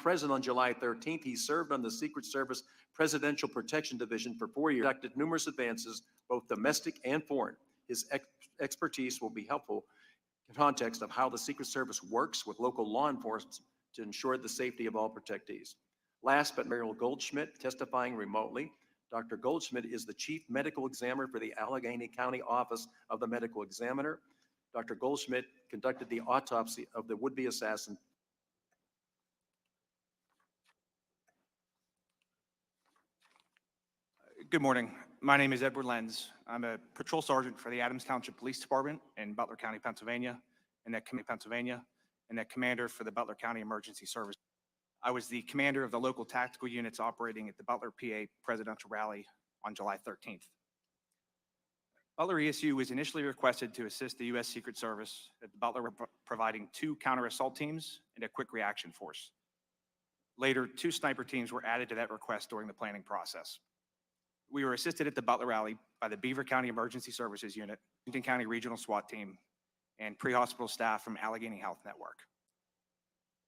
present on July 13th. He served on the Secret Service Presidential Protection Division for 4 years, conducted numerous advances, both domestic and foreign. His expertise will be helpful in context of how the Secret Service works with local law enforcement to ensure the safety of all protectees. Last but Meryl Goldschmidt, testifying remotely. Dr. Goldschmidt is the Chief Medical Examiner for the Allegheny County Office of the Medical Examiner. Dr. Goldschmidt conducted the autopsy of the would-be assassin. Good morning. My name is Edward Lenz. I'm a patrol sergeant for the Adams Township Police Department in Butler County, Pennsylvania, and that commander for the Butler County Emergency Service. I was the commander of the local tactical units operating at the Butler, PA presidential rally on July 13th. Butler ESU was initially requested to assist the U.S. Secret Service at the Butler, providing 2 counter-assault teams and a quick reaction force. Later, 2 sniper teams were added to that request during the planning process. We were assisted at the Butler rally by the Beaver County Emergency Services Unit, Washington County Regional SWAT Team, and pre-hospital staff from Allegheny Health Network.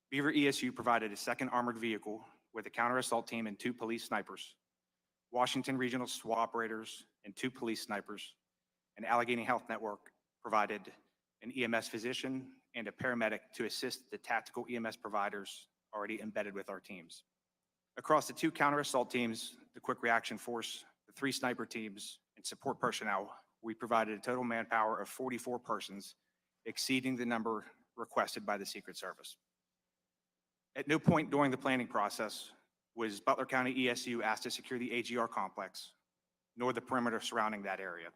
Beaver ESU provided a 2nd armored vehicle with a counter-assault team and 2 police snipers, Washington Regional SWAT operators and 2 police snipers, and Allegheny Health Network provided an EMS physician and a paramedic to assist the tactical EMS providers already embedded with our teams. Across the 2 counter-assault teams, the quick reaction force, the 3 sniper teams, and support personnel, we provided a total manpower of 44 persons, exceeding the number requested by the Secret Service. At no point during the planning process was Butler County ESU asked to secure the AGR complex, nor the perimeter surrounding that area.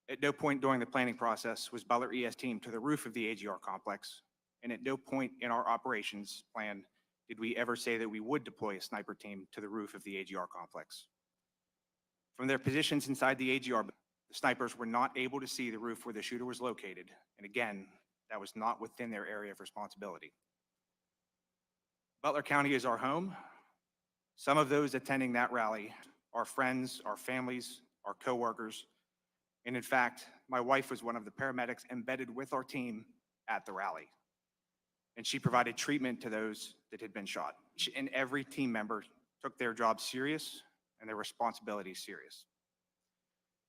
At no point during the planning process was Butler ES team to the roof of the AGR complex, and at no point in our operations plan did we ever say that we would deploy a sniper team to the roof of the AGR complex. From their positions inside the AGR, the snipers were not able to see the roof where the shooter was located, and again, that was not within their area of responsibility. Butler County is our home. Some of those attending that rally are friends, our families, our coworkers, and in fact, my wife was one of the paramedics embedded with our team at the rally, and she provided treatment to those that had been shot. Each and every team member took their job serious and their responsibilities serious.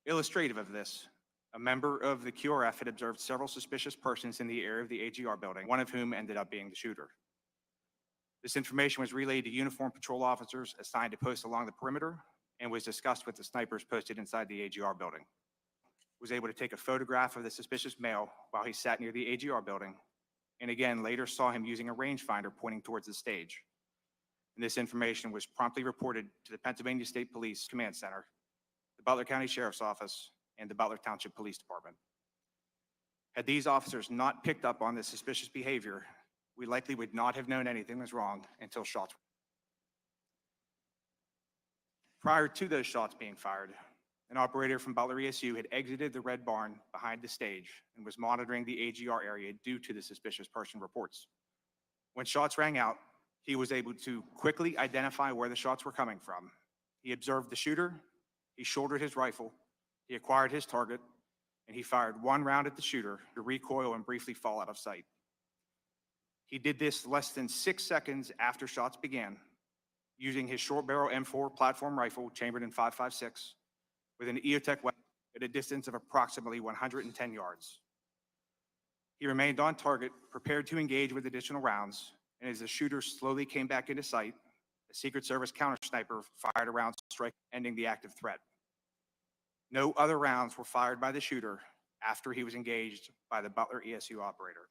Illustrative of this, a member of the QRF had observed several suspicious persons in the area of the AGR building, one of whom ended up being the shooter. This information was relayed to uniformed patrol officers assigned to post along the perimeter and was discussed with the snipers posted inside the AGR building. Was able to take a photograph of the suspicious male while he sat near the AGR building, and again later saw him using a rangefinder pointing towards the stage. And this information was promptly reported to the Pennsylvania State Police Command Center, the Butler County Sheriff's Office, and the Butler Township Police Department. Had these officers not picked up on this suspicious behavior, we likely would not have known anything was wrong until shots. Prior to those shots being fired, an operator from Butler ESU had exited the red barn behind the stage and was monitoring the AGR area due to the suspicious person reports. When shots rang out, he was able to quickly identify where the shots were coming from. He observed the shooter, he shouldered his rifle, he acquired his target, and he fired 1 round at the shooter to recoil and briefly fall out of sight. He did this less than 6 seconds after shots began, using his short barrel M4 platform rifle chambered in .556 with an EOTech weapon at a distance of approximately 110 yards. He remained on target, prepared to engage with additional rounds, and as the shooter slowly came back into sight, a Secret Service counter sniper fired a round strike, ending the active threat. No other rounds were fired by the shooter after he was engaged by the Butler ESU operator.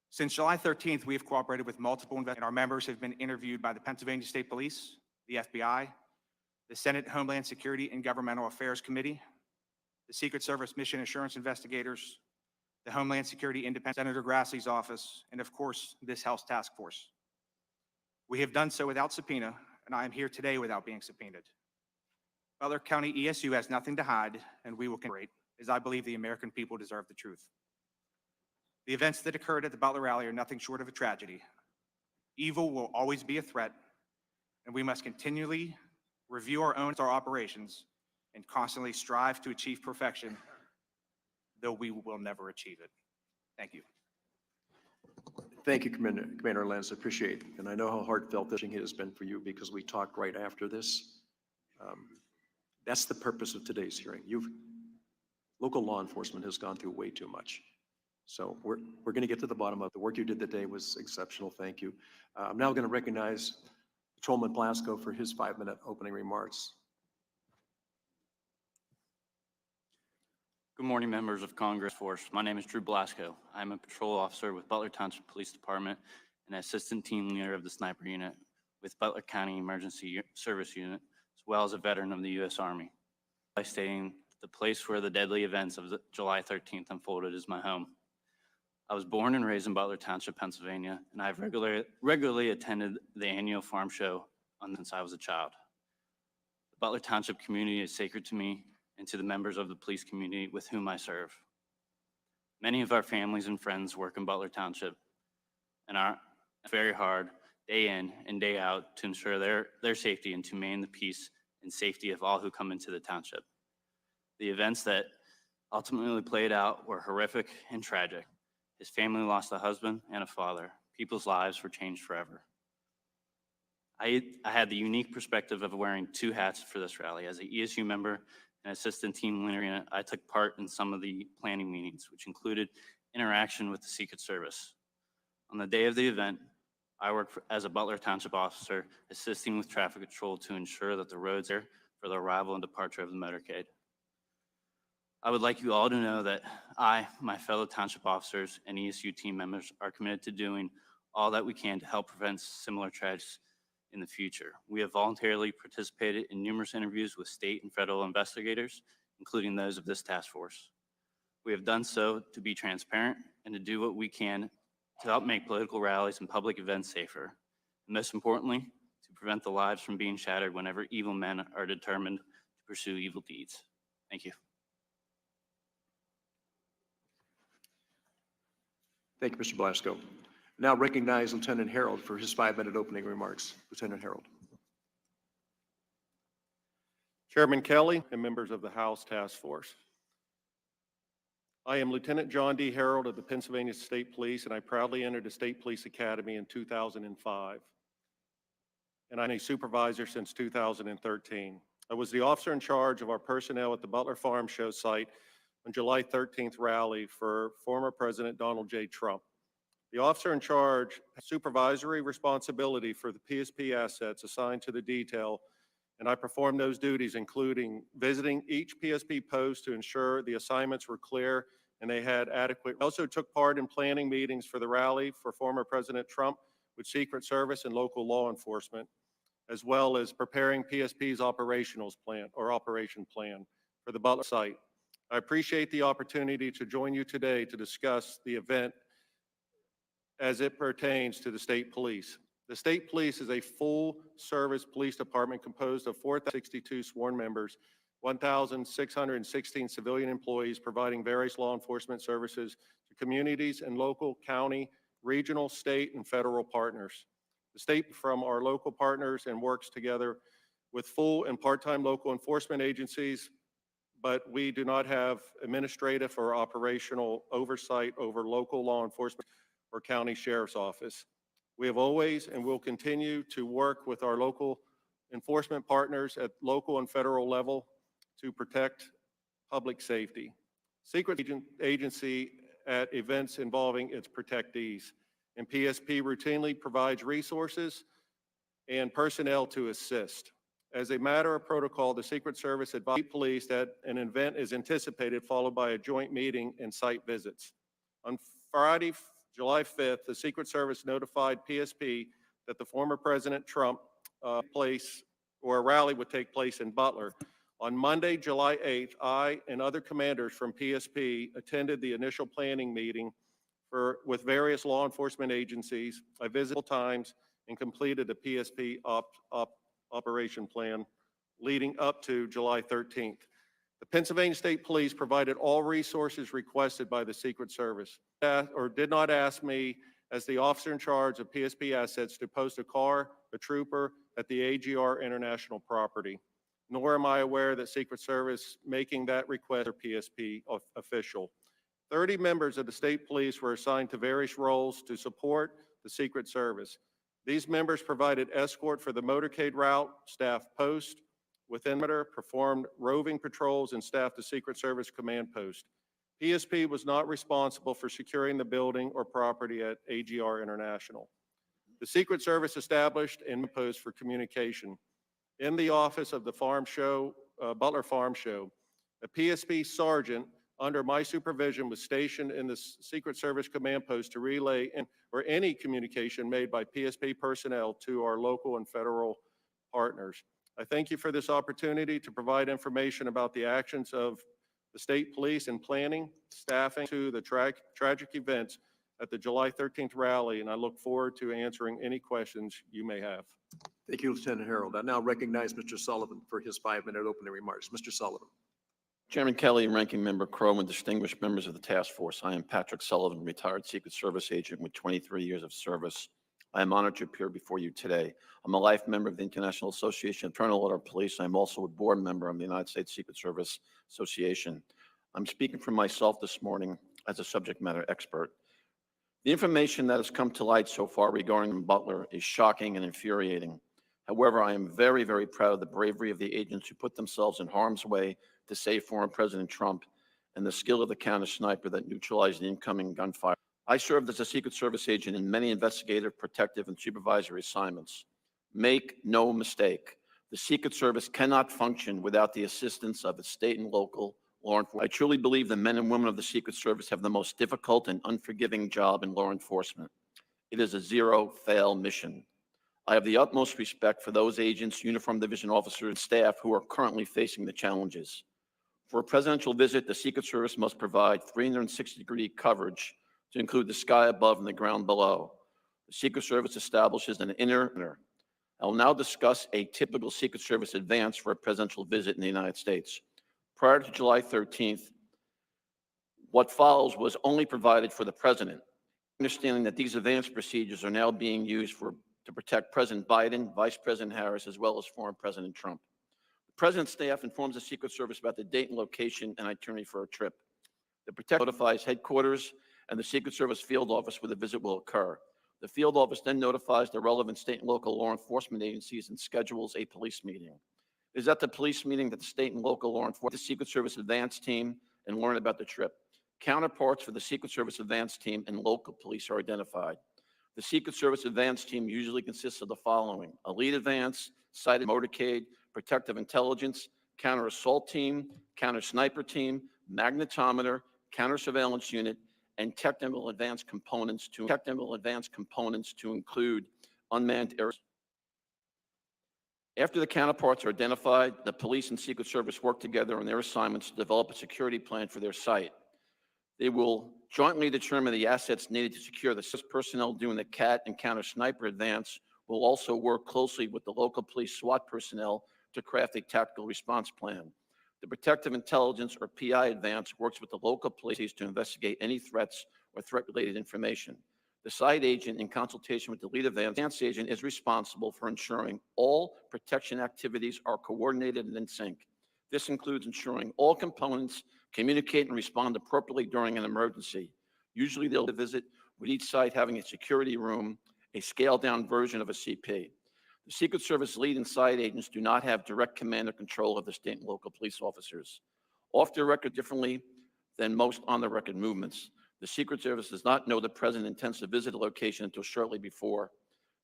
Since July 13th, we have cooperated with multiple investigators, and our members have been interviewed by the Pennsylvania State Police, the FBI, the Senate Homeland Security and Governmental Affairs Committee, the Secret Service Mission Assurance Investigators, the Homeland Security Independent Senator Grassley's office, and of course, this House task force. We have done so without subpoena, and I am here today without being subpoenaed. Butler County ESU has nothing to hide, and we will cooperate, as I believe the American people deserve the truth. The events that occurred at the Butler rally are nothing short of a tragedy. Evil will always be a threat, and we must continually review our operations and constantly strive to achieve perfection, though we will never achieve it. Thank you. Thank you, Commander Lenz. Appreciate it. And I know how heartfelt this has been for you because we talked right after this. That's the purpose of today's hearing. Local law enforcement has gone through way too much. So we're going to get to the bottom of it. The work you did today was exceptional. Thank you. I'm now going to recognize Patrolman Blasco for his 5-minute opening remarks. Good morning, members of Congress Force. My name is Drew Blasco. I'm a patrol officer with Butler Township Police Department and assistant team leader of the sniper unit with Butler County Emergency Service Unit, as well as a veteran of the U.S. Army. By stating the place where the deadly events of July 13th unfolded is my home. I was born and raised in Butler Township, Pennsylvania, and I've regularly attended the annual farm show since I was a child. The Butler Township community is sacred to me and to the members of the police community with whom I serve. Many of our families and friends work in Butler Township and are very hard day in and day out to ensure their safety and to maintain the peace and safety of all who come into the township. The events that ultimately played out were horrific and tragic. His family lost a husband and a father. People's lives were changed forever. I had the unique perspective of wearing two hats for this rally. As an ESU member and assistant team leader, I took part in some of the planning meetings, which included interaction with the Secret Service. On the day of the event, I worked as a Butler Township officer, assisting with traffic control to ensure that the roads are for the arrival and departure of the motorcade. I would like you all to know that I, my fellow township officers, and ESU team members are committed to doing all that we can to help prevent similar tragedies in the future. We have voluntarily participated in numerous interviews with state and federal investigators, including those of this task force. We have done so to be transparent and to do what we can to help make political rallies and public events safer. And most importantly, to prevent the lives from being shattered whenever evil men are determined to pursue evil deeds. Thank you. Thank you, Mr. Blasco. Now recognize Lieutenant Harold for his 5-minute opening remarks. Lieutenant Harold. Chairman Kelly and members of the House Task Force. I am Lieutenant John D. Harold of the Pennsylvania State Police, and I proudly entered the State Police Academy in 2005. And I'm a supervisor since 2013. I was the officer in charge of our personnel at the Butler Farm Show site on July 13th rally for former President Donald J. Trump. The officer in charge has supervisory responsibility for the PSP assets assigned to the detail, and I performed those duties, including visiting each PSP post to ensure the assignments were clear and they had adequate. I also took part in planning meetings for the rally for former President Trump with Secret Service and local law enforcement, as well as preparing PSP's operation plan for the Butler site. I appreciate the opportunity to join you today to discuss the event as it pertains to the state police. The state police is a full-service police department composed of 4,062 sworn members, 1,616 civilian employees providing various law enforcement services to communities and local, county, regional, state, and federal partners. The state from our local partners and works together with full and part-time local enforcement agencies, but we do not have administrative or operational oversight over local law enforcement or county sheriff's office. We have always and will continue to work with our local enforcement partners at local and federal level to protect public safety. Secret agency at events involving its protectees, and PSP routinely provides resources and personnel to assist. As a matter of protocol, the Secret Service advises police that an event is anticipated, followed by a joint meeting and site visits. On Friday, July 5th, the Secret Service notified PSP that the former President Trump a rally would take place in Butler. On Monday, July 8th, I and other commanders from PSP attended the initial planning meeting with various law enforcement agencies. I visited times and completed the PSP operation plan leading up to July 13th. The Pennsylvania State Police provided all resources requested by the Secret Service, did not ask me as the officer in charge of PSP assets to post a trooper at the AGR International property, nor am I aware that Secret Service making that request or PSP official. 30 members of the state police were assigned to various roles to support the Secret Service. These members provided escort for the motorcade route, staffed post within perimeter, performed roving patrols, and staffed the Secret Service command post. PSP was not responsible for securing the building or property at AGR International. The Secret Service established and post for communication in the office of the Butler Farm Show. A PSP sergeant under my supervision was stationed in the Secret Service command post to relay or any communication made by PSP personnel to our local and federal partners. I thank you for this opportunity to provide information about the actions of the state police in planning, staffing to the tragic events at the July 13th rally, and I look forward to answering any questions you may have. Thank you, Lieutenant Harold. I now recognize Mr. Sullivan for his 5-minute opening remarks. Mr. Sullivan. Chairman Kelly, Ranking Member Crow, and distinguished members of the task force, I am Patrick Sullivan, retired Secret Service agent with 23 years of service. I am honored to appear before you today. I'm a life member of the International Association of Internal Order Police. I'm also a board member of the United States Secret Service Association. I'm speaking for myself this morning as a subject matter expert. The information that has come to light so far regarding Butler is shocking and infuriating. However, I am very, very proud of the bravery of the agents who put themselves in harm's way to save former President Trump and the skill of the counter sniper that neutralized the incoming gunfire. I served as a Secret Service agent in many investigative, protective, and supervisory assignments. Make no mistake, the Secret Service cannot function without the assistance of its state and local law enforcement. I truly believe the men and women of the Secret Service have the most difficult and unforgiving job in law enforcement. It is a zero-fail mission. I have the utmost respect for those agents, uniformed division officers, and staff who are currently facing the challenges. For a presidential visit, the Secret Service must provide 360-degree coverage to include the sky above and the ground below. The Secret Service establishes an inner. I will now discuss a typical Secret Service advance for a presidential visit in the United States. Prior to July 13th, what follows was only provided for the president, understanding that these advance procedures are now being used to protect President Biden, Vice President Harris, as well as former President Trump. The President's staff informs the Secret Service about the date and location and itinerary for a trip. The protector notifies headquarters and the Secret Service field office where the visit will occur. The field office then notifies the relevant state and local law enforcement agencies and schedules a police meeting. It is at the police meeting that the state and local law enforcement, the Secret Service advance team, and learn about the trip. Counterparts for the Secret Service advance team and local police are identified. The Secret Service advance team usually consists of the following: a lead advance, sighted motorcade, protective intelligence, counter assault team, counter sniper team, magnetometer, counter surveillance unit, and technical advanced components to include unmanned air. After the counterparts are identified, the police and Secret Service work together on their assignments to develop a security plan for their site. They will jointly determine the assets needed to secure the personnel doing the CAT and counter sniper advance will also work closely with the local police SWAT personnel to craft a tactical response plan. The protective intelligence or PI advance works with the local police to investigate any threats or threat-related information. The site agent, in consultation with the lead advance agent, is responsible for ensuring all protection activities are coordinated and in sync. This includes ensuring all components communicate and respond appropriately during an emergency. Usually they'll visit with each site having a security room, a scaled-down version of a CP. The Secret Service lead and site agents do not have direct command or control of the state and local police officers. Off the record differently than most on-the-record movements, the Secret Service does not know the president intends to visit a location until shortly before.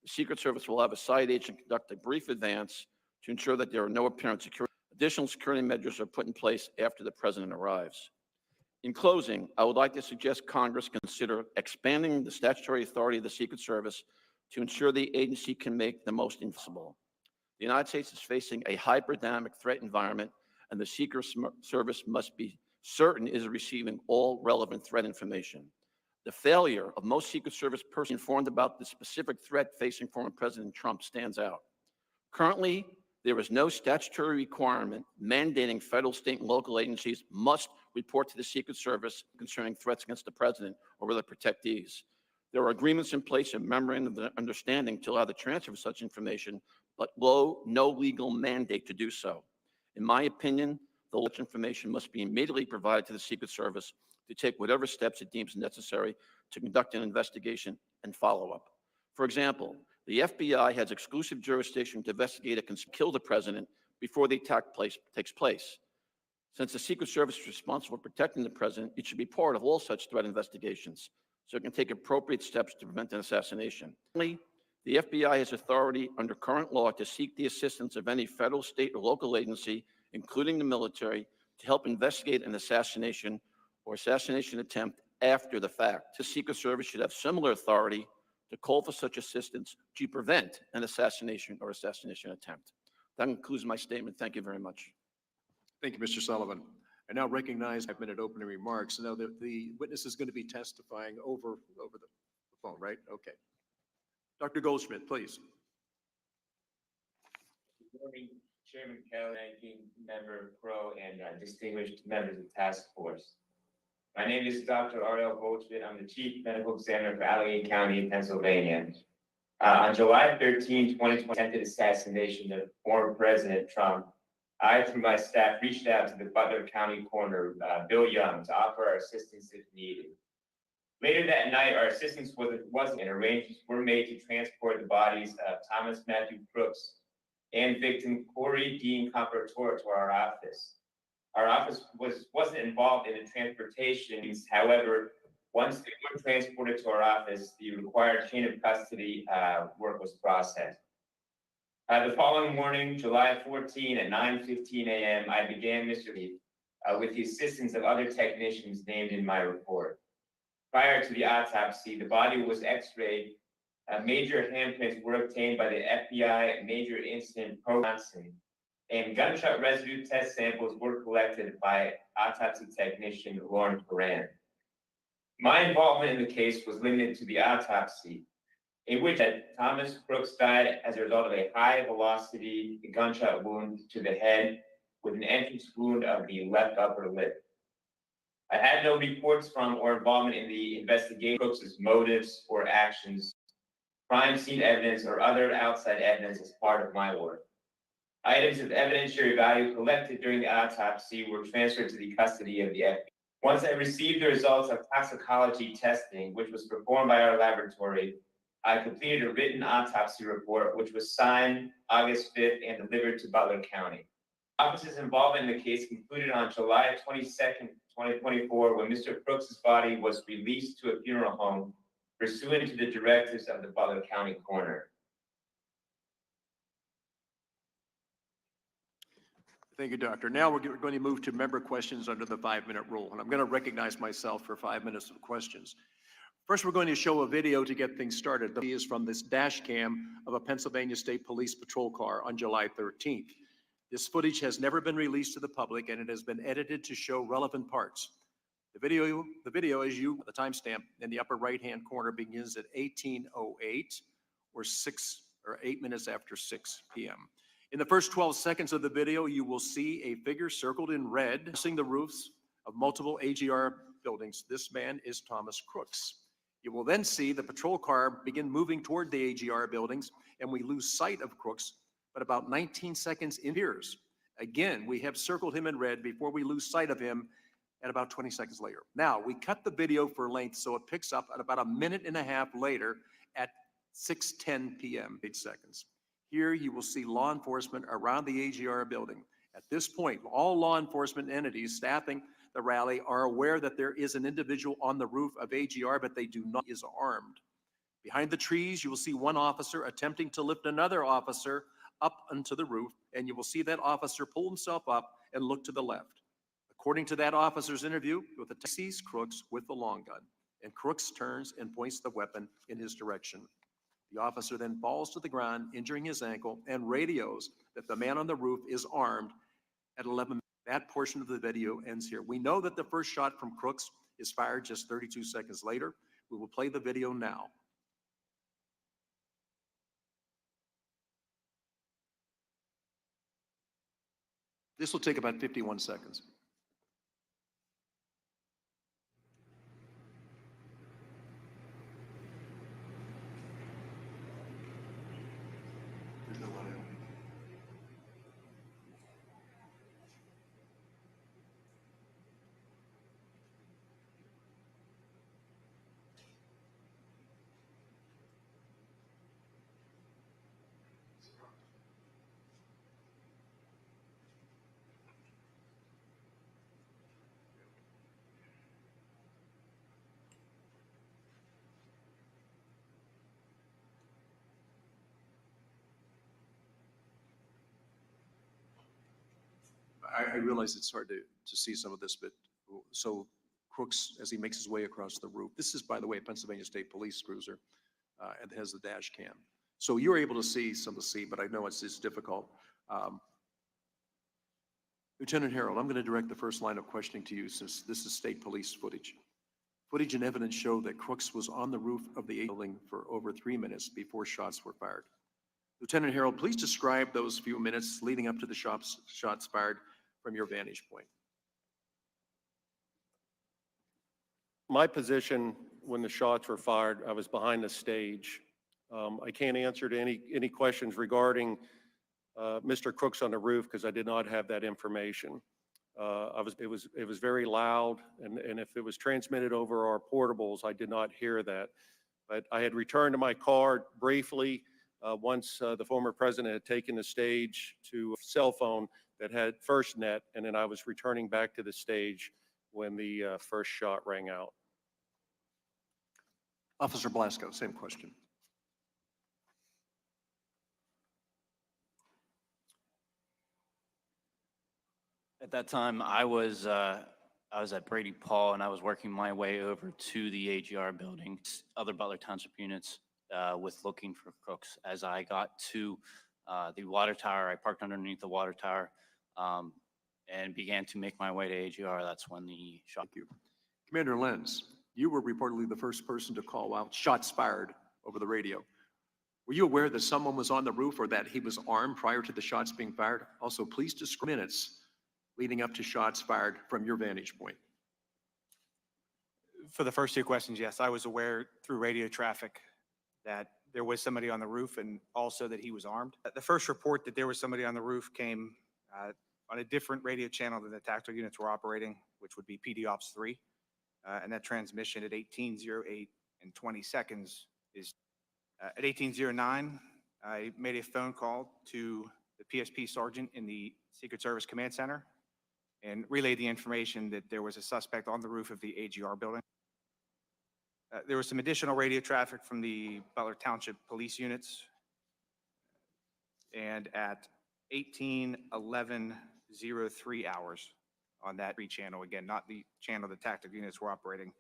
The Secret Service will have a site agent conduct a brief advance to ensure that there are no apparent security. Additional security measures are put in place after the president arrives. In closing, I would like to suggest Congress consider expanding the statutory authority of the Secret Service to ensure the agency can make the most possible. The United States is facing a hyper-dynamic threat environment, and the Secret Service must be certain is receiving all relevant threat information. The failure of most Secret Service personnel informed about the specific threat facing former President Trump stands out. Currently, there is no statutory requirement mandating federal, state, and local agencies must report to the Secret Service concerning threats against the president or other protectees. There are agreements in place and memorandum of understanding to allow the transfer of such information, but no legal mandate to do so. In my opinion, the information must be immediately provided to the Secret Service to take whatever steps it deems necessary to conduct an investigation and follow-up. For example, the FBI has exclusive jurisdiction to investigate a kill the president before the attack takes place. Since the Secret Service is responsible for protecting the president, it should be part of all such threat investigations, so it can take appropriate steps to prevent an assassination. Finally, the FBI has authority under current law to seek the assistance of any federal, state, or local agency, including the military, to help investigate an assassination or assassination attempt after the fact. The Secret Service should have similar authority to call for such assistance to prevent an assassination or assassination attempt. That concludes my statement. Thank you very much. Thank you, Mr. Sullivan. I now recognize 5-minute opening remarks. Now, the witness is going to be testifying over the phone, right? Okay. Dr. Goldschmidt, please. Good morning, Chairman Kelly, Ranking Member Crow, and distinguished members of the task force. My name is Dr. Ariel Goldschmidt. I'm the Chief Medical Examiner for Allegheny County, Pennsylvania. On July 13, 2020, attempted assassination of former President Trump, I, through my staff, reached out to the Butler County coroner, Bill Young, to offer our assistance if needed. Later that night, our assistance wasn't, and arrangements were made to transport the bodies of Thomas Matthew Crooks and victim Corey Dean Comparator to our office. Our office wasn't involved in the transportation. However, once they were transported to our office, the required chain of custody work was processed. The following morning, July 14 at 9:15 a.m., I began Mr. Lee with the assistance of other technicians named in my report. Prior to the autopsy, the body was x-rayed. Major handprints were obtained by the FBI Major Incident Program, and gunshot residue test samples were collected by autopsy technician Lauren Coran. My involvement in the case was limited to the autopsy, in which Thomas Crooks died as a result of a high-velocity gunshot wound to the head with an entrance wound of the left upper lip. I had no reports from or involvement in the investigation of Crooks' motives or actions, crime scene evidence, or other outside evidence as part of my work. Items of evidentiary value collected during the autopsy were transferred to the custody of the FBI. Once I received the results of toxicology testing, which was performed by our laboratory, I completed a written autopsy report, which was signed August 5th and delivered to Butler County. Office's involvement in the case concluded on July 22nd, 2024, when Mr. Crooks' body was released to a funeral home pursuant to the directives of the Butler County coroner. Thank you, Doctor. Now we're going to move to member questions under the 5-minute rule, and I'm going to recognize myself for 5 minutes of questions. First, we're going to show a video to get things started. The video is from this dash cam of a Pennsylvania State Police patrol car on July 13th. This footage has never been released to the public, and it has been edited to show relevant parts. The video, the timestamp in the upper right-hand corner begins at 18:08 or 8 minutes after 6 p.m. In the first 12 seconds of the video, you will see a figure circled in red, crossing the roofs of multiple AGR buildings. This man is Thomas Crooks. You will then see the patrol car begin moving toward the AGR buildings, and we lose sight of Crooks, but about 19 seconds in appears. Again, we have circled him in red before we lose sight of him at about 20 seconds later. Now, we cut the video for length, so it picks up at about a minute and a half later at 6:10 p.m., 8 seconds. Here you will see law enforcement around the AGR building. At this point, all law enforcement entities staffing the rally are aware that there is an individual on the roof of AGR, but they do not is armed. Behind the trees, you will see one officer attempting to lift another officer up onto the roof, and you will see that officer pull himself up and look to the left. According to that officer's interview, with the sees Crooks with the long gun, and Crooks turns and points the weapon in his direction. The officer then falls to the ground, injuring his ankle, and radios that the man on the roof is armed at 11. That portion of the video ends here. We know that the first shot from Crooks is fired just 32 seconds later. We will play the video now. This will take about 51 seconds. I realize it's hard to see some of this, but so Crooks, as he makes his way across the roof, this is, by the way, a Pennsylvania State Police cruiser, and it has the dash cam. So you're able to see some of the scene, but I know it's difficult. Lieutenant Harold, I'm going to direct the first line of questioning to you since this is state police footage. Footage and evidence show that Crooks was on the roof of the building for over 3 minutes before shots were fired. Lieutenant Harold, please describe those few minutes leading up to the shots fired from your vantage point. My position when the shots were fired, I was behind the stage. I can't answer to any questions regarding Mr. Crooks on the roof because I did not have that information. It was very loud, and if it was transmitted over our portables, I did not hear that. But I had returned to my car briefly once the former president had taken the stage to a cell phone that had FirstNet, and then I was returning back to the stage when the first shot rang out. Officer Blasco, same question. At that time, I was at Brady Paul, and I was working my way over to the AGR building, other Butler Township units, with looking for Crooks. As I got to the water tower, I parked underneath the water tower and began to make my way to AGR. That's when the shot. Thank you. Commander Lenz, you were reportedly the first person to call out shots fired over the radio. Were you aware that someone was on the roof or that he was armed prior to the shots being fired? Also, please describe minutes leading up to shots fired from your vantage point. For the first two questions, yes, I was aware through radio traffic that there was somebody on the roof and also that he was armed. The first report that there was somebody on the roof came on a different radio channel than the tactical units were operating, which would be PD Ops 3. And that transmission at 18:08 and 20 seconds is at 18:09. I made a phone call to the PSP sergeant in the Secret Service Command Center and relayed the information that there was a suspect on the roof of the AGR building. There was some additional radio traffic from the Butler Township police units. And at 18:11:03 hours on that channel, again, not the channel the tactical units were operating,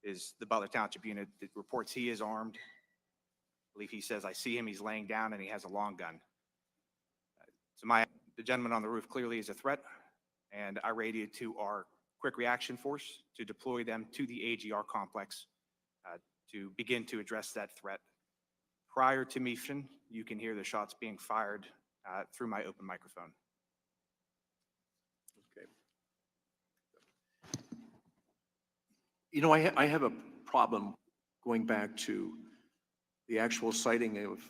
is the Butler Township unit that reports he is armed. I believe he says, I see him, he's laying down, and he has a long gun. So the gentleman on the roof clearly is a threat, and I radioed to our quick reaction force to deploy them to the AGR complex to begin to address that threat. Prior to me, you can hear the shots being fired through my open microphone. Okay. You know, I have a problem going back to the actual sighting of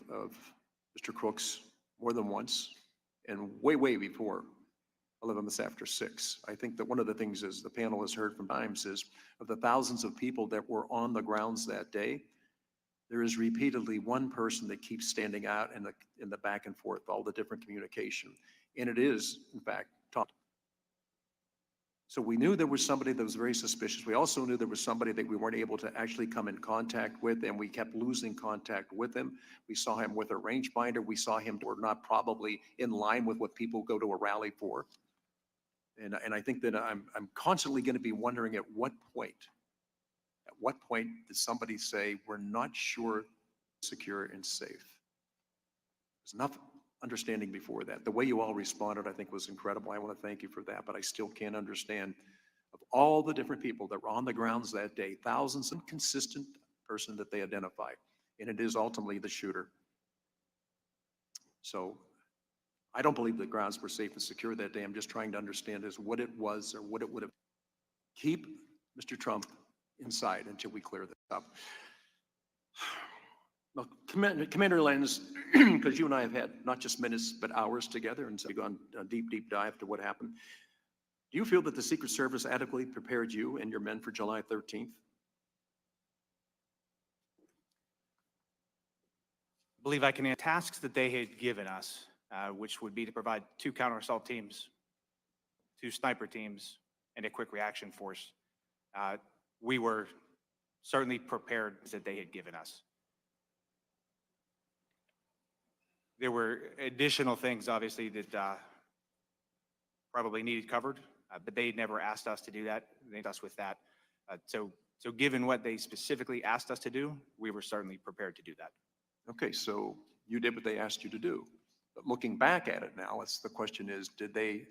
Mr. Crooks more than once and way before 11 minutes after 6. I think that one of the things is the panel has heard from times is of the thousands of people that were on the grounds that day, there is repeatedly one person that keeps standing out in the back and forth, all the different communication. And it is, in fact, Tom. So we knew there was somebody that was very suspicious. We also knew there was somebody that we weren't able to actually come in contact with, and we kept losing contact with him. We saw him with a rangefinder. We saw him, we're not probably in line with what people go to a rally for. And I think that I'm constantly going to be wondering at what point did somebody say, we're not sure secure and safe? There's enough understanding before that. The way you all responded, I think, was incredible. I want to thank you for that, but I still can't understand of all the different people that were on the grounds that day, thousands, inconsistent person that they identify, and it is ultimately the shooter. So I don't believe the grounds were safe and secure that day. I'm just trying to understand is what it was or what it would have. Keep Mr. Trump inside until we clear this up. Well, Commander Lenz, because you and I have had not just minutes, but hours together, and so we've gone a deep dive to what happened. Do you feel that the Secret Service adequately prepared you and your men for July 13th? I believe I can answer tasks that they had given us, which would be to provide 2 counter-assault teams, 2 sniper teams, and a quick reaction force. We were certainly prepared that they had given us. There were additional things, obviously, that probably needed covered, but they never asked us to do that. They asked us with that. So given what they specifically asked us to do, we were certainly prepared to do that. Okay, so you did what they asked you to do. But looking back at it now, the question is, did they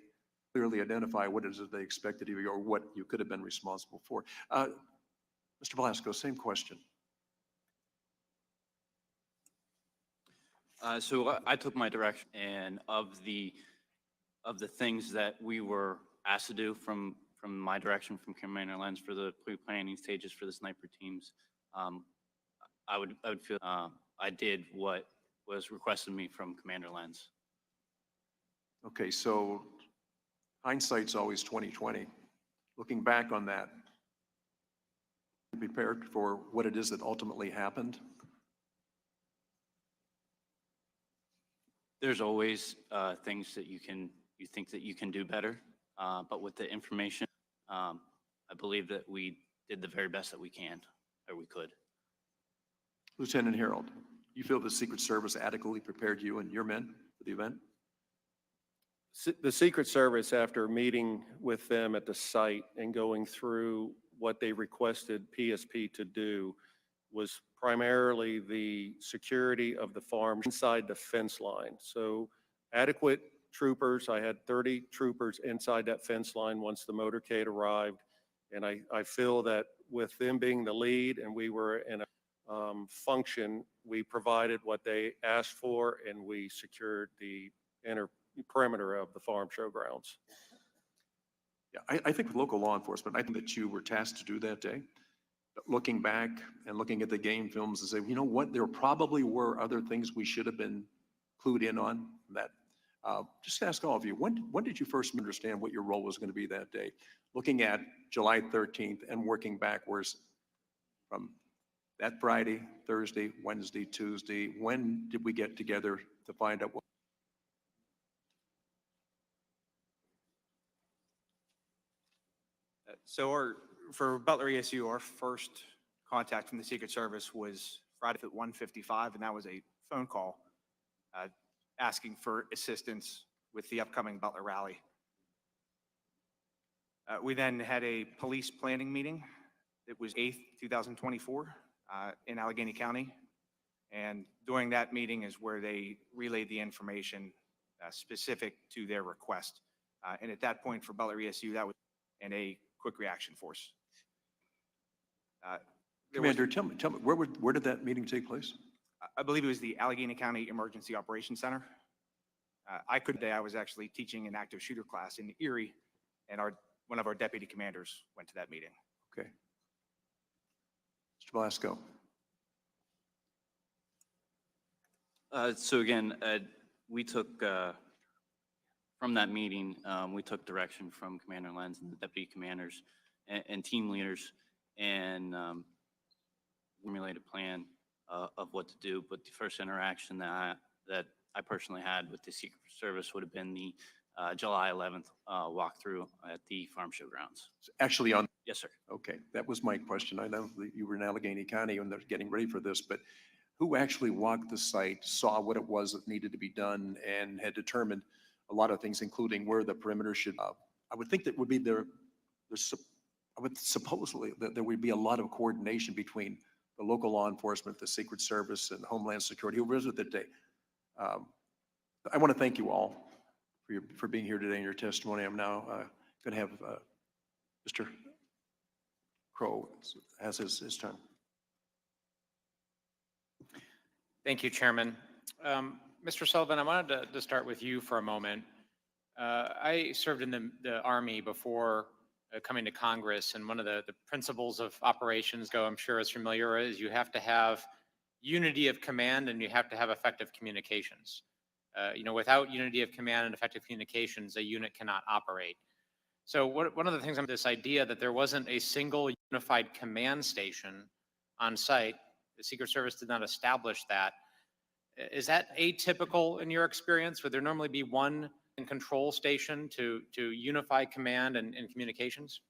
clearly identify what it is that they expected of you or what you could have been responsible for? Mr. Velasco, same question. So I took my direction, and of the things that we were asked to do from my direction from Commander Lenz for the pre-planning stages for the sniper teams, I would feel I did what was requested of me from Commander Lenz. Okay, so hindsight's always 20/20. Looking back on that, prepared for what it is that ultimately happened? There's always things that you think that you can do better, but with the information, I believe that we did the very best that we can, or we could. Lieutenant Harold, you feel the Secret Service adequately prepared you and your men for the event? The Secret Service, after meeting with them at the site and going through what they requested PSP to do, was primarily the security of the farm inside the fence line. So adequate troopers, I had 30 troopers inside that fence line once the motorcade arrived. And I feel that with them being the lead and we were in a function, we provided what they asked for and we secured the inner perimeter of the farm showgrounds. Yeah, I think with local law enforcement, I think that you were tasked to do that day. But looking back and looking at the game films and say, you know what, there probably were other things we should have been clued in on that. Just ask all of you, when did you first understand what your role was going to be that day? Looking at July 13th and working backwards from that Friday, Thursday, Wednesday, Tuesday, when did we get together to find out what? So for Butler ESU, our first contact from the Secret Service was Friday at 1:55, and that was a phone call asking for assistance with the upcoming Butler rally. We then had a police planning meeting. It was 8th, 2024 in Allegheny County. And during that meeting is where they relayed the information specific to their request. And at that point for Butler ESU, that was in a quick reaction force. Commander, tell me, where did that meeting take place? I believe it was the Allegheny County Emergency Operations Center. I was actually teaching an active shooter class in Erie, and one of our deputy commanders went to that meeting. Okay. Mr. Velasco. So again, we took, from that meeting, we took direction from Commander Lenz and the deputy commanders and team leaders, and formulated a plan of what to do. But the first interaction that I personally had with the Secret Service would have been the July 11th walkthrough at the farm showgrounds. Actually on. Yes, sir. Okay, that was my question. I know that you were in Allegheny County and they're getting ready for this, but who actually walked the site, saw what it was that needed to be done, and had determined a lot of things, including where the perimeter should, I would think that would be I would supposedly that there would be a lot of coordination between the local law enforcement, the Secret Service, and Homeland Security, who visited that day. I want to thank you all for being here today in your testimony. I'm now going to have Mr. Crow has his turn. Thank you, Chairman. Mr. Sullivan, I wanted to start with you for a moment. I served in the Army before coming to Congress, and one of the principles of operations I'm sure is familiar, is you have to have unity of command and you have to have effective communications. Without unity of command and effective communications, a unit cannot operate. So one of the things, this idea that there wasn't a single unified command station on site, the Secret Service did not establish that. Is that atypical in your experience? Would there normally be one control station to unify command and communications?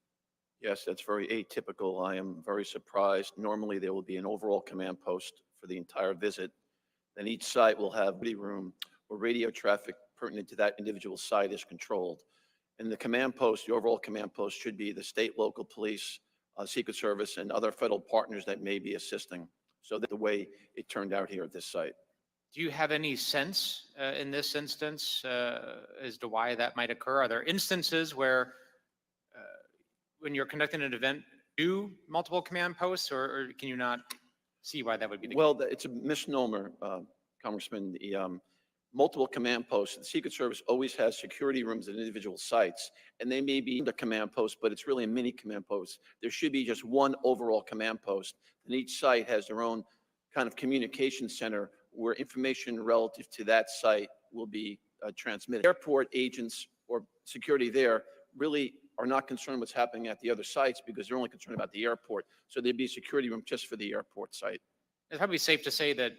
Yes, that's very atypical. I am very surprised. Normally, there will be an overall command post for the entire visit. Then each site will have a room where radio traffic pertinent to that individual site is controlled. And the command post, the overall command post should be the state, local police, Secret Service, and other federal partners that may be assisting. So that the way it turned out here at this site. Do you have any sense in this instance as to why that might occur? Are there instances where when you're conducting an event, do multiple command posts, or can you not see why that would be the case? Well, it's a misnomer, Congressman. The multiple command posts, the Secret Service always has security rooms at individual sites, and they may be the command post, but it's really a mini command post. There should be just one overall command post, and each site has their own kind of communication center where information relative to that site will be transmitted. Airport agents or security there really are not concerned what's happening at the other sites because they're only concerned about the airport. So there'd be a security room just for the airport site. It's probably safe to say that,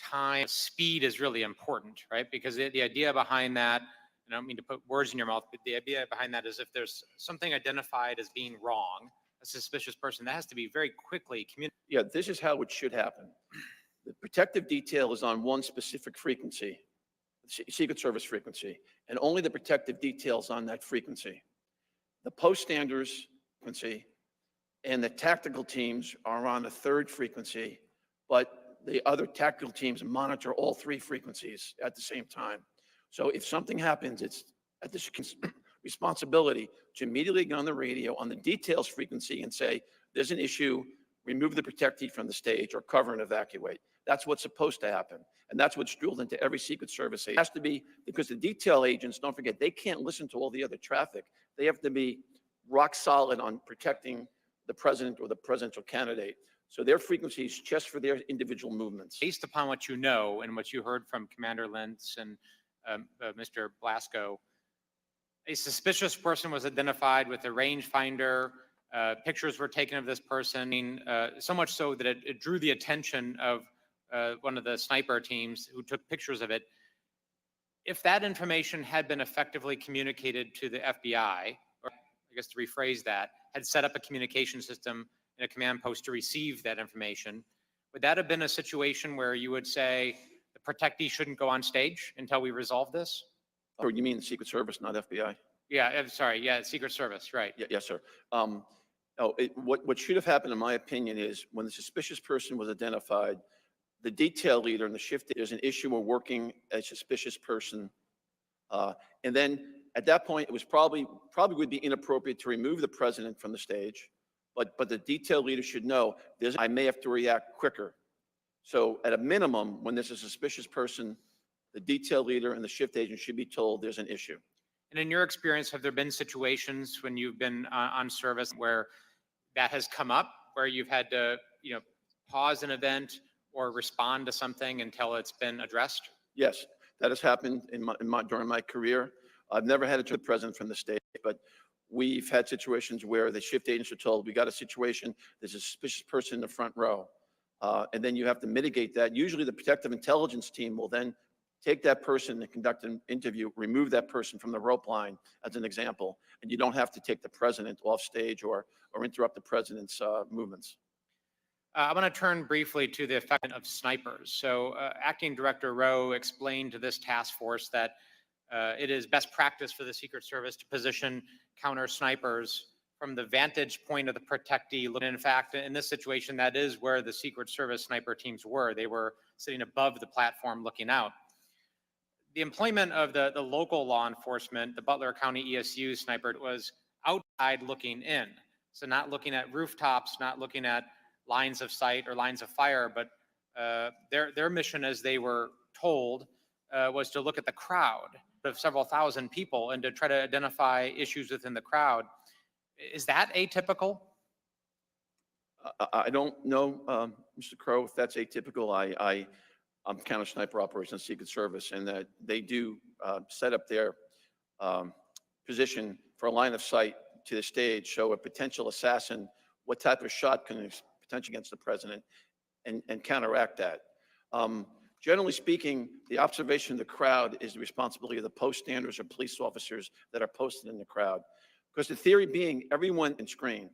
time, speed is really important, right? Because the idea behind that, and I don't mean to put words in your mouth, but the idea behind that is if there's something identified as being wrong, a suspicious person, that has to be very quickly communicated. Yeah, this is how it should happen. The protective detail is on one specific frequency, Secret Service frequency, and only the protective details on that frequency. The post standers frequency and the tactical teams are on a third frequency, but the other tactical teams monitor all three frequencies at the same time. So if something happens, it's at the responsibility to immediately get on the radio on the details frequency and say, there's an issue, remove the protectee from the stage or cover and evacuate. That's what's supposed to happen. And that's what's drilled into every Secret Service agent. It has to be, because the detail agents, don't forget, they can't listen to all the other traffic. They have to be rock solid on protecting the president or the presidential candidate. So their frequency is just for their individual movements. Based upon what you know and what you heard from Commander Lentz and Mr. Blasco, a suspicious person was identified with a rangefinder. Pictures were taken of this person, so much so that it drew the attention of one of the sniper teams who took pictures of it. If that information had been effectively communicated to the FBI, or I guess to rephrase that, had set up a communication system in a command post to receive that information, would that have been a situation where you would say the protectee shouldn't go on stage until we resolve this? Or you mean the Secret Service, not FBI? Yeah, I'm sorry. Yeah, Secret Service, right. Yes, sir. What should have happened, in my opinion, is when the suspicious person was identified, the detail leader and the shift, there's an issue of working a suspicious person. And then at that point, it was probably would be inappropriate to remove the president from the stage. But the detail leader should know I may have to react quicker. So at a minimum, when there's a suspicious person, the detail leader and the shift agent should be told there's an issue. And in your experience, have there been situations when you've been on service where that has come up, where you've had to, pause an event or respond to something until it's been addressed? Yes, that has happened during my career. I've never had it to the president from the state, but we've had situations where the shift agents are told, we got a situation, there's a suspicious person in the front row. And then you have to mitigate that. Usually the protective intelligence team will then take that person and conduct an interview, remove that person from the rope line, as an example. And you don't have to take the president off stage or interrupt the president's movements. I want to turn briefly to the effect of snipers. So Acting Director Rowe explained to this task force that it is best practice for the Secret Service to position counter snipers from the vantage point of the protectee. And in fact, in this situation, that is where the Secret Service sniper teams were. They were sitting above the platform looking out. The employment of the local law enforcement, the Butler County ESU sniper, was outside looking in. So not looking at rooftops, not looking at lines of sight or lines of fire, but their mission, as they were told, was to look at the crowd of several thousand people and to try to identify issues within the crowd. Is that atypical? I don't know, Mr. Crow, if that's atypical. I'm counter sniper operations Secret Service, and that they do set up their position for a line of sight to the stage, show a potential assassin what type of shot can potential against the president, and counteract that. Generally speaking, the observation of the crowd is the responsibility of the post standers or police officers that are posted in the crowd. Because the theory being, everyone is screened.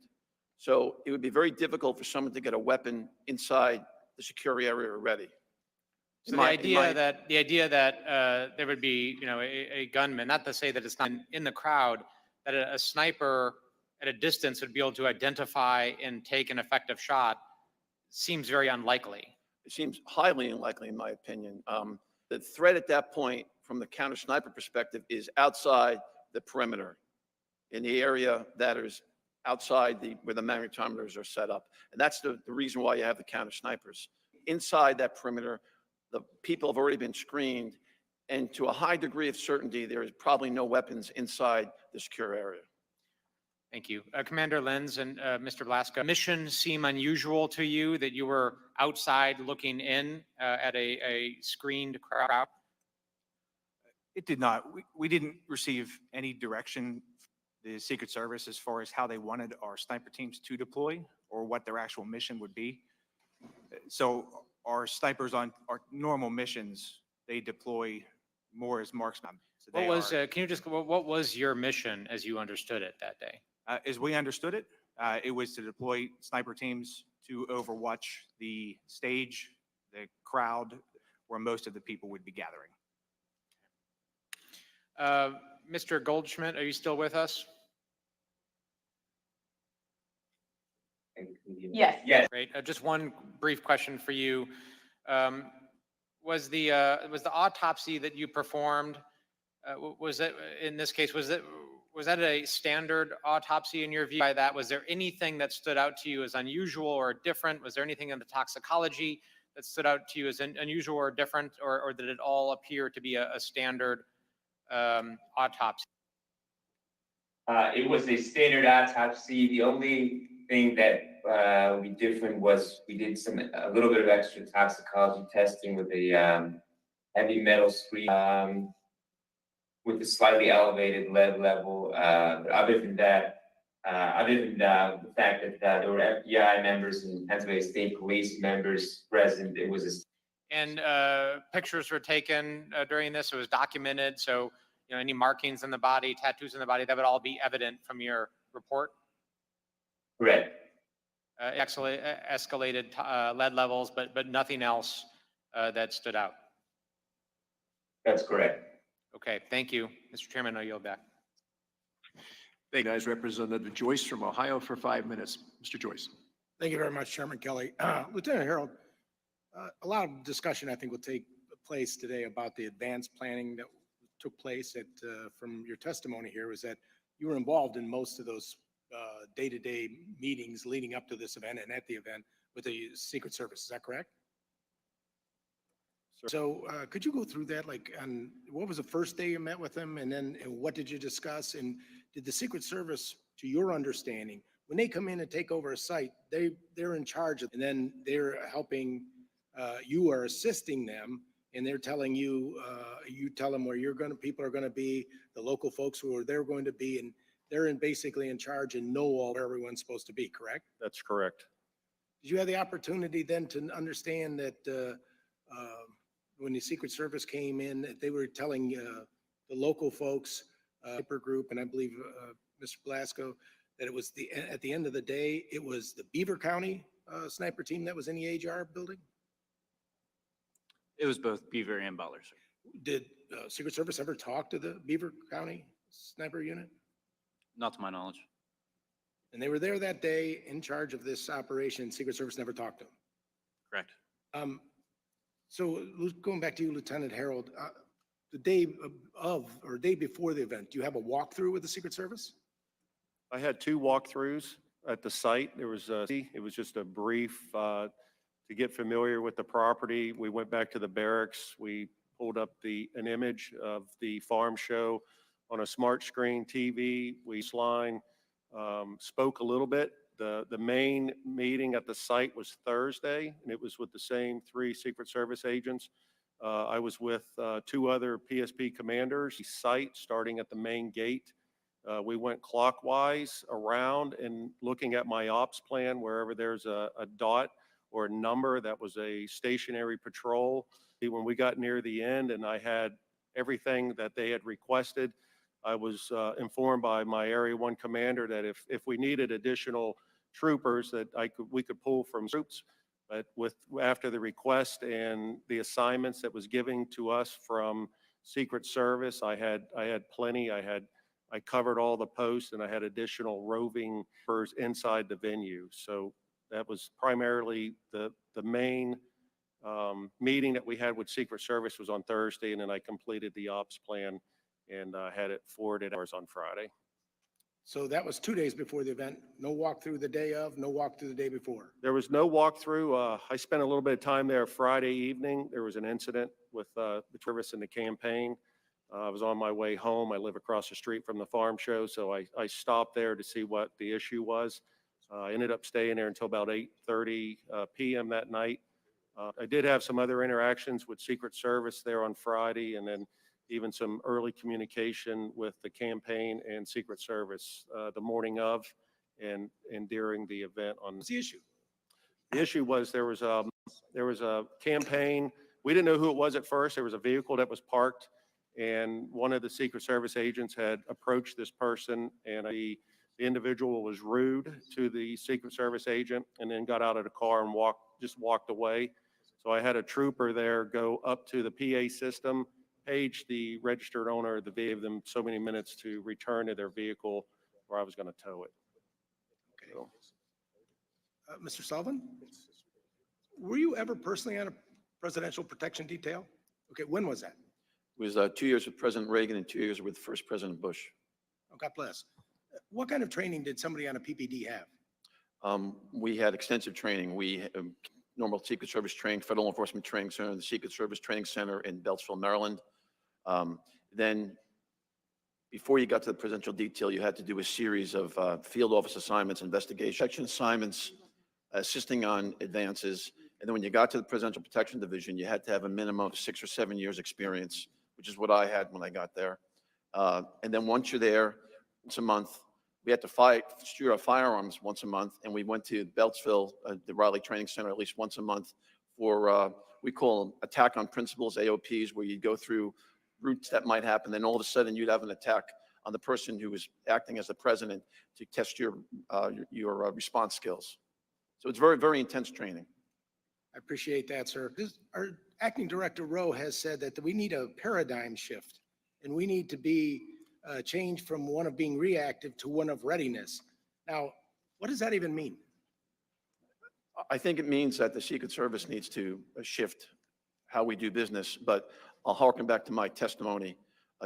So it would be very difficult for someone to get a weapon inside the secure area already. So the idea that there would be, a gunman, not to say that it's not in the crowd, that a sniper at a distance would be able to identify and take an effective shot seems very unlikely. It seems highly unlikely, in my opinion. The threat at that point, from the counter sniper perspective, is outside the perimeter, in the area that is outside where the magnetometers are set up. And that's the reason why you have the counter snipers. Inside that perimeter, the people have already been screened, and to a high degree of certainty, there is probably no weapons inside the secure area. Thank you. Commander Lenz and Mr. Blasco, mission seem unusual to you that you were outside looking in at a screened crowd? It did not. We didn't receive any direction from the Secret Service as far as how they wanted our sniper teams to deploy or what their actual mission would be. So our snipers on our normal missions, they deploy more as marksmen. So What they was, are, can you just, what was your mission as you understood it that day? as we understood it, it was to deploy sniper teams to overwatch the stage, the crowd where most of the people would be gathering. Mr. Goldschmidt, are you still with us? Yes. Yes. Great. Just one brief question for you. Was the autopsy that you performed, was it, in this case, was that a standard autopsy in your view? By that, was there anything that stood out to you as unusual or different? Was there anything in the toxicology that stood out to you as unusual or different, or did it all appear to be a standard autopsy? It was a standard autopsy. The only thing that we different was we did a little bit of extra toxicology testing with a heavy metal screen with a slightly elevated lead level. But other than that, the fact that there were FBI members and Pennsylvania State Police members present, it was a. And pictures were taken during this. It was documented. So, any markings on the body, tattoos on the body, that would all be evident from your report. Correct. Escalated lead levels, but nothing else that stood out. That's correct. Okay, thank you. Mr. Chairman, I'll yield back. Thank you, guys. Representative Joyce from Ohio for 5 minutes. Mr. Joyce. Thank you very much, Chairman Kelly. Lieutenant Harold, a lot of discussion, I think, will take place today about the advanced planning that took place from your testimony here, was that you were involved in most of those day-to-day meetings leading up to this event and at the event with the Secret Service. Is that correct? So could you go through that? Like, what was the first day you met with them, and then what did you discuss? And did the Secret Service, to your understanding, when they come in and take over a site, they're in charge of, and then they're helping, you are assisting them, and they're telling you, you tell them where people are going to be, the local folks who are they're going to be, and they're basically in charge and know all where everyone's supposed to be, correct? That's correct. Did you have the opportunity then to understand that when the Secret Service came in, that they were telling the local folks, sniper group, and I believe Mr. Blasco, that it was at the end of the day, it was the Beaver County sniper team that was in the HR building? It was both Beaver and Butler, sir. Did Secret Service ever talk to the Beaver County sniper unit? Not to my knowledge. And they were there that day in charge of this operation. Secret Service never talked to them. Correct. So going back to you, Lieutenant Harold, the day of or day before the event, do you have a walkthrough with the Secret Service? I had 2 walkthroughs at the site. It was just a brief to get familiar with the property. We went back to the barracks. We pulled up an image of the farm show on a smart screen TV. We spoke a little bit. The main meeting at the site was Thursday, and it was with the same 3 Secret Service agents. I was with 2 other PSP commanders. The site, starting at the main gate, we went clockwise around and looking at my ops plan, wherever there's a dot or a number, that was a stationary patrol. When we got near the end and I had everything that they had requested, I was informed by my Area 1 commander that if we needed additional troopers, that we could pull from troops. But after the request and the assignments that was given to us from Secret Service, I had plenty. I had I covered all the posts and I had additional roving birds inside the venue. So that was primarily the main meeting that we had with Secret Service was on Thursday, and then I completed the ops plan and had it forwarded hours on Friday. So that was 2 days before the event. No walkthrough the day of, no walkthrough the day before. There was no walkthrough. I spent a little bit of time there Friday evening. There was an incident with the service and the campaign. I was on my way home. I live across the street from the farm show, so I stopped there to see what the issue was. I ended up staying there until about 8:30 p.m. that night. I did have some other interactions with Secret Service there on Friday, and then even some early communication with the campaign and Secret Service the morning of and during the event on. What's the issue? The issue was there was a campaign. We didn't know who it was at first. There was a vehicle that was parked, and one of the Secret Service agents had approached this person, and the individual was rude to the Secret Service agent and then got out of the car and walked away. So I had a trooper there go up to the PA system, page the registered owner, gave them so many minutes to return to their vehicle, or I was going to tow it. Okay. So, Mr. Sullivan, were you ever personally on a presidential protection detail? Okay, when was that? It was 2 years with President Reagan and 2 years with First President Bush. Oh, God bless. What kind of training did somebody on a PPD have? We had extensive training. We normal Secret Service training, Federal Enforcement Training Center, the Secret Service Training Center in Beltsville, Maryland. Then before you got to the presidential detail, you had to do a series of field office assignments, investigation section assignments, assisting on advances. And then when you got to the Presidential Protection Division, you had to have a minimum of 6 or 7 years experience, which is what I had when I got there. And then once you're there, once a month, we had to secure our firearms once a month, and we went to Beltsville, the Raleigh Training Center, at least once a month for, we call them attack on principles, AOPs, where you go through routes that might happen. Then all of a sudden you'd have an attack on the person who was acting as the president to test your response skills. So it's very, very intense training. I appreciate that, sir. Our acting director Rowe has said that we need a paradigm shift, and we need to be changed from one of being reactive to one of readiness. Now, what does that even mean? I think it means that the Secret Service needs to shift how we do business, but I'll harken back to my testimony.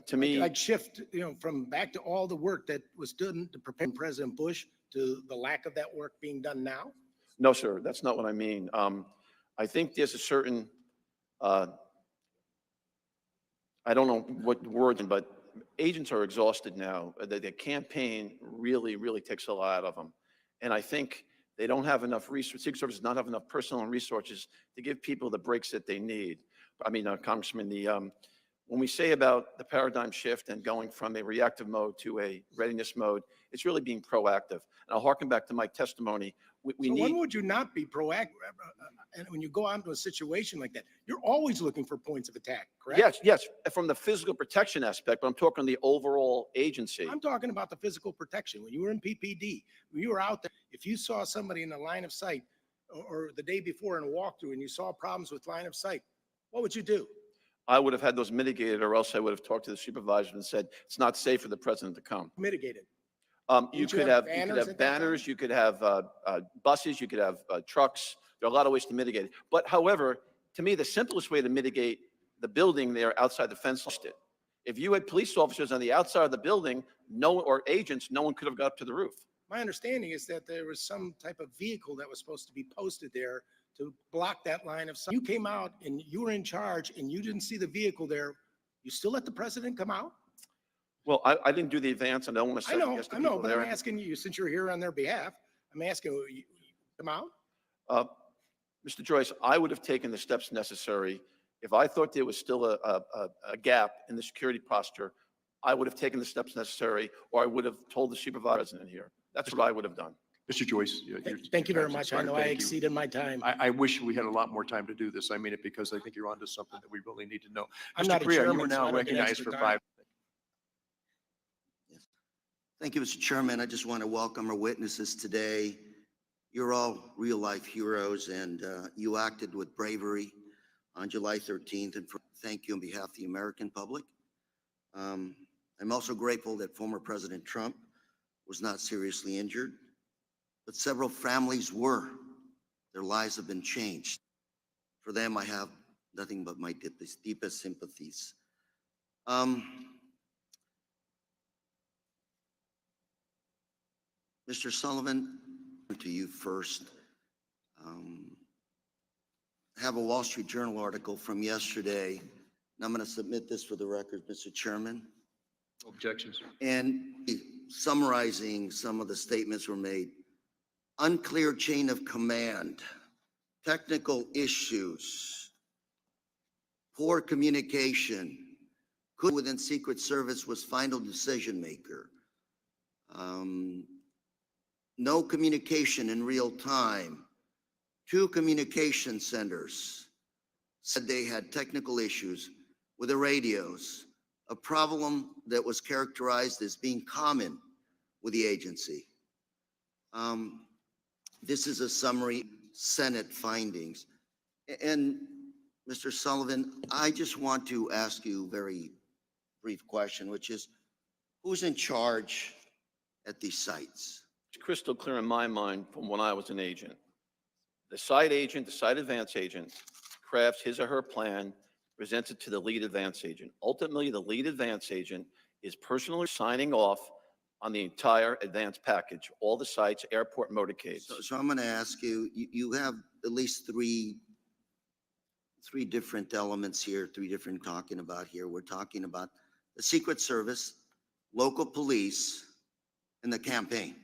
To me, Like shift, from back to all the work that was done to prepare President Bush to the lack of that work being done now? no, sir, that's not what I mean. I think there's a certain, I don't know what word, but agents are exhausted now. The campaign really, really takes a lot out of them. And I think they don't have enough resources, Secret Service does not have enough personnel and resources to give people the breaks that they need. I mean, Congressman, when we say about the paradigm shift and going from a reactive mode to a readiness mode, it's really being proactive. And I'll harken back to my testimony. We So need. when would you not be proactive? And when you go out into a situation like that, you're always looking for points of attack, correct? Yes, yes, from the physical protection aspect, but I'm talking the overall agency. I'm talking about the physical protection. When you were in PPD, when you were out there, if you saw somebody in the line of sight or the day before in a walkthrough and you saw problems with line of sight, what would you do? I would have had those mitigated, or else I would have talked to the supervisor and said, it's not safe for the president to come. Mitigated. You Didn't you could have have, banners at that time? banners, you could have buses, you could have trucks. There are a lot of ways to mitigate it. But however, to me, the simplest way to mitigate the building there outside the fence, if you had police officers on the outside of the building, or agents, no one could have got up to the roof. My understanding is that there was some type of vehicle that was supposed to be posted there to block that line of sight. You came out and you were in charge and you didn't see the vehicle there. You still let the president come out? Well, I didn't do the advance, and I don't want to I second know, guess the I know, people but I'm there. asking you, since you're here on their behalf, I'm asking you, come out? Mr. Joyce, I would have taken the steps necessary. If I thought there was still a gap in the security posture, I would have taken the steps necessary, or I would have told the supervisor in here. That's what I would have done. Mr. Joyce. Thank you very your much. time's I know I expired. Thank you. exceeded my time. I wish we had a lot more time to do this. I mean it because I think you're onto something that we really need to know. I'm Mr. not a Correa, you chairman, are so I now don't get recognized extra for time. 5. Thank you, Mr. Chairman. I just want to welcome our witnesses today. You're all real-life heroes, and you acted with bravery on July 13th, and thank you on behalf of the American public. I'm also grateful that former President Trump was not seriously injured, but several families were. Their lives have been changed. For them, I have nothing but my deepest sympathies. Mr. Sullivan, to you first. I have a Wall Street Journal article from yesterday, and I'm going to submit this for the record, Mr. Chairman. Objections. And summarizing some of the statements were made. Unclear chain of command, technical issues, poor communication, who within Secret Service was final decision maker, no communication in real time. 2 communication centers said they had technical issues with the radios, a problem that was characterized as being common with the agency. This is a summary Senate findings. And Mr. Sullivan, I just want to ask you a very brief question, which is, who's in charge at these sites? It's crystal clear in my mind from when I was an agent. The site agent, the site advance agent, crafts his or her plan, presents it to the lead advance agent. Ultimately, the lead advance agent is personally signing off on the entire advance package, all the sites, airport motorcades. So I'm going to ask you, you have at least three different elements here, 3 different talking about here. We're talking about the Secret Service, local police, and the campaign.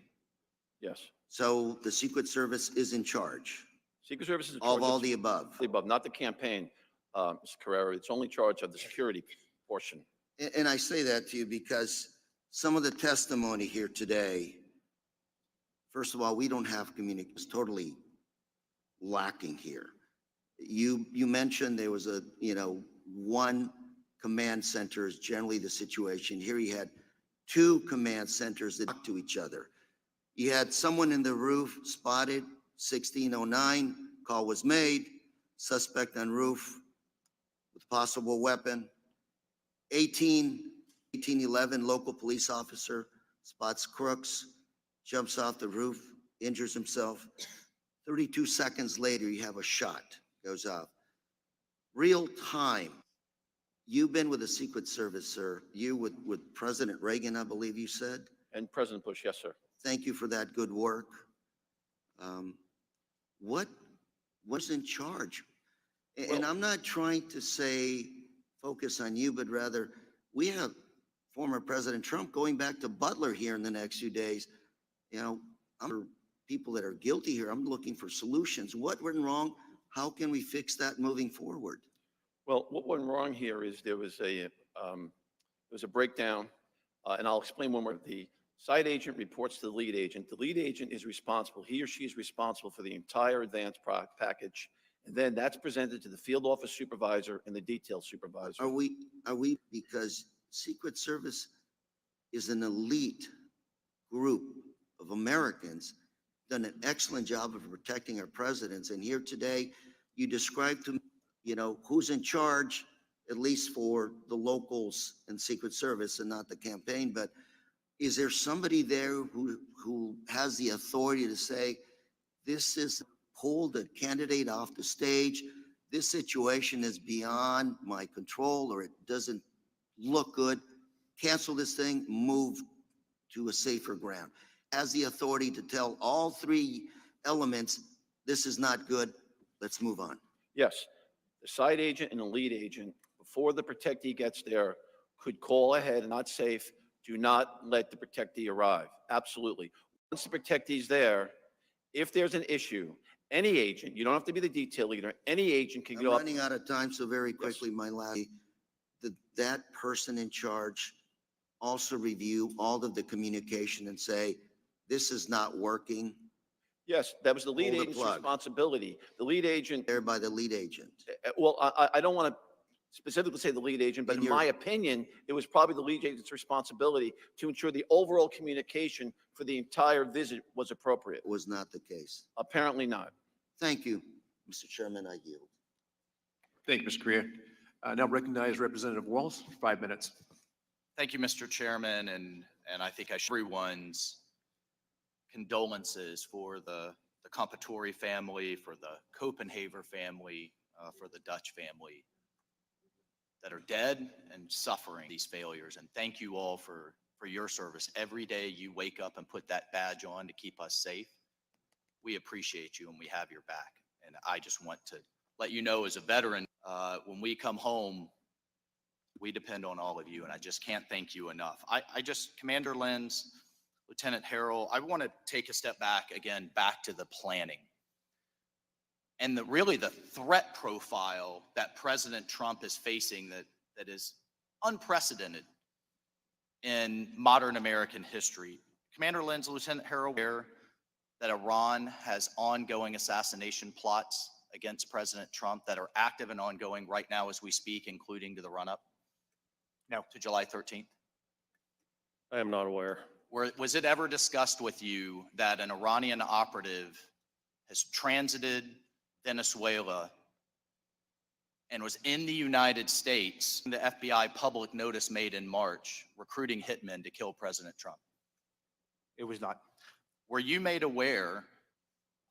Yes. So the Secret Service is in charge Secret Service is in of charge all the above. the above, not the campaign, Mr. Carrera. It's only charge of the security portion. And I say that to you because some of the testimony here today, first of all, we don't have communication. It's totally lacking here. You mentioned there was 1 command center is generally the situation. Here you had 2 command centers that talk to each other. You had someone in the roof spotted, 1609, call was made, suspect on roof with possible weapon. 1811, local police officer spots crooks, jumps off the roof, injures himself. 32 seconds later, you have a shot, goes off. Real time. You've been with the Secret Service, sir. You with President Reagan, I believe you said. And President Bush, yes, sir. Thank you for that good work. What was in charge? And I'm not trying to say focus on you, but rather we have former President Trump going back to Butler here in the next few days. I'm for people that are guilty here. I'm looking for solutions. What went wrong? How can we fix that moving forward? Well, what went wrong here is there was a breakdown, and I'll explain one more. The site agent reports to the lead agent. The lead agent is responsible. He or she is responsible for the entire advance package, and then that's presented to the field office supervisor and the detail supervisor. Are we because Secret Service is an elite group of Americans, done an excellent job of protecting our presidents. And here today, you described to me, who's in charge, at least for the locals and Secret Service and not the campaign. But is there somebody there who has the authority to say, this is pull the candidate off the stage, this situation is beyond my control, or it doesn't look good, cancel this thing, move to a safer ground? Has the authority to tell all 3 elements, this is not good, let's move on? Yes, the site agent and the lead agent, before the protectee gets there, could call ahead, not safe, do not let the protectee arrive. Absolutely. Once the protectee's there, if there's an issue, any agent, you don't have to be the detail leader, any agent can I'm go up. running out of time, so very quickly, my last, that person in charge also review all of the communication and say, this is not working, Yes, that was the lead Pull the agent's plug. responsibility. The lead agent, there by the lead agent. well, I don't want to specifically say the lead agent, but In in your- my opinion, it was probably the lead agent's responsibility to ensure the overall communication for the entire visit was appropriate. It was not the case. Apparently not. Thank you, Mr. Chairman, I yield. Thank you, Mr. Correa. Now recognize Representative Walz, 5 minutes. Thank you, Mr. Chairman, and I think I should everyone's condolences for the Compatore family, for the Copenhaver family, for the Dutch family that are dead and suffering these failures. And thank you all for your service. Every day you wake up and put that badge on to keep us safe. We appreciate you and we have your back. And I just want to let you know, as a veteran, when we come home, we depend on all of you, and I just can't thank you enough. Commander Lenz, Lieutenant Harrell, I want to take a step back again, back to the planning. And really the threat profile that President Trump is facing that is unprecedented in modern American history. Commander Lenz, Lieutenant Harrell, aware that Iran has ongoing assassination plots against President Trump that are active and ongoing right now as we speak, including to the run-up? No. To July 13th? I am not aware. Was it ever discussed with you that an Iranian operative has transited Venezuela and was in the United States, the FBI public notice made in March, recruiting hitmen to kill President Trump? It was not. Were you made aware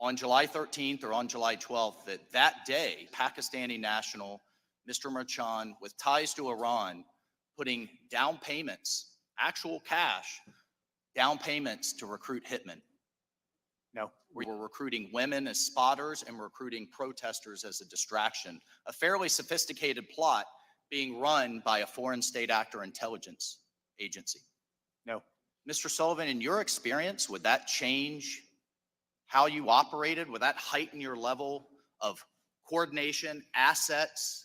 on July 13th or on July 12th that day, Pakistani national Mr. Merchan, with ties to Iran, putting down payments, actual cash, down payments to recruit hitmen? No. We were recruiting women as spotters and recruiting protesters as a distraction, a fairly sophisticated plot being run by a foreign state actor intelligence agency. No. Mr. Sullivan, in your experience, would that change how you operated? Would that heighten your level of coordination, assets?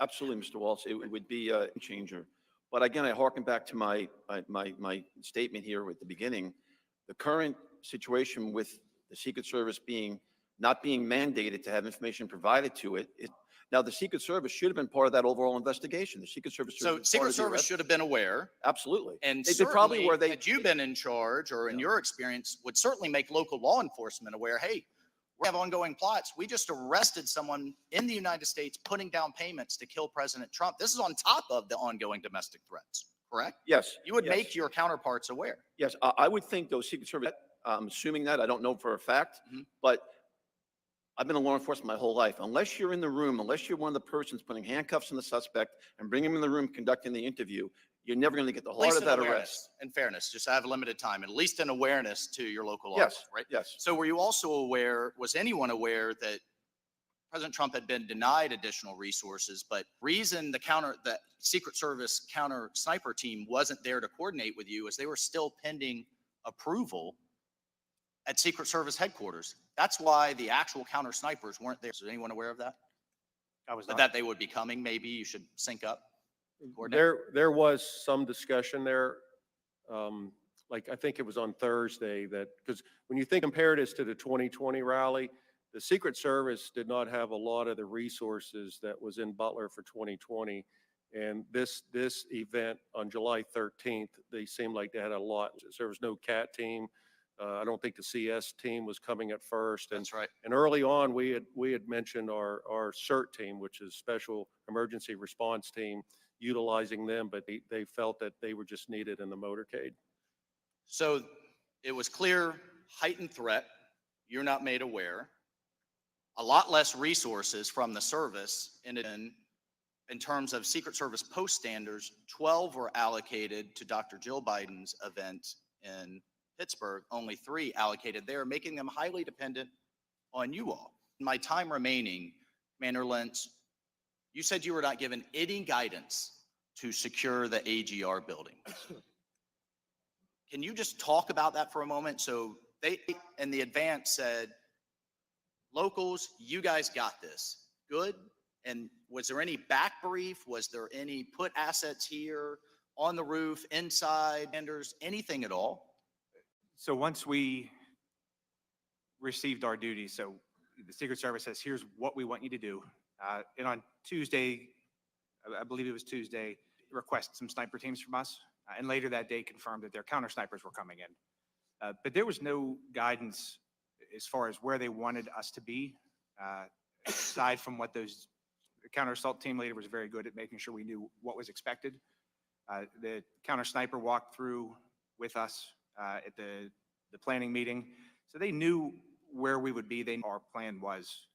Absolutely, Mr. Waltz. It would be a changer. But again, I harken back to my statement here at the beginning. The current situation with the Secret Service not being mandated to have information provided to it. Now, the Secret Service should have been part of that overall investigation. The Secret Service should have been part Secret of the Service arrest. should have been aware. Absolutely. And they probably were. had you been in charge, or in your experience, would certainly make local law enforcement aware, hey, we have ongoing plots. We just arrested someone in the United States putting down payments to kill President Trump. This is on top of the ongoing domestic threats, correct? Yes. You would yes. make your counterparts aware. Yes, I would think those Secret Service, I'm assuming that, I don't know for a fact, but I've been in law enforcement my whole life. Unless you're in the room, unless you're one of the persons putting handcuffs on the suspect and bringing him in the room conducting the interview, you're never going to get the heart of that arrest. In fairness, just I have limited time, at least an awareness to your local law Yes, enforcement, right? yes. So were you also aware, was anyone aware that President Trump had been denied additional resources, but reason the Secret Service counter sniper team wasn't there to coordinate with you is they were still pending approval at Secret Service headquarters. That's why the actual counter snipers weren't there. Is anyone aware of that? I was But not. that they would be coming, maybe you should sync up? Coordinate? There was some discussion there. Like I think it was on Thursday because when you think compared this to the 2020 rally, the Secret Service did not have a lot of the resources that was in Butler for 2020. And this event on July 13th, they seemed like they had a lot. There was no CAT team. I don't think the CS team was coming at first. That's right. And early on, we had mentioned our CERT team, which is Special Emergency Response Team, utilizing them, but they felt that they were just needed in the motorcade. So it was clear, heightened threat, you're not made aware, a lot less resources from the service, in terms of Secret Service post standards, 12 were allocated to Dr. Jill Biden's event in Pittsburgh, only 3 allocated there, making them highly dependent on you all. In my time remaining, Commander Lentz, you said you were not given any guidance to secure the AGR building. Can you just talk about that for a moment? So they, in the advance, said, locals, you guys got this. Good. And was there any back brief? Was there any put assets here, on the roof, inside, vendors, anything at all? So once we received our duties, so the Secret Service says, here's what we want you to do. And on Tuesday, I believe it was Tuesday, requested some sniper teams from us. And later that day confirmed that their counter snipers were coming in. But there was no guidance as far as where they wanted us to be, aside from what the counter assault team leader was very good at making sure we knew what was expected. The counter sniper walked through with us at the planning meeting, so they knew where we would be. They knew our plan was.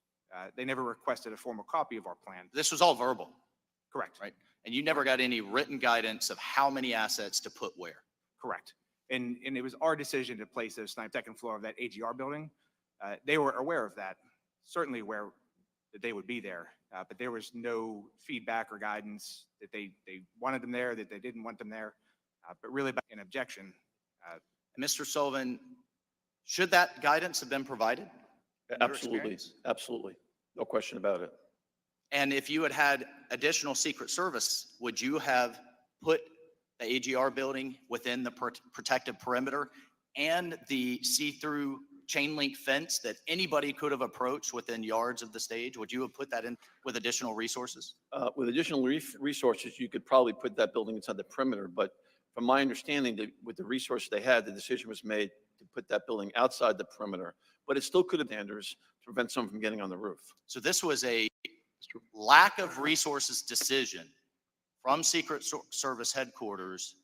They never requested a formal copy of our plan. This was all verbal, Correct. right? And you never got any written guidance of how many assets to put where. Correct. And it was our decision to place those snipers second floor of that AGR building. They were aware of that, certainly aware that they would be there, but there was no feedback or guidance that they wanted them there, that they didn't want them there, but really an objection. And Mr. Sullivan, should that guidance have been provided? in your Absolutely, experience? absolutely. No question about it. And if you had had additional Secret Service, would you have put the AGR building within the protective perimeter and the see-through chain link fence that anybody could have approached within yards of the stage? Would you have put that in with additional resources? With additional resources, you could probably put that building inside the perimeter, but from my understanding, with the resources they had, the decision was made to put that building outside the perimeter, but it still could have standards to prevent someone from getting on the roof. So this was a lack of resources decision from Secret Service headquarters.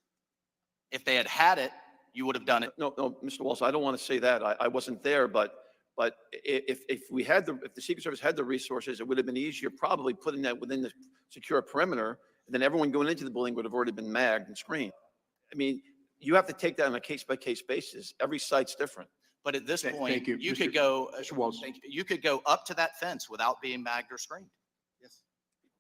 If they had had it, you would have done it. No, Mr. Walsh, I don't want to say that. I wasn't there, but if the Secret Service had the resources, it would have been easier probably putting that within the secure perimeter, and then everyone going into the building would have already been magged and screened. I mean, you have to take that on a case-by-case basis. Every site's different. But at this Thank point, you. you Mr. could go, Mr. Walsh. you could go up to that fence without being magged or screened. Yes.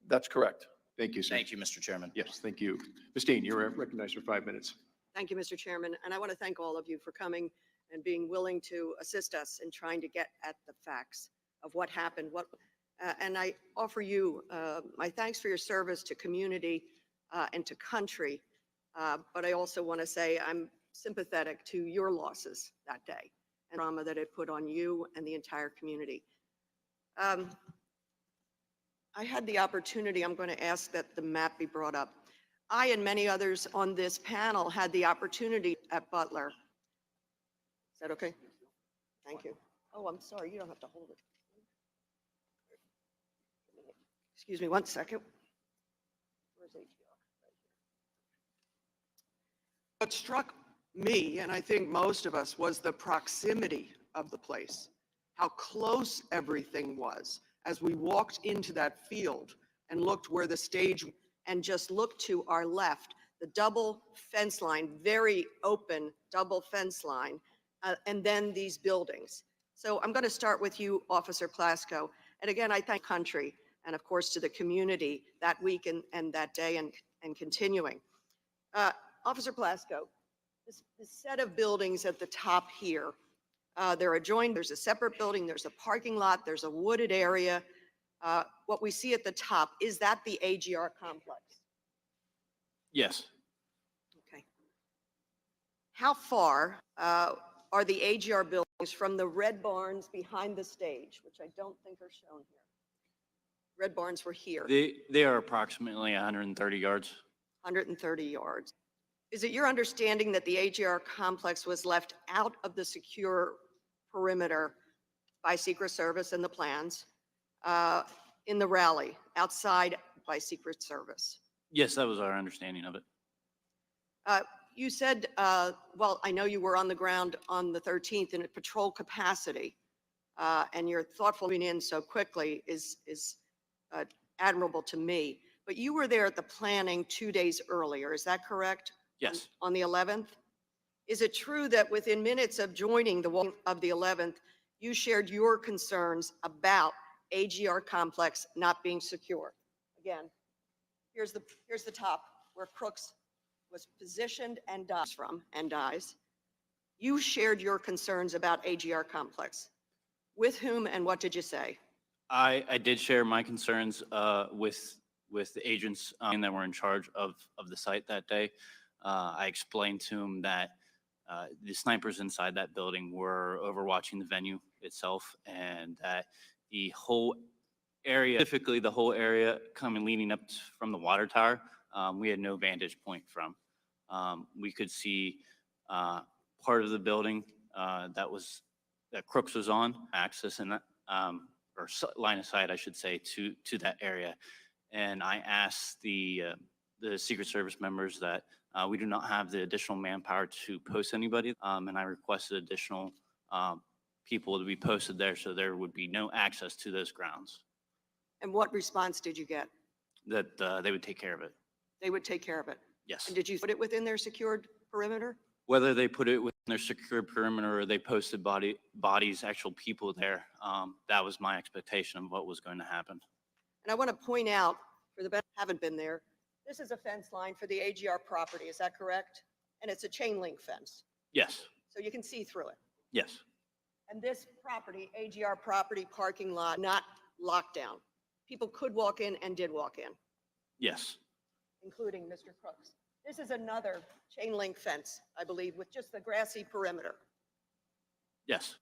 That's correct. Thank you, sir. Thank you, Mr. Chairman. Yes, thank you. Ms. Dean, you're recognized for 5 minutes. Thank you, Mr. Chairman, and I want to thank all of you for coming and being willing to assist us in trying to get at the facts of what happened. And I offer you my thanks for your service to community and to country, but I also want to say I'm sympathetic to your losses that day and trauma that it put on you and the entire community. I had the opportunity, I'm going to ask that the map be brought up. I and many others on this panel had the opportunity at Butler. Is that okay? Thank you. Oh, I'm sorry, you don't have to hold it. Excuse me 1 second. Where's ATR? What struck me, and I think most of us, was the proximity of the place, how close everything was as we walked into that field and looked where the stage, and just looked to our left, the double fence line, very open double fence line, and then these buildings. So I'm going to start with you, Officer Plasko. And again, I thank country and of course to the community that week and that day and continuing. Officer Plasko, this set of buildings at the top here, they're adjoined, there's a separate building, there's a parking lot, there's a wooded area. What we see at the top, is that the AGR complex? Yes. Okay. How far are the AGR buildings from the red barns behind the stage, which I don't think are shown here? Red barns were here, They are approximately 130 yards. 130 yards. Is it your understanding that the AGR complex was left out of the secure perimeter by Secret Service and the plans in the rally, outside by Secret Service? Yes, that was our understanding of it. You said, well, I know you were on the ground on the 13th in a patrol capacity, and your thoughtful being in so quickly is admirable to me. But you were there at the planning 2 days earlier, is that correct? Yes. On the 11th? Is it true that within minutes of joining the walk of the 11th, you shared your concerns about AGR complex not being secure? Again, here's the top where Crooks was positioned and dies. You shared your concerns about AGR complex. With whom and what did you say? I did share my concerns with the agents that were in charge of the site that day. I explained to them that the snipers inside that building were overwatching the venue itself, and that the whole area, specifically the whole area coming leading up from the water tower, we had no vantage point from. We could see part of the building that Crooks was on, access and or line of sight, I should say, to that area. And I asked the the Secret Service members that we do not have the additional manpower to post anybody, and I requested additional people to be posted there, so there would be no access to those grounds, And what response did you get? that they would take care of it. They would take care of it. Yes. And did you put it within their secured perimeter? Whether they put it within their secure perimeter or they posted bodies, actual people there, that was my expectation of what was going to happen. And I want to point out, for the benefit who haven't been there, this is a fence line for the AGR property, is that correct? And it's a chain link fence, Yes, so you can see through it. yes, And this property, AGR property parking lot, not locked down. People could walk in and did walk in, yes, including Mr. Crooks. This is another chain link fence, I believe, with just the grassy perimeter. yes.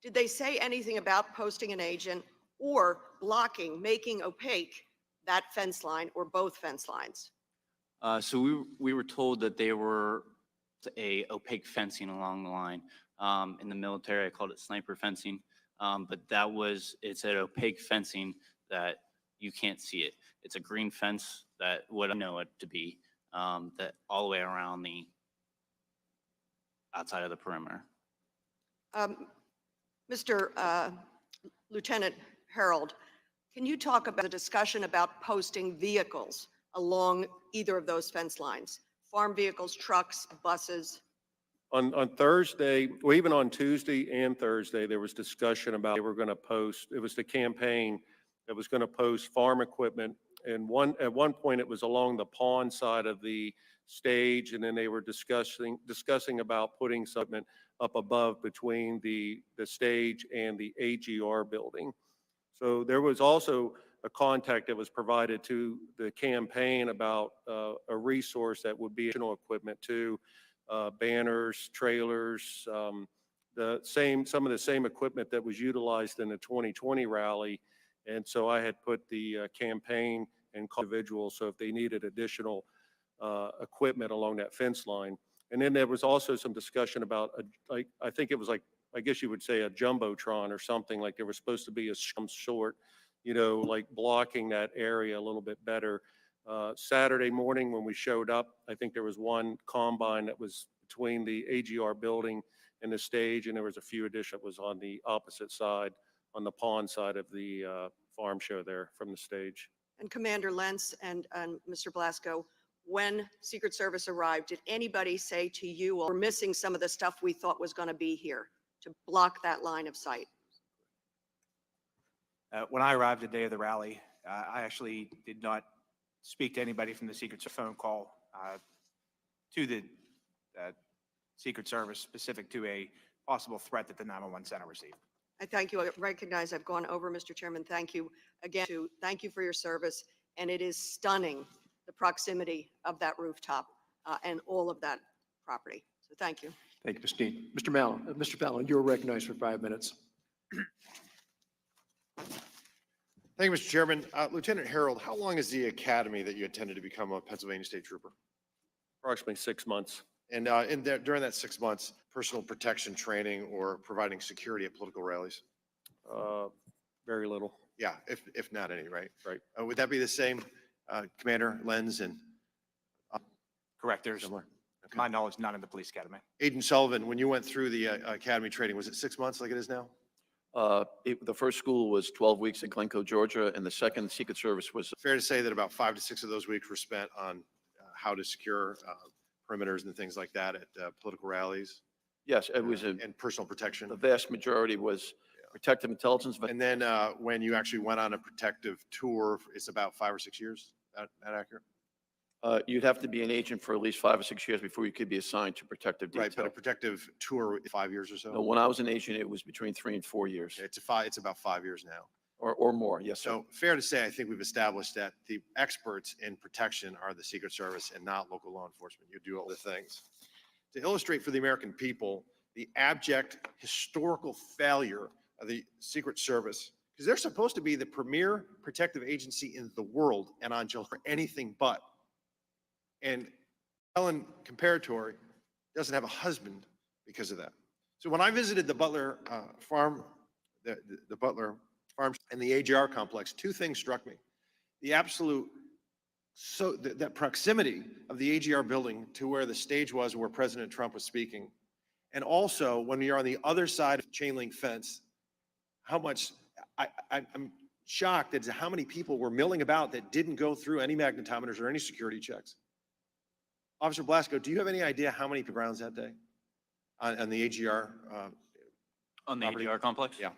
Did they say anything about posting an agent or blocking, making opaque that fence line or both fence lines? So we were told that they were a opaque fencing along the line. In the military, I called it sniper fencing, but it's an opaque fencing that you can't see it. It's a green fence that what I know it to be, that all the way around the outside of the perimeter. Mr. Lieutenant Harold, can you talk about a discussion about posting vehicles along either of those fence lines? Farm vehicles, trucks, buses? On Thursday, well, even on Tuesday and Thursday, there was discussion about they were going to post, it was the campaign that was going to post farm equipment. And at one point, it was along the pond side of the stage, and then they were discussing about putting something up above between the stage and the AGR building. So there was also a contact that was provided to the campaign about a resource that would be additional equipment to banners, trailers, some of the same equipment that was utilized in the 2020 rally. And so I had put the campaign and call individuals, so if they needed additional equipment along that fence line. And then there was also some discussion about, I think it was like, I guess you would say a jumbotron or something, like there was supposed to be some sort, like blocking that area a little bit better. Saturday morning when we showed up, I think there was one combine that was between the AGR building and the stage, and there was a few additional that was on the opposite side, on the pond side of the farm show there from the stage. And Commander Lentz and Mr. Blasco, when Secret Service arrived, did anybody say to you, well, we're missing some of the stuff we thought was going to be here to block that line of sight? When I arrived the day of the rally, I actually did not speak to anybody from the Secret Service phone call to the Secret Service specific to a possible threat that the 911 center received. I thank you. I recognize I've gone over, Mr. Chairman. Thank you again. Thank you for your service. And it is stunning, the proximity of that rooftop and all of that property. So thank you. Thank you, Ms. Dean. Mr. Fallon, you're recognized for 5 minutes. Thank you, Mr. Chairman. Lieutenant Harold, how long is the academy that you attended to become a Pennsylvania State Trooper? Approximately 6 months. And during that 6 months, personal protection training or providing security at political rallies? Very little. Yeah, if not any, right? Right. Would that be the same, Commander Lenz and? Correct. There's, Similar. to my knowledge, none in the police academy. Agent Sullivan, when you went through the academy training, was it 6 months like it is now? The first school was 12 weeks in Glencoe, Georgia, and the second Secret Service was Fair to say that about 5 to 6 of those weeks were spent on how to secure perimeters and things like that at political rallies? yes, it was And personal protection? the vast majority was protective intelligence. And then when you actually went on a protective tour, it's about 5 or 6 years? That accurate? You'd have to be an agent for at least 5 or 6 years before you could be assigned to protective Right, but detail. a protective tour, 5 years or so? No, when I was an agent, it was between 3 and 4 years, Okay, it's about 5 years now. or more. Yes, sir. So fair to say, I think we've established that the experts in protection are the Secret Service and not local law enforcement. You do all the things. To illustrate for the American people, the abject historical failure of the Secret Service, because they're supposed to be the premier protective agency in the world and on July for anything but. And Helen Comparatori doesn't have a husband because of that. So when I visited the Butler farm, the Butler farm and the AGR complex, two things struck me. The absolute so that proximity of the AGR building to where the stage was where President Trump was speaking. And also when you're on the other side of chain link fence, how much, I'm shocked at how many people were milling about that didn't go through any magnetometers or any security checks. Officer Blasco, do you have any idea how many grounds that day on the AGR? On the Property? AGR complex? Yeah.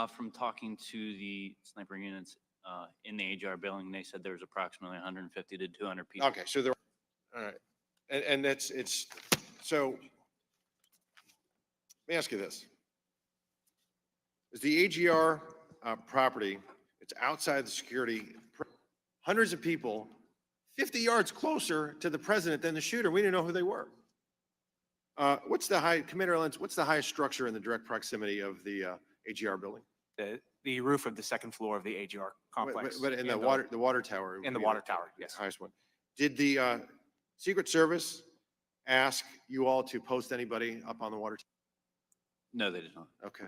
From talking to the sniper units in the AGR building, they said there was approximately 150 to 200 people. Okay, so there, all right. And so, let me ask you this. Is the AGR property, it's outside the security, hundreds of people, 50 yards closer to the president than the shooter. We didn't know who they were. Commander Lenz, what's the highest structure in the direct proximity of the AGR building? The roof of the second floor of the AGR complex. But in the water tower. In the water tower, yes. Highest one. Did the Secret Service ask you all to post anybody up on the water? No, they did not. Okay.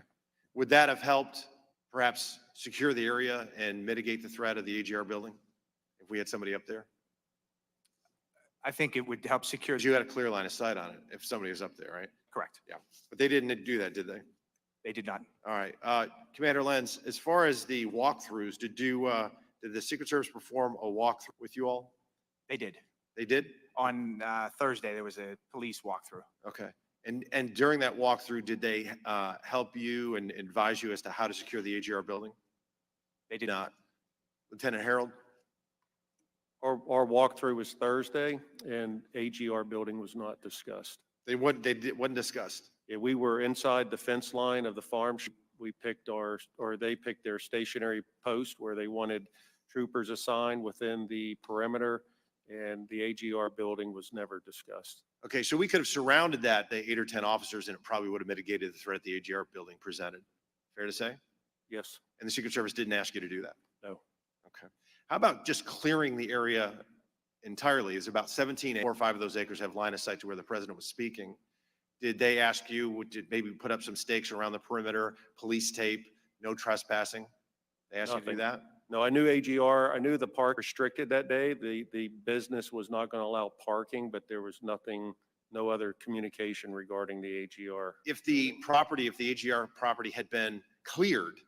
Would that have helped perhaps secure the area and mitigate the threat of the AGR building if we had somebody up there? I think it would help secure. Because you had a clear line of sight on it if somebody was up there, right? Correct. Yeah. But they didn't do that, did they? They did not. All right. Commander Lenz, as far as the walkthroughs, did the Secret Service perform a walkthrough with you all? They did. They did? On Thursday, there was a police walkthrough. Okay. And during that walkthrough, did they help you and advise you as to how to secure the AGR building? They did Not. Lieutenant Harold? Our walkthrough was Thursday, and AGR building was not discussed. Wasn't discussed. Yeah, we were inside the fence line of the farm. We picked they picked their stationary post where they wanted troopers assigned within the perimeter, and the AGR building was never discussed. Okay, so we could have surrounded the 8 or 10 officers, and it probably would have mitigated the threat the AGR building presented. Fair to say? Yes. And the Secret Service didn't ask you to do that? No. Okay. How about just clearing the area entirely? It's about 4 or 5 of those acres have line of sight to where the president was speaking. Did they ask you to maybe put up some stakes around the perimeter, police tape, no trespassing? They asked you to do that? No, I knew AGR, I knew the park restricted that day. The business was not going to allow parking, but there was nothing, no other communication regarding the AGR. If the AGR property had been cleared,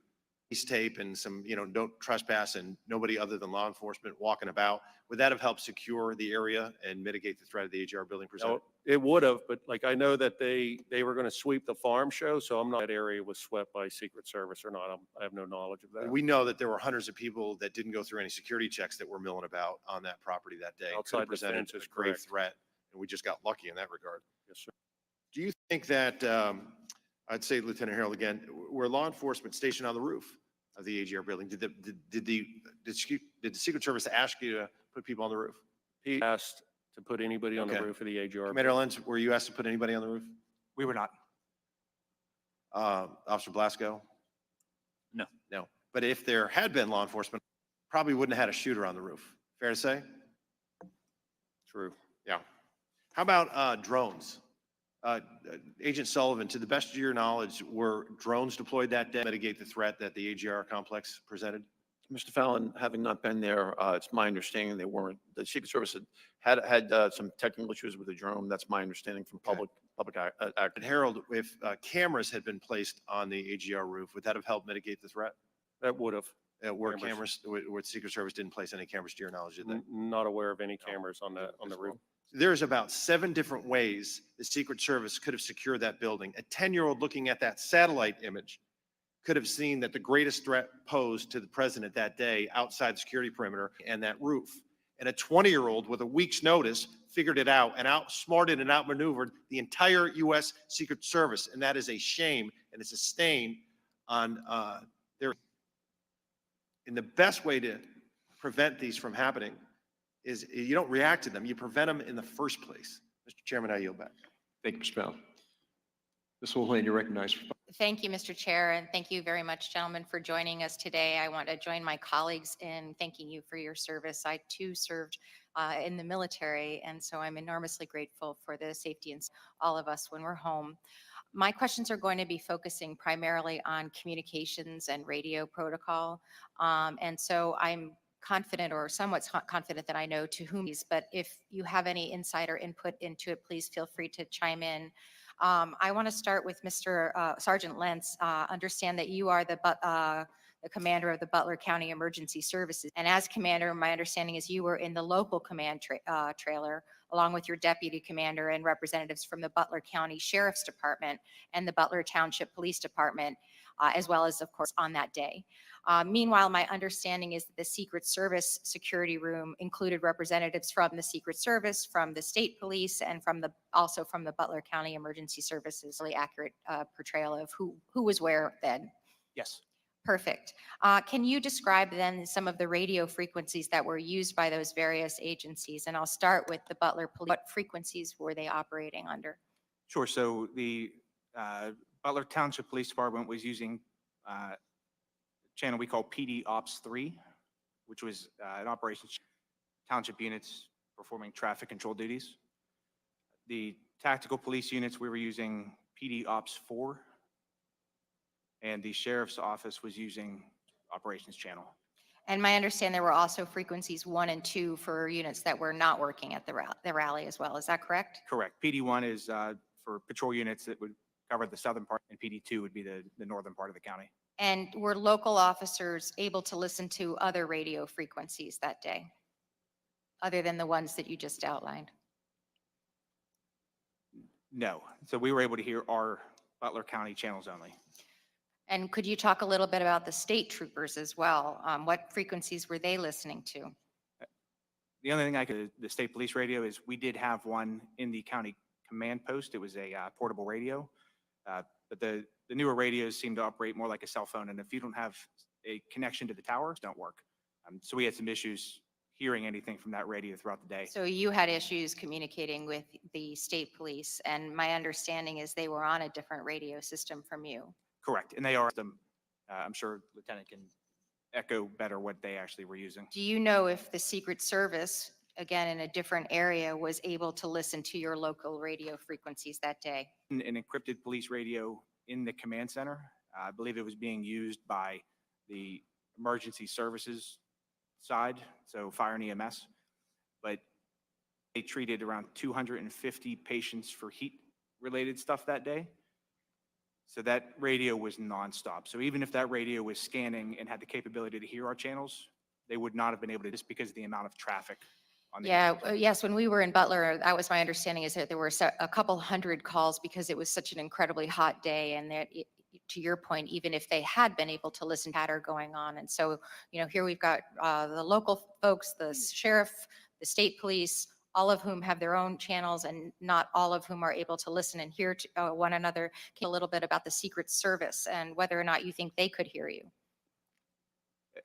police tape and some, don't trespass and nobody other than law enforcement walking about, would that have helped secure the area and mitigate the threat of the AGR building presented? No, it would have, but like I know that they were going to sweep the farm show, so I'm not that area was swept by Secret Service or not. I have no knowledge of that. We know that there were hundreds of people that didn't go through any security checks that were milling about on that property that day. Could Outside have the presented fence a is grave correct. threat, and we just got lucky in that regard. Yes, sir. Do you think that, I'd say Lieutenant Harold again, were law enforcement stationed on the roof of the AGR building? Did the Secret Service ask you to put people on the roof? He asked to put anybody on the Okay. roof of the AGR. Commander Lenz, were you asked to put anybody on the roof? We were not. Officer Blasco? No. No. But if there had been law enforcement, probably wouldn't have had a shooter on the roof. Fair to say? True. Yeah. How about drones? Agent Sullivan, to the best of your knowledge, were drones deployed that day to mitigate the threat that the AGR complex presented? Mr. Fallon, having not been there, it's my understanding they weren't, the Secret Service had some technical issues with the drone. That's my understanding from public act. And Harold, if cameras had been placed on the AGR roof, would that have helped mitigate the threat? That would have. Where the Secret Service didn't place any cameras to your knowledge, did they? Not aware of any cameras on the roof. There's about 7 different ways the Secret Service could have secured that building. A 10-year-old looking at that satellite image could have seen that the greatest threat posed to the president that day outside the security perimeter and that roof. And a 20-year-old with a week's notice figured it out and outsmarted and outmaneuvered the entire U.S. Secret Service. And that is a shame, and it's a stain on their. And the best way to prevent these from happening is you don't react to them, you prevent them in the first place. Mr. Chairman, I yield back. Thank you, Mr. Fallon. Ms. Homeland, you're recognized. Thank you, Mr. Chair, and thank you very much, gentlemen, for joining us today. I want to join my colleagues in thanking you for your service. I too served in the military, and so I'm enormously grateful for the safety and all of us when we're home. My questions are going to be focusing primarily on communications and radio protocol. And so I'm confident or somewhat confident that I know to whom these, but if you have any insider input into it, please feel free to chime in. I want to start with Mr. Sergeant Lentz. Understand that you are the commander of the Butler County Emergency Services. And as commander, my understanding is you were in the local command trailer, along with your deputy commander and representatives from the Butler County Sheriff's Department and the Butler Township Police Department, as well as, of course, on that day. Meanwhile, my understanding is that the Secret Service security room included representatives from the Secret Service, from the state police, and also from the Butler County Emergency Services. Really accurate portrayal of who was where then. Yes. Perfect. Can you describe then some of the radio frequencies that were used by those various agencies? And I'll start with the Butler Police. What frequencies were they operating under? Sure. So the Butler Township Police Department was using channel we call PD Ops 3, which was an operations township units performing traffic control duties. The tactical police units, we were using PD Ops 4, and the sheriff's office was using operations channel. And my understanding there were also frequencies 1 and 2 for units that were not working at the rally as well. Is that correct? Correct. PD1 is for patrol units that would cover the southern part, and PD2 would be the northern part of the county. And were local officers able to listen to other radio frequencies that day, other than the ones that you just outlined? No. So we were able to hear our Butler County channels only. And could you talk a little bit about the state troopers as well? What frequencies were they listening to? The only thing the state police radio is we did have one in the county command post. It was a portable radio. But the newer radios seem to operate more like a cell phone. And if you don't have a connection to the towers, don't work. So we had some issues hearing anything from that radio throughout the day. So you had issues communicating with the state police, and my understanding is they were on a different radio system from you. Correct. And they are, I'm sure Lieutenant can echo better what they actually were using. Do you know if the Secret Service, again, in a different area, was able to listen to your local radio frequencies that day? An encrypted police radio in the command center. I believe it was being used by the emergency services side, so fire and EMS. But they treated around 250 patients for heat-related stuff that day. So that radio was nonstop. So even if that radio was scanning and had the capability to hear our channels, they would not have been able to, just because of the amount of traffic on the Yes, when we were in Butler, that was my understanding, is that there were a couple hundred calls because it was such an incredibly hot day, and that to your point, even if they had been able to listen to chatter going on. And so, here we've got the local folks, the sheriff, the state police, all of whom have their own channels, and not all of whom are able to listen and hear to one another. A little bit about the Secret Service and whether or not you think they could hear you.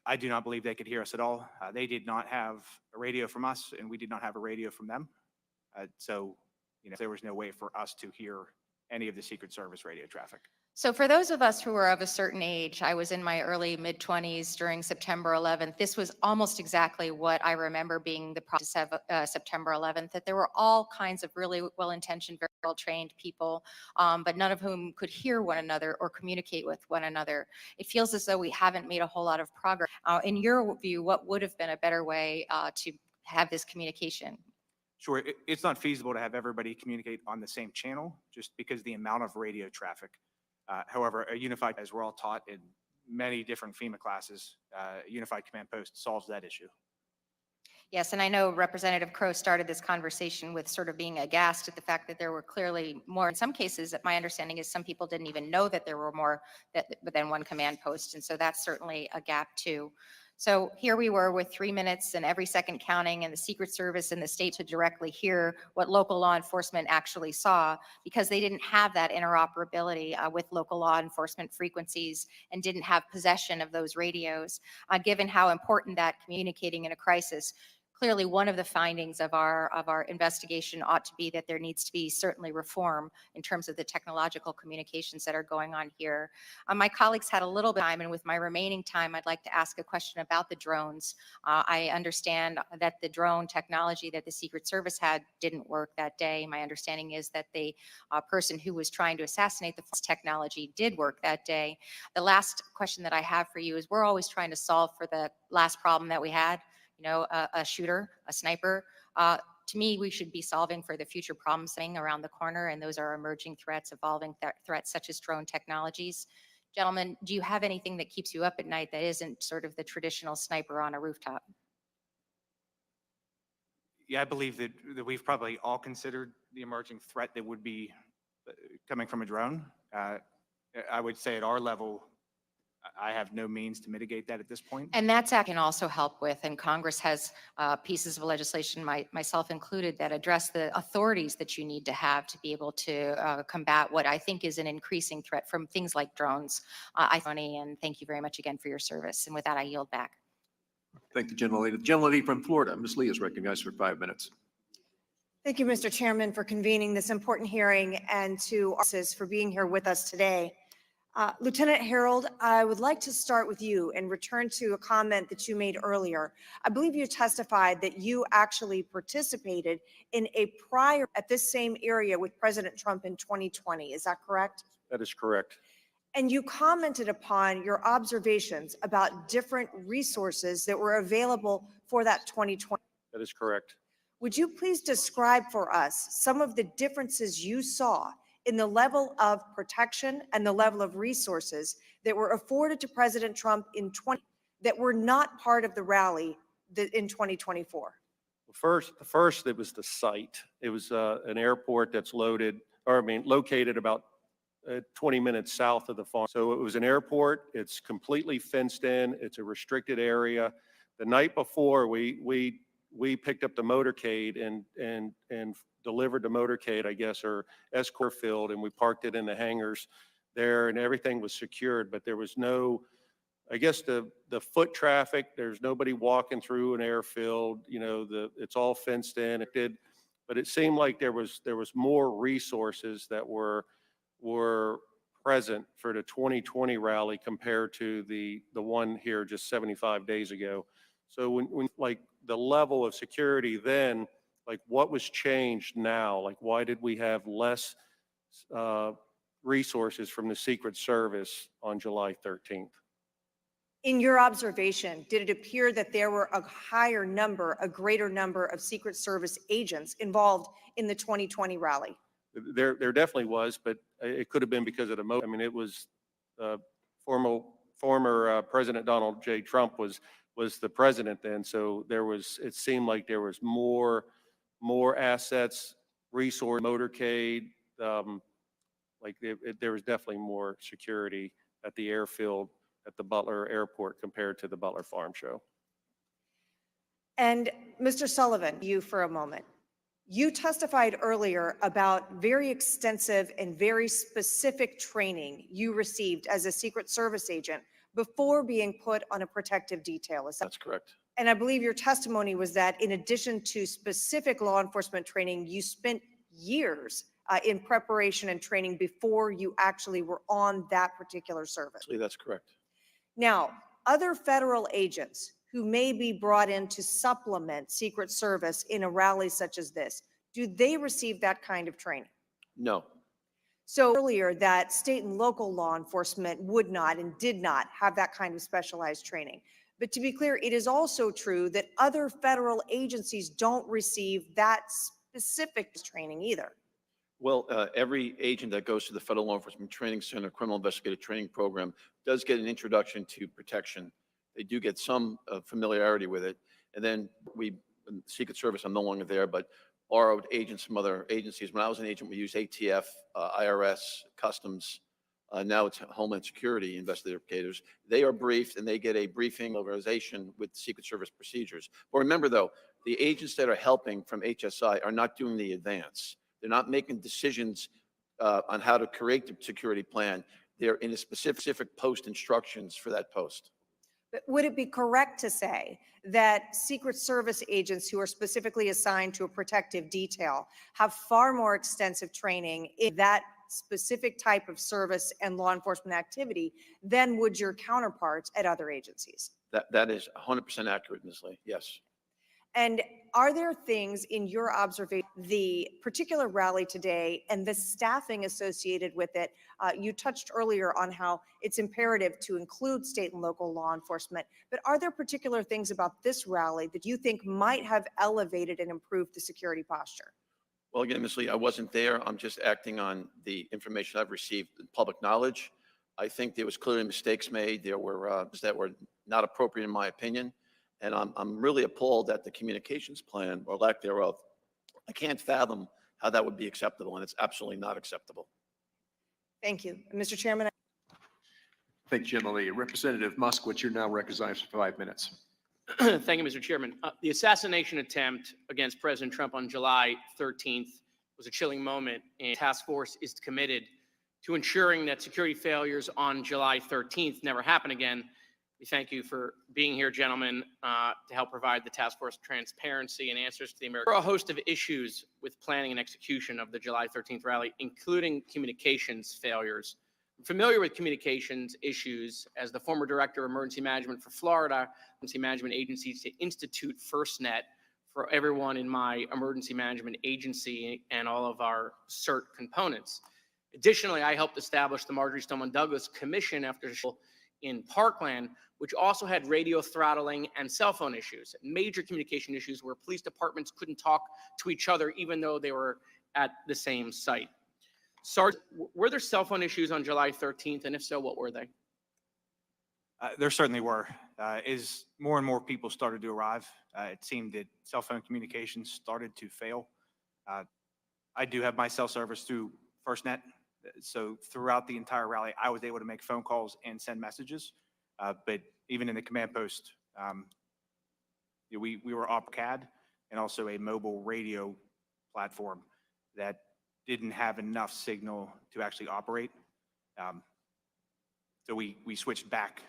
I do not believe they could hear us at all. They did not have a radio from us, and we did not have a radio from them. So, there was no way for us to hear any of the Secret Service radio traffic. So for those of us who are of a certain age, I was in my early mid-20s during September 11th. This was almost exactly what I remember being the process of September 11th, that there were all kinds of really well-intentioned, very well-trained people, but none of whom could hear one another or communicate with one another. It feels as though we haven't made a whole lot of progress. In your view, what would have been a better way to have this communication? Sure, it's not feasible to have everybody communicate on the same channel, just because the amount of radio traffic. However, a unified, as we're all taught in many different FEMA classes, a unified command post solves that issue. Yes, and I know Representative Crow started this conversation with sort of being aghast at the fact that there were clearly more. In some cases, my understanding is some people didn't even know that there were more than one command post, and so that's certainly a gap too. So here we were with 3 minutes and every second counting, and the Secret Service and the state to directly hear what local law enforcement actually saw, because they didn't have that interoperability with local law enforcement frequencies and didn't have possession of those radios. Given how important that communicating in a crisis, clearly one of the findings of our investigation ought to be that there needs to be certainly reform in terms of the technological communications that are going on here. My colleagues had a little bit of time, and with my remaining time, I'd like to ask a question about the drones. I understand that the drone technology that the Secret Service had didn't work that day. My understanding is that the person who was trying to assassinate the technology did work that day. The last question that I have for you is, we're always trying to solve for the last problem that we had. a shooter, a sniper. To me, we should be solving for the future problems around the corner, and those are emerging threats, evolving threats such as drone technologies. Gentlemen, do you have anything that keeps you up at night that isn't sort of the traditional sniper on a rooftop? Yeah, I believe that we've probably all considered the emerging threat that would be coming from a drone. I would say at our level, I have no means to mitigate that at this point. And that's I can also help with, and Congress has pieces of legislation, myself included, that address the authorities that you need to have to be able to combat what I think is an increasing threat from things like drones. And thank you very much again for your service. And with that, I yield back. Thank the gentlelady. The gentlelady from Florida, Ms. Lee, is recognized for 5 minutes. Thank you, Mr. Chairman, for convening this important hearing and to officers for being here with us today. Lieutenant Harold, I would like to start with you and return to a comment that you made earlier. I believe you testified that you actually participated in a prior at this same area with President Trump in 2020. Is that correct? That is correct. And you commented upon your observations about different resources that were available for that 2020. That is correct. Would you please describe for us some of the differences you saw in the level of protection and the level of resources that were afforded to President Trump in that were not part of the rally in 2024? First, it was the site. It was an airport that's located about 20 minutes south of the farm. So it was an airport. It's completely fenced in. It's a restricted area. The night before, we picked up the motorcade and delivered the motorcade, I guess, or escort field, and we parked it in the hangars there, and everything was secured. But there was no, I guess, the foot traffic. There's nobody walking through an airfield. It's all fenced in. But it seemed like there was more resources that were present for the 2020 rally compared to the one here just 75 days ago. So when like the level of security then, like what was changed now? Like why did we have less resources from the Secret Service on July 13th? In your observation, did it appear that there were a greater number of Secret Service agents involved in the 2020 rally? There definitely was, but it could have been because of the it was former President Donald J. Trump was the president then, so it seemed like there was more assets, resource, motorcade, there was definitely more security at the airfield at the Butler airport compared to the Butler Farm Show. And Mr. Sullivan, you for a moment. You testified earlier about very extensive and very specific training you received as a Secret Service agent before being put on a protective detail. That's correct. And I believe your testimony was that in addition to specific law enforcement training, you spent years in preparation and training before you actually were on that particular service. That's correct. Now, other federal agents who may be brought in to supplement Secret Service in a rally such as this, do they receive that kind of training? No. So earlier that state and local law enforcement would not and did not have that kind of specialized training. But to be clear, it is also true that other federal agencies don't receive that specific training either. Well, every agent that goes to the Federal Law Enforcement Training Center Criminal Investigative Training Program does get an introduction to protection. They do get some familiarity with it. And then Secret Service, I'm no longer there, but borrowed agents from other agencies. When I was an agent, we used ATF, IRS, Customs. Now it's Homeland Security investigators. They are briefed and they get a briefing organization with Secret Service procedures. But remember though, the agents that are helping from HSI are not doing the advance. They're not making decisions on how to create the security plan. They're in a specific post instructions for that post. But would it be correct to say that Secret Service agents who are specifically assigned to a protective detail have far more extensive training in that specific type of service and law enforcement activity than would your counterparts at other agencies? That is 100% accurate, Ms. Lee. Yes. And are there things in your observation, the particular rally today and the staffing associated with it? You touched earlier on how it's imperative to include state and local law enforcement, but are there particular things about this rally that you think might have elevated and improved the security posture? Well, again, Ms. Lee, I wasn't there. I'm just acting on the information I've received in public knowledge. I think there was clearly mistakes made. There were that were not appropriate in my opinion. And I'm really appalled at the communications plan or lack thereof. I can't fathom how that would be acceptable, and it's absolutely not acceptable. Thank you. Mr. Chairman. Thank you, General Lee. Representative Moskowitz, you're now recognized for 5 minutes. Thank you, Mr. Chairman. The assassination attempt against President Trump on July 13th was a chilling moment, and the task force is committed to ensuring that security failures on July 13th never happen again. We thank you for being here, gentlemen, to help provide the task force transparency and answers to the American. There are a host of issues with planning and execution of the July 13th rally, including communications failures. I'm familiar with communications issues as the former director of emergency management for Florida Emergency Management Agency to institute FirstNet for everyone in my emergency management agency and all of our CERT components. Additionally, I helped establish the Marjorie Stoneman Douglas Commission after in Parkland, which also had radio throttling and cell phone issues, major communication issues where police departments couldn't talk to each other even though they were at the same site. Sergeant, were there cell phone issues on July 13th? And if so, what were they? There certainly were. As more and more people started to arrive, it seemed that cell phone communications started to fail. I do have my cell service through FirstNet. So throughout the entire rally, I was able to make phone calls and send messages. But even in the command post, we were off CAD and also a mobile radio platform that didn't have enough signal to actually operate. So we switched back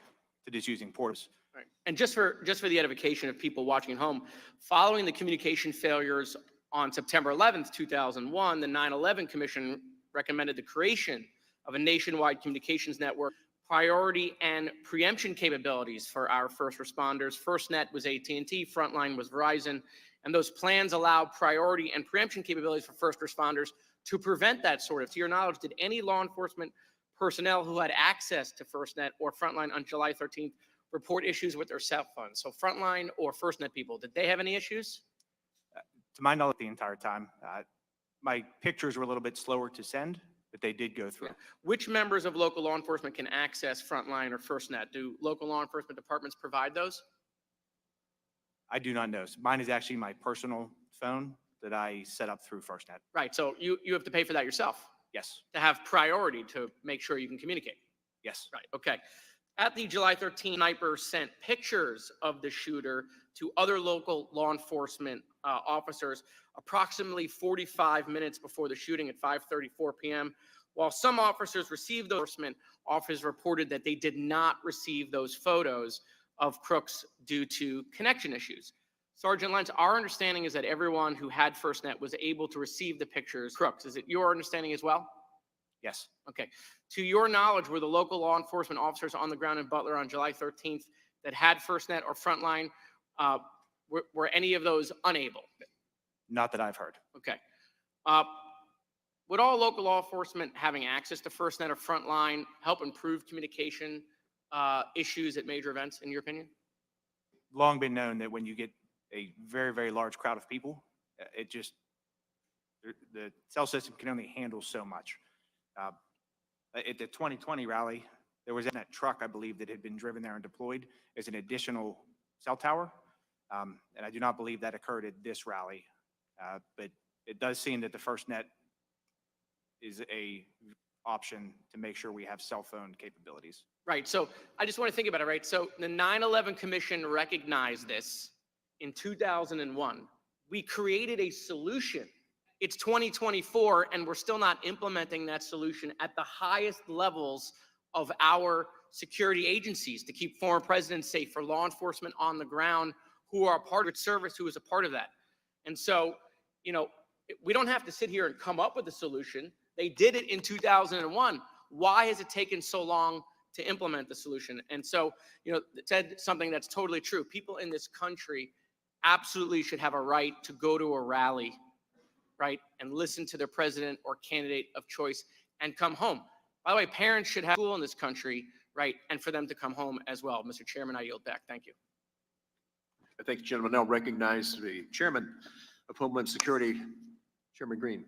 to just using portables. Right. And just for the edification of people watching at home, following the communication failures on September 11th, 2001, the 9/11 Commission recommended the creation of a nationwide communications network, priority and preemption capabilities for our first responders. FirstNet was AT&T, Frontline was Verizon, and those plans allow priority and preemption capabilities for first responders to prevent that sort of. To your knowledge, did any law enforcement personnel who had access to FirstNet or Frontline on July 13th report issues with their cell phones? So Frontline or FirstNet people, did they have any issues? To my knowledge, the entire time. My pictures were a little bit slower to send, but they did go through. Which members of local law enforcement can access Frontline or FirstNet? Do local law enforcement departments provide those? I do not know. So mine is actually my personal phone that I set up through FirstNet. Right, so you have to pay for that yourself Yes, to have priority to make sure you can communicate. yes. Right, okay. At the July 13th, sniper sent pictures of the shooter to other local law enforcement officers approximately 45 minutes before the shooting at 5:34 p.m. While some officers received those, officers reported that they did not receive those photos of crooks due to connection issues. Sergeant Lentz, our understanding is that everyone who had FirstNet was able to receive the pictures. Crooks, is it your understanding as well? Yes. Okay. To your knowledge, were the local law enforcement officers on the ground in Butler on July 13th that had FirstNet or Frontline, were any of those unable? Not that I've heard. Okay. Would all local law enforcement having access to FirstNet or Frontline help improve communication issues at major events, in your opinion? Long been known that when you get a very, very large crowd of people, it just, the cell system can only handle so much. At the 2020 rally, there was that truck, I believe, that had been driven there and deployed as an additional cell tower. And I do not believe that occurred at this rally. But it does seem that the FirstNet is a option to make sure we have cell phone capabilities. Right. So I just want to think about it, right? So the 9/11 Commission recognized this in 2001. We created a solution. It's 2024, and we're still not implementing that solution at the highest levels of our security agencies to keep former presidents safe, for law enforcement on the ground who are a part of service, who is a part of that. And so, you know, we don't have to sit here and come up with a solution. They did it in 2001. Why has it taken so long to implement the solution? And so, you know, it said something that's totally true. People in this country absolutely should have a right to go to a rally, right, and listen to their president or candidate of choice and come home. By the way, parents should have school in this country, right, and for them to come home as well. Mr. Chairman, I yield back. Thank you. I thank the gentleman. Now recognize the Chairman of Homeland Security, Chairman Green.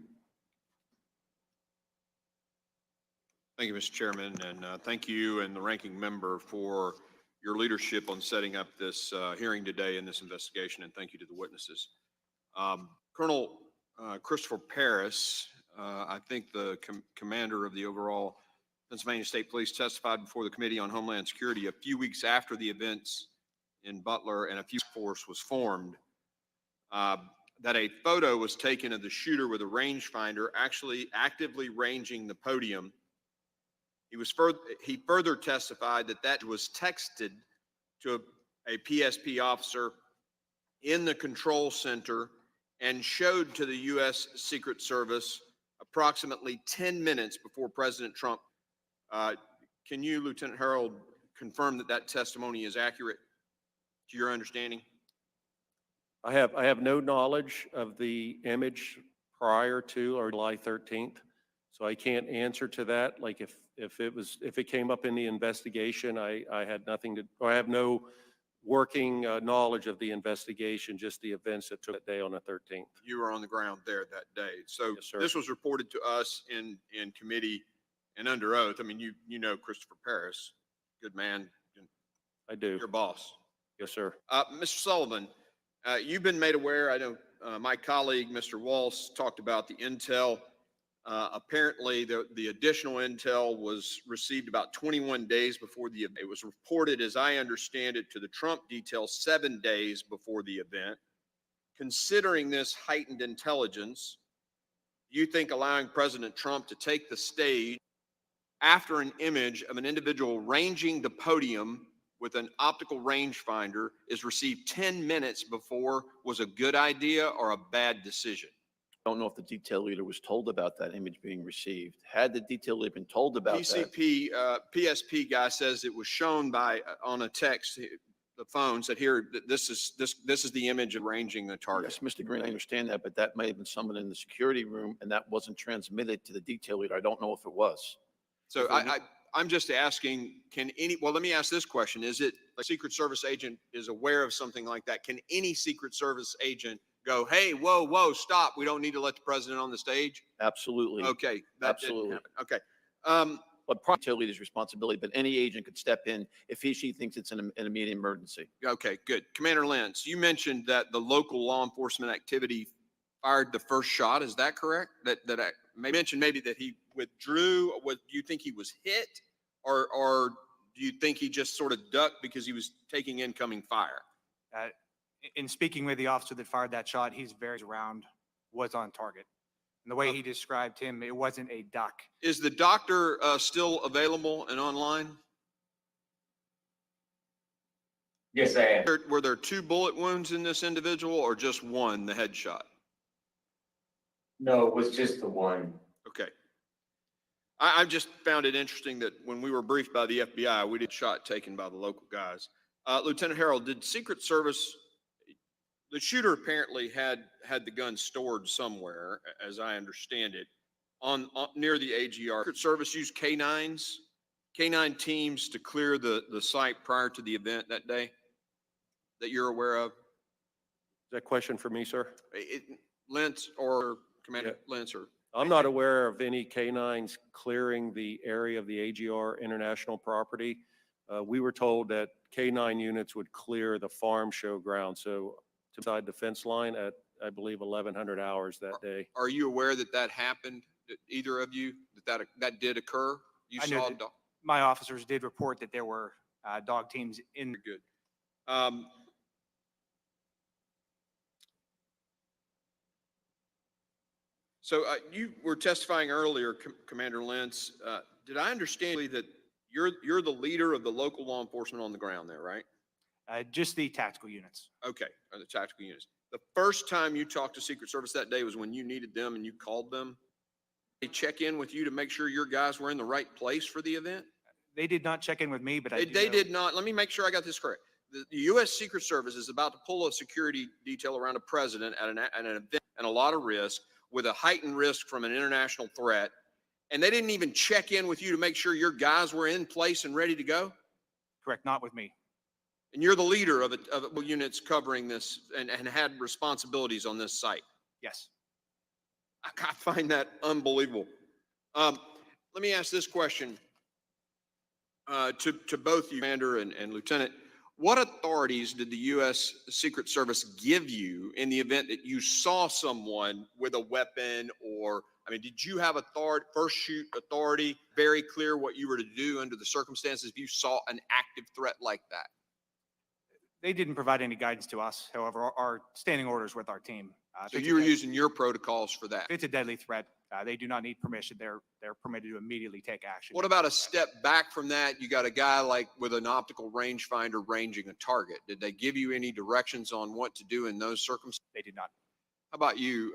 Thank you, Mr. Chairman, and thank you and the ranking member for your leadership on setting up this hearing today in this investigation, and thank you to the witnesses. Colonel Christopher Paris, I think the commander of the overall Pennsylvania State Police, testified before the Committee on Homeland Security a few weeks after the events in Butler and a few force was formed, that a photo was taken of the shooter with a rangefinder actually actively ranging the podium. He further testified that that was texted to a PSP officer in the control center and showed to the U.S. Secret Service approximately 10 minutes before President Trump. Can you, Lieutenant Harold, confirm that that testimony is accurate to your understanding? I have no knowledge of the image prior to or July 13th, so I can't answer to that. Like if it came up in the investigation, I had nothing to, or I have no working knowledge of the investigation, just the events that took that day on the 13th. You were on the ground there that day. So Yes, sir. this was reported to us in committee and under oath. I mean, you know Christopher Paris, good man. I do. Your boss. Yes, sir. Mr. Sullivan, you've been made aware, I know my colleague, Mr. Walsh, talked about the intel. Apparently, the additional intel was received about 21 days before the event. It was reported, as I understand it, to the Trump detail 7 days before the event. Considering this heightened intelligence, do you think allowing President Trump to take the stage after an image of an individual ranging the podium with an optical rangefinder is received 10 minutes before was a good idea or a bad decision? I don't know if the detail leader was told about that image being received. Had the detail leader been told about that? PSP guy says it was shown by on a text. The phone said, "Here, this is the image of ranging the target." Yes, Mr. Green, I understand that, but that may have been someone in the security room, and that wasn't transmitted to the detail leader. I don't know if it was. So I'm just asking, well, let me ask this question. Is it a Secret Service agent is aware of something like that? Can any Secret Service agent go, "Hey, whoa, stop. We don't need to let the president on the stage"? Absolutely. Okay. Absolutely. Okay. But detail leader's responsibility, but any agent could step in if she thinks it's an immediate emergency. Okay, good. Commander Lentz, you mentioned that the local law enforcement activity fired the first shot. Is that correct? That I mentioned maybe that he withdrew. Do you think he was hit, or do you think he just sort of ducked because he was taking incoming fire? In speaking with the officer that fired that shot, he's very around, was on target. And the way he described him, it wasn't a duck. Is the doctor still available and online? Yes, I am. Were there 2 bullet wounds in this individual or just one, the headshot? No, it was just the one. Okay. I just found it interesting that when we were briefed by the FBI, we did a shot taken by the local guys. Lieutenant Harold, did Secret Service, the shooter apparently had the gun stored somewhere, as I understand it, on near the AGR. Secret Service used canine teams to clear the site prior to the event that day that you're aware of? Is that a question for me, sir? Lentz or Commander Lentz or? I'm not aware of any canines clearing the area of the AGR International property. We were told that K9 units would clear the farm show ground, so beside the fence line at, I believe, 1100 hours that day. Are you aware that that happened, either of you, that did occur? You I know saw that my officers did report that there were dog teams in. Good. So you were testifying earlier, Commander Lentz. Did I understand that you're the leader of the local law enforcement on the ground there, right? Just the tactical units. Okay, or the tactical units. The first time you talked to Secret Service that day was when you needed them and you called them? They check in with you to make sure your guys were in the right place for the event? They did not check in with me, but They did not. Let me make sure I got this correct. the U.S. Secret Service is about to pull a security detail around a president at an event and a lot of risk with a heightened risk from an international threat. And they didn't even check in with you to make sure your guys were in place and ready to go? Correct, not with me. And you're the leader of units covering this and had responsibilities on this site? Yes. I find that unbelievable. Let me ask this question to both you, Commander and Lieutenant. What authorities did the U.S. Secret Service give you in the event that you saw someone with a weapon or, I mean, did you have authority, first shoot authority, very clear what you were to do under the circumstances if you saw an active threat like that? They didn't provide any guidance to us. However, our standing orders with our team. So you were using your protocols for that? If it's a deadly threat, they do not need permission. They're permitted to immediately take action. What about a step back from that? You got a guy like with an optical rangefinder ranging a target. Did they give you any directions on what to do in those circumstances? They did not. How about you,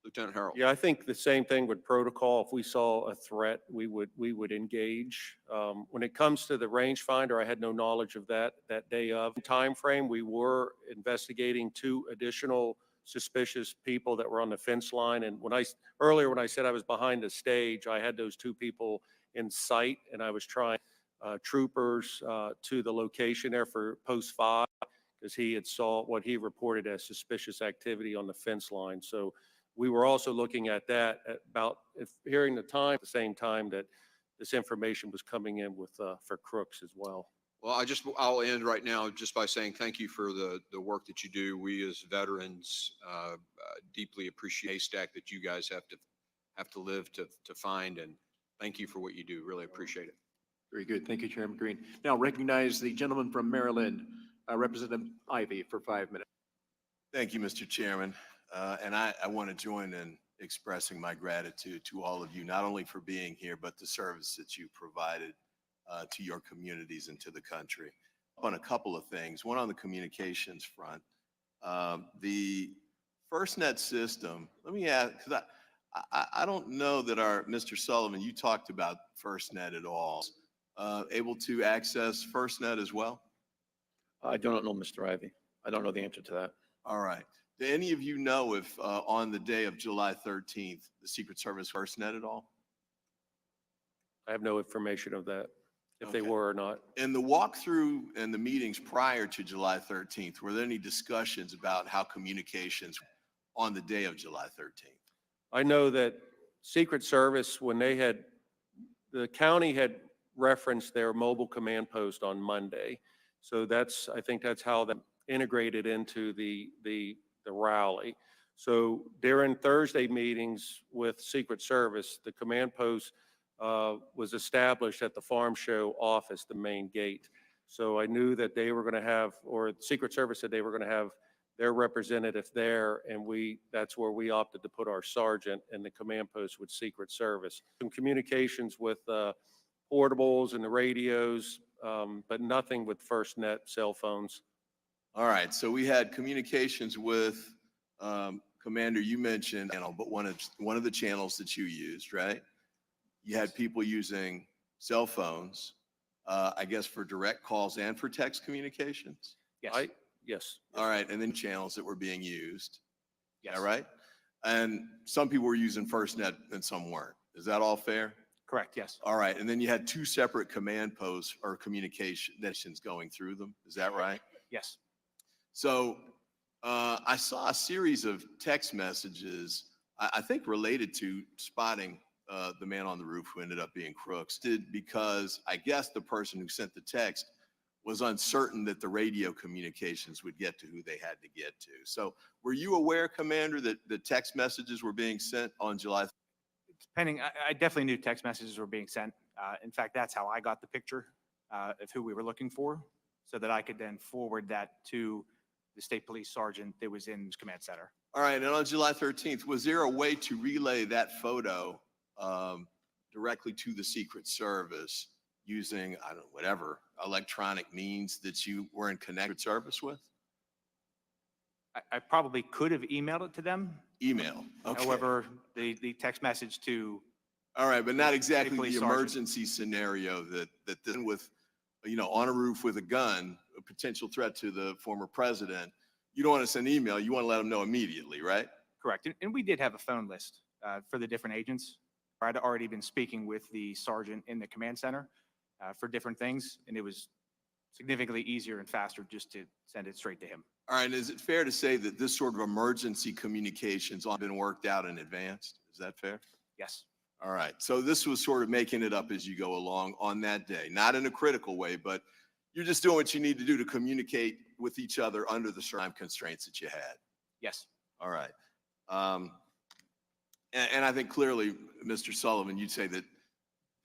Lieutenant Harold? Yeah, I think the same thing with protocol. If we saw a threat, we would engage. When it comes to the rangefinder, I had no knowledge of that day of. Time frame, we were investigating 2 additional suspicious people that were on the fence line. And earlier when I said I was behind the stage, I had those 2 people in sight, and I was trying troopers to the location there for post 5 because he had saw what he reported as suspicious activity on the fence line. So we were also looking at that about hearing the time at the same time that this information was coming in with for crooks as well. Well, I'll end right now just by saying thank you for the work that you do. We as veterans deeply appreciate the haystack that you guys have to live to find, and thank you for what you do. Really appreciate it. Very good. Thank you, Chairman Green. Now recognize the gentleman from Maryland, Representative Ivy, for 5 minutes. Thank you, Mr. Chairman. And I want to join in expressing my gratitude to all of you, not only for being here, but the service that you provided to your communities and to the country. On a couple of things, one on the communications front. The FirstNet system, let me ask, because I don't know that Mr. Sullivan, you talked about FirstNet at all. Able to access FirstNet as well? I do not know, Mr. Ivy. I don't know the answer to that. All right. Do any of you know if on the day of July 13th, the Secret Service FirstNet at all? I have no information of that, if they Okay. were or not. In the walkthrough and the meetings prior to July 13th, were there any discussions about how communications on the day of July 13th? I know that Secret Service, when the county had referenced their mobile command post on Monday. So I think that's how that integrated into the rally. So during Thursday meetings with Secret Service, the command post was established at the farm show office, the main gate. So I knew that they were going to have, or Secret Service said they were going to have their representative there, and that's where we opted to put our sergeant and the command post with Secret Service. Some communications with portables and the radios, but nothing with FirstNet cell phones. All right, so we had communications with, Commander, you mentioned, but one of the channels that you used, right? You had people using cell phones, I guess for direct calls and for text communications? Yes. Yes. All right, and then channels that were being used. Yes. All right? And some people were using FirstNet and some weren't. Is that all fair? Correct, yes. All right, and then you had 2 separate command posts or communications going through them. Is that right? Yes. So I saw a series of text messages, I think related to spotting the man on the roof who ended up being crooks, because I guess the person who sent the text was uncertain that the radio communications would get to who they had to get to. So were you aware, Commander, that the text messages were being sent on July? Depending, I definitely knew text messages were being sent. In fact, that's how I got the picture of who we were looking for, so that I could then forward that to the state police sergeant that was in his command center. All right, and on July 13th, was there a way to relay that photo directly to the Secret Service using, I don't know, whatever electronic means that you were in connected service with? I probably could have emailed it to them. Email, okay. However, the text message to. All right, but not exactly police the sergeant. emergency scenario that then with, on a roof with a gun a potential threat to the former president, you don't want to send an email, you want to let them know immediately, right? Correct. And we did have a phone list for the different agents. I'd already been speaking with the sergeant in the command center for different things, and it was significantly easier and faster just to send it straight to him. All right, is it fair to say that this sort of emergency communications all been worked out in advance? Is that fair? Yes. All right, so this was sort of making it up as you go along on that day, not in a critical way, but you're just doing what you need to do to communicate with each other under the time constraints that you had. Yes. All right. And I think clearly, Mr. Sullivan, you'd say that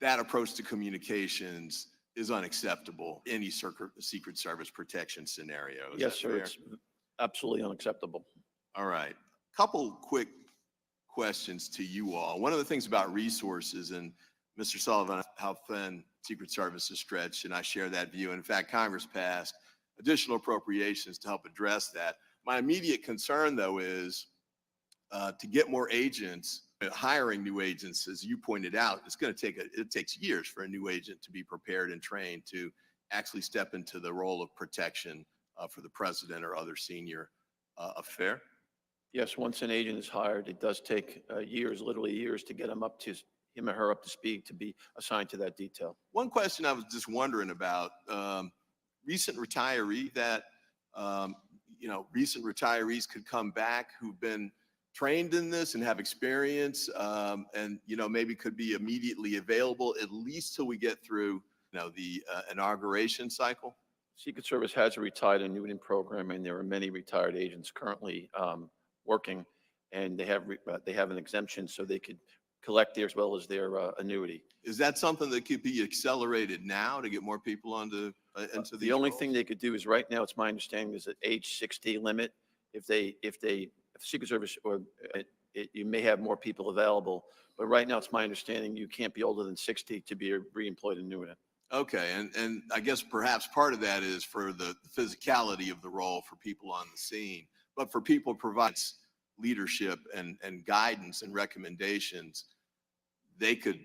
that approach to communications is unacceptable in any Secret Service protection scenario. Is Yes, that sir. fair? It's absolutely unacceptable. All right. Couple quick questions to you all. One of the things about resources, and Mr. Sullivan, how thin Secret Service is stretched, and I share that view. And in fact, Congress passed additional appropriations to help address that. My immediate concern, though, is to get more agents, hiring new agents, as you pointed out, it's going to take, it takes years for a new agent to be prepared and trained to actually step into the role of protection for the president or other senior affair. Yes, once an agent is hired, it does take years, literally years, to get him or her up to speed to be assigned to that detail. One question I was just wondering about, recent retiree that, recent retirees could come back who've been trained in this and have experience, and, maybe could be immediately available, at least till we get through, the inauguration cycle? Secret Service has a retired annuity program, and there are many retired agents currently working, and they have an exemption, so they could collect their as well as their annuity. Is that something that could be accelerated now to get more people into The only thing they could do is, right now, it's my understanding, there's an age 60 limit. If Secret Service, or you may have more people available, but right now, it's my understanding you can't be older than 60 to be reemployed in annuity. Okay, and I guess perhaps part of that is for the physicality of the role for people on the scene, but for people who provide leadership and guidance and recommendations, they could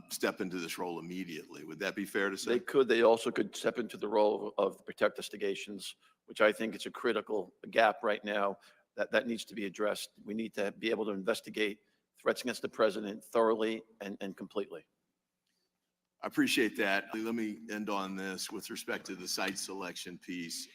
step into this role immediately. Would that be fair to say? They could. They also could step into the role of protect investigations, which I think is a critical gap right now that needs to be addressed. We need to be able to investigate threats against the president thoroughly and completely. I appreciate that. Let me end on this with respect to the site selection piece.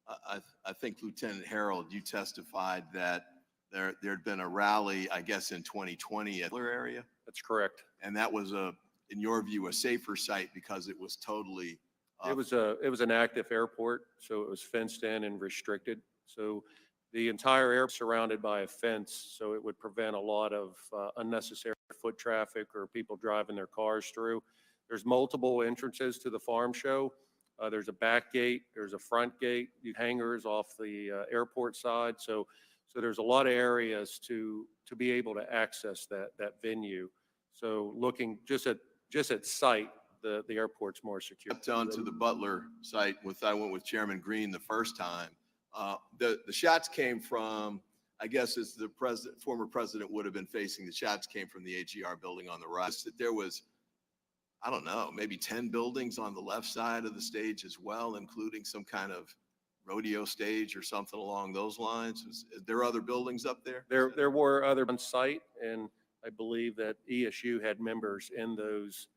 I think Lieutenant Harold, you testified that there had been a rally, I guess, in 2020 at the Butler area. That's correct. And that was in your view, a safer site because it was totally. It was an active airport, so it was fenced in and restricted. So the entire air surrounded by a fence, so it would prevent a lot of unnecessary foot traffic or people driving their cars through. There's multiple entrances to the farm show. There's a back gate, there's a front gate, hangars off the airport side. So there's a lot of areas to be able to access that venue. So looking just at site, the airport's more secure. Down to the Butler site I went with Chairman Green the first time. The shots came from, I guess as the former president would have been facing, the shots came from the AGR building on the right. That there was, I don't know, maybe 10 buildings on the left side of the stage as well, including some kind of rodeo stage or something along those lines. Is there other buildings up there? There were other on site, and I believe that ESU had members in those,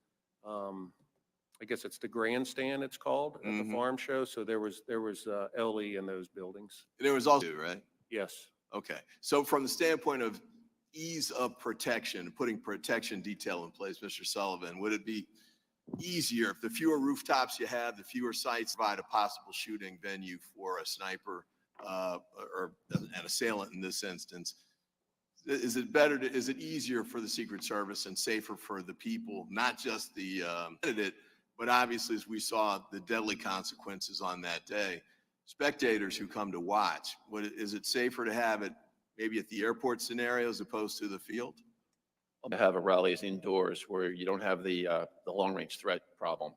I guess it's the grandstand it's called at the farm show. So there was LE in those buildings. There was also, right? Yes. Okay. So from the standpoint of ease of protection, putting protection detail in place, Mr. Sullivan, would it be easier if the fewer rooftops you have, the fewer sites provide a possible shooting venue for a sniper or an assailant in this instance? Is it easier for the Secret Service and safer for the people, not just the candidate, but obviously, as we saw, the deadly consequences on that day, spectators who come to watch? Is it safer to have it maybe at the airport scenario as opposed to the field? To have a rally is indoors where you don't have the long-range threat problem.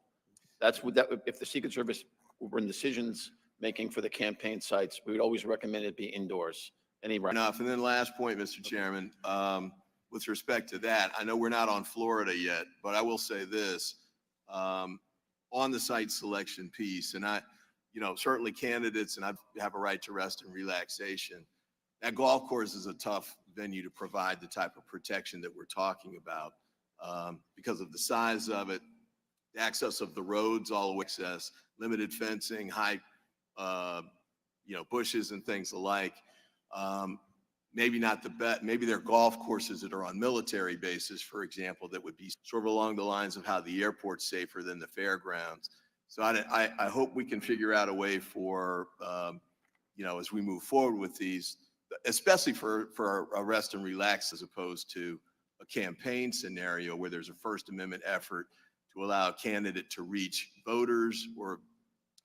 If the Secret Service were in decisions making for the campaign sites, we would always recommend it be indoors. Enough. And then last point, Mr. Chairman, with respect to that, I know we're not on Florida yet, but I will say this. on the site selection piece. And certainly candidates, and I have a right to rest and relaxation. That golf course is a tough venue to provide the type of protection that we're talking about because of the size of it, the access of the roads, all the way access, limited fencing, high, bushes and things alike. Maybe not the best, maybe there are golf courses that are on military bases, for example, that would be sort of along the lines of how the airport's safer than the fairgrounds. So I hope we can figure out a way for, as we move forward with these, especially for a rest and relax as opposed to a campaign scenario where there's a First Amendment effort to allow a candidate to reach voters or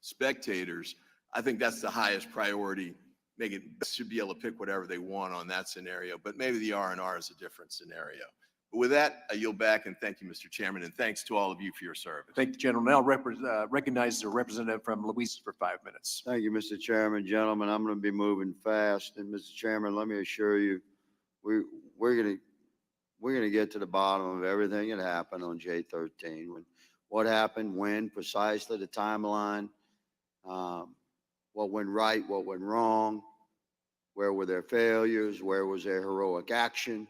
spectators. I think that's the highest priority. It should be able to pick whatever they want on that scenario, but maybe the R&R is a different scenario. But with that, I yield back and thank you, Mr. Chairman, and thanks to all of you for your service. Thank the gentleman. Now recognize the representative from Louisiana for 5 minutes. Thank you, Mr. Chairman. Gentlemen, I'm going to be moving fast. And Mr. Chairman, let me assure you, we're going to get to the bottom of everything that happened on J13. What happened, when, precisely, the timeline, what went right, what went wrong, where were their failures, where was their heroic action.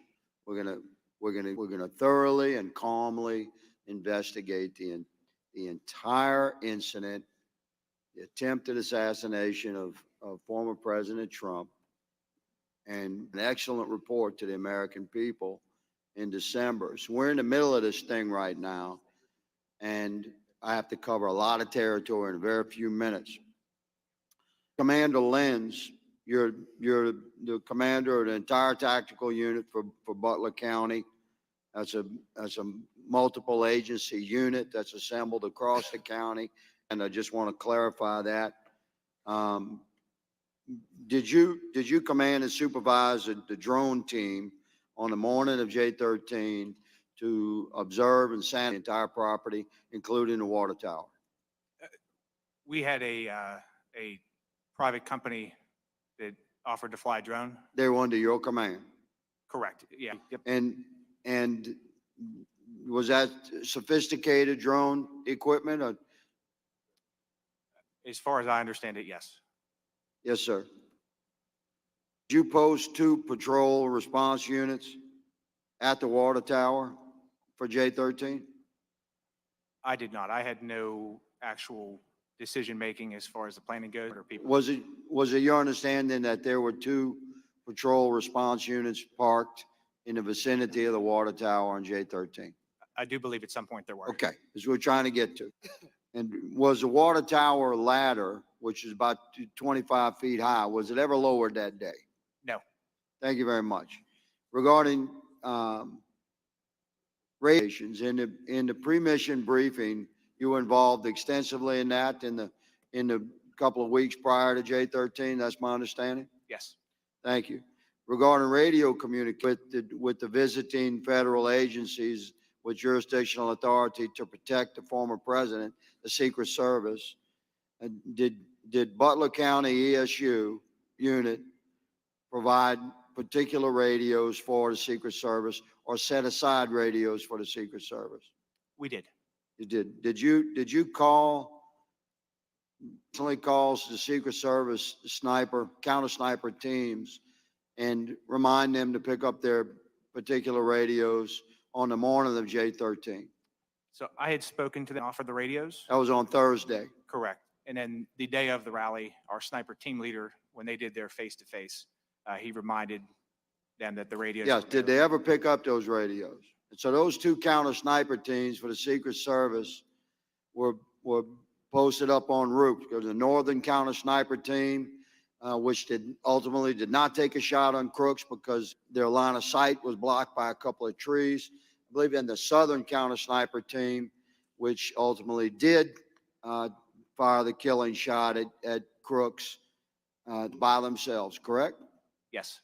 We're going to thoroughly and calmly investigate the entire incident, the attempted assassination of former President Trump, and an excellent report to the American people in December. So we're in the middle of this thing right now, and I have to cover a lot of territory in a very few minutes. Commander Lenz, you're the commander of the entire tactical unit for Butler County. That's a multiple agency unit that's assembled across the county. And I just want to clarify that. Did you command and supervise the drone team on the morning of J13 to observe and scan the entire property, including the water tower? We had a private company that offered to fly a drone. They were under your command? Correct. Yeah. Yep. And was that sophisticated drone equipment? Or? As far as I understand it, yes. Yes, sir. Did you post 2 patrol response units at the water tower for J13? I did not. I had no actual decision-making as far as the planning goes. Or people. Was it your understanding that there were 2 patrol response units parked in the vicinity of the water tower on J13? I do believe at some point there were. Okay, as we're trying to get to. And was the water tower ladder, which is about 25 feet high, was it ever lowered that day? No. Thank you very much. Regarding radiations, in the pre-mission briefing, you were involved extensively in that in the couple of weeks prior to J13. That's my understanding. Yes. Thank you. Regarding radio communication with the visiting federal agencies with jurisdictional authority to protect the former president, the Secret Service, did Butler County ESU unit provide particular radios for the Secret Service or set aside radios for the Secret Service? We did. You did. Did you call calls to the Secret Service counter sniper teams and remind them to pick up their particular radios on the morning of J13? So I had spoken to them, offered the radios. That was on Thursday. Correct. And then the day of the rally, our sniper team leader, when they did their face-to-face, he reminded them that the radios. Yes. Did they ever pick up those radios? And so those 2 counter sniper teams for the Secret Service were posted up on roofs. There was a northern counter sniper team, which ultimately did not take a shot on crooks because their line of sight was blocked by a couple of trees. I believe in the southern counter sniper team, which ultimately did fire the killing shot at crooks by themselves, correct? Yes.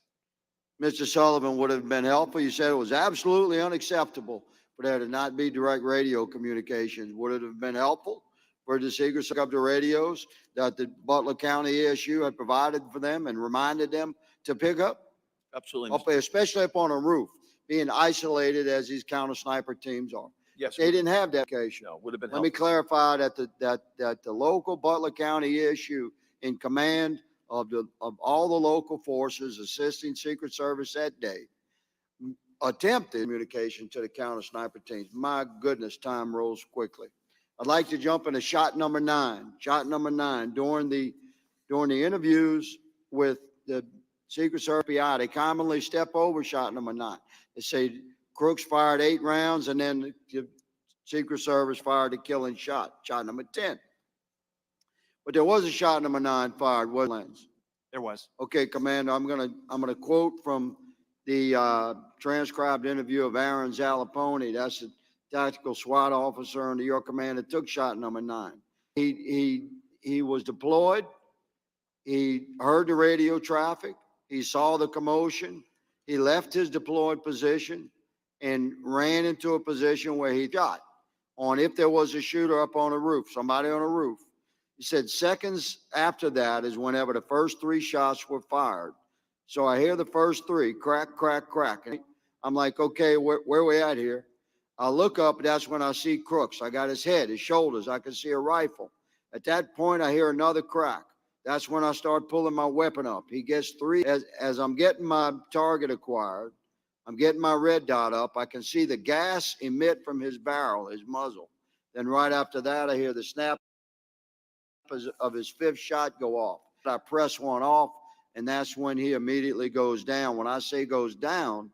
Mr. Sullivan, would have been helpful. You said it was absolutely unacceptable for there to not be direct radio communications. Would it have been helpful for the Secret Service to pick up the radios that the Butler County ESU had provided for them and reminded them to pick up? Absolutely. Especially up on a roof, being isolated as these counter sniper teams are. Yes. They didn't have that application. No, would have been Let me helpful. clarify that the local Butler County issue in command of all the local forces assisting Secret Service that day attempted communication to the counter sniper teams. My goodness, time rolls quickly. I'd like to jump into shot number 9. Shot number 9 during the interviews with the Secret Service PI, they commonly step over shot number 9. They say Crooks fired 8 rounds and then the Secret Service fired a killing shot, shot number 10. But there was a shot number 9 fired. What lens? There was. Okay, Commander, I'm gonna quote from the transcribed interview of Aaron Zalaponi. That's the tactical SWAT officer under your command that took shot number 9. He was deployed. He heard the radio traffic. He saw the commotion. He left his deployed position and ran into a position where he shot on if there was a shooter up on a roof, somebody on a roof. He said seconds after that is whenever the first 3 shots were fired. So I hear the first 3, crack, crack, crack. And I'm like, okay, where we at here? I look up, that's when I see Crooks. I got his head, his shoulders. I can see a rifle. At that point, I hear another crack. That's when I start pulling my weapon up. He gets 3. As I'm getting my target acquired, I'm getting my red dot up. I can see the gas emit from his barrel, his muzzle. Then right after that, I hear the snap of his 5th shot go off. I press one off, and that's when he immediately goes down. When I say goes down,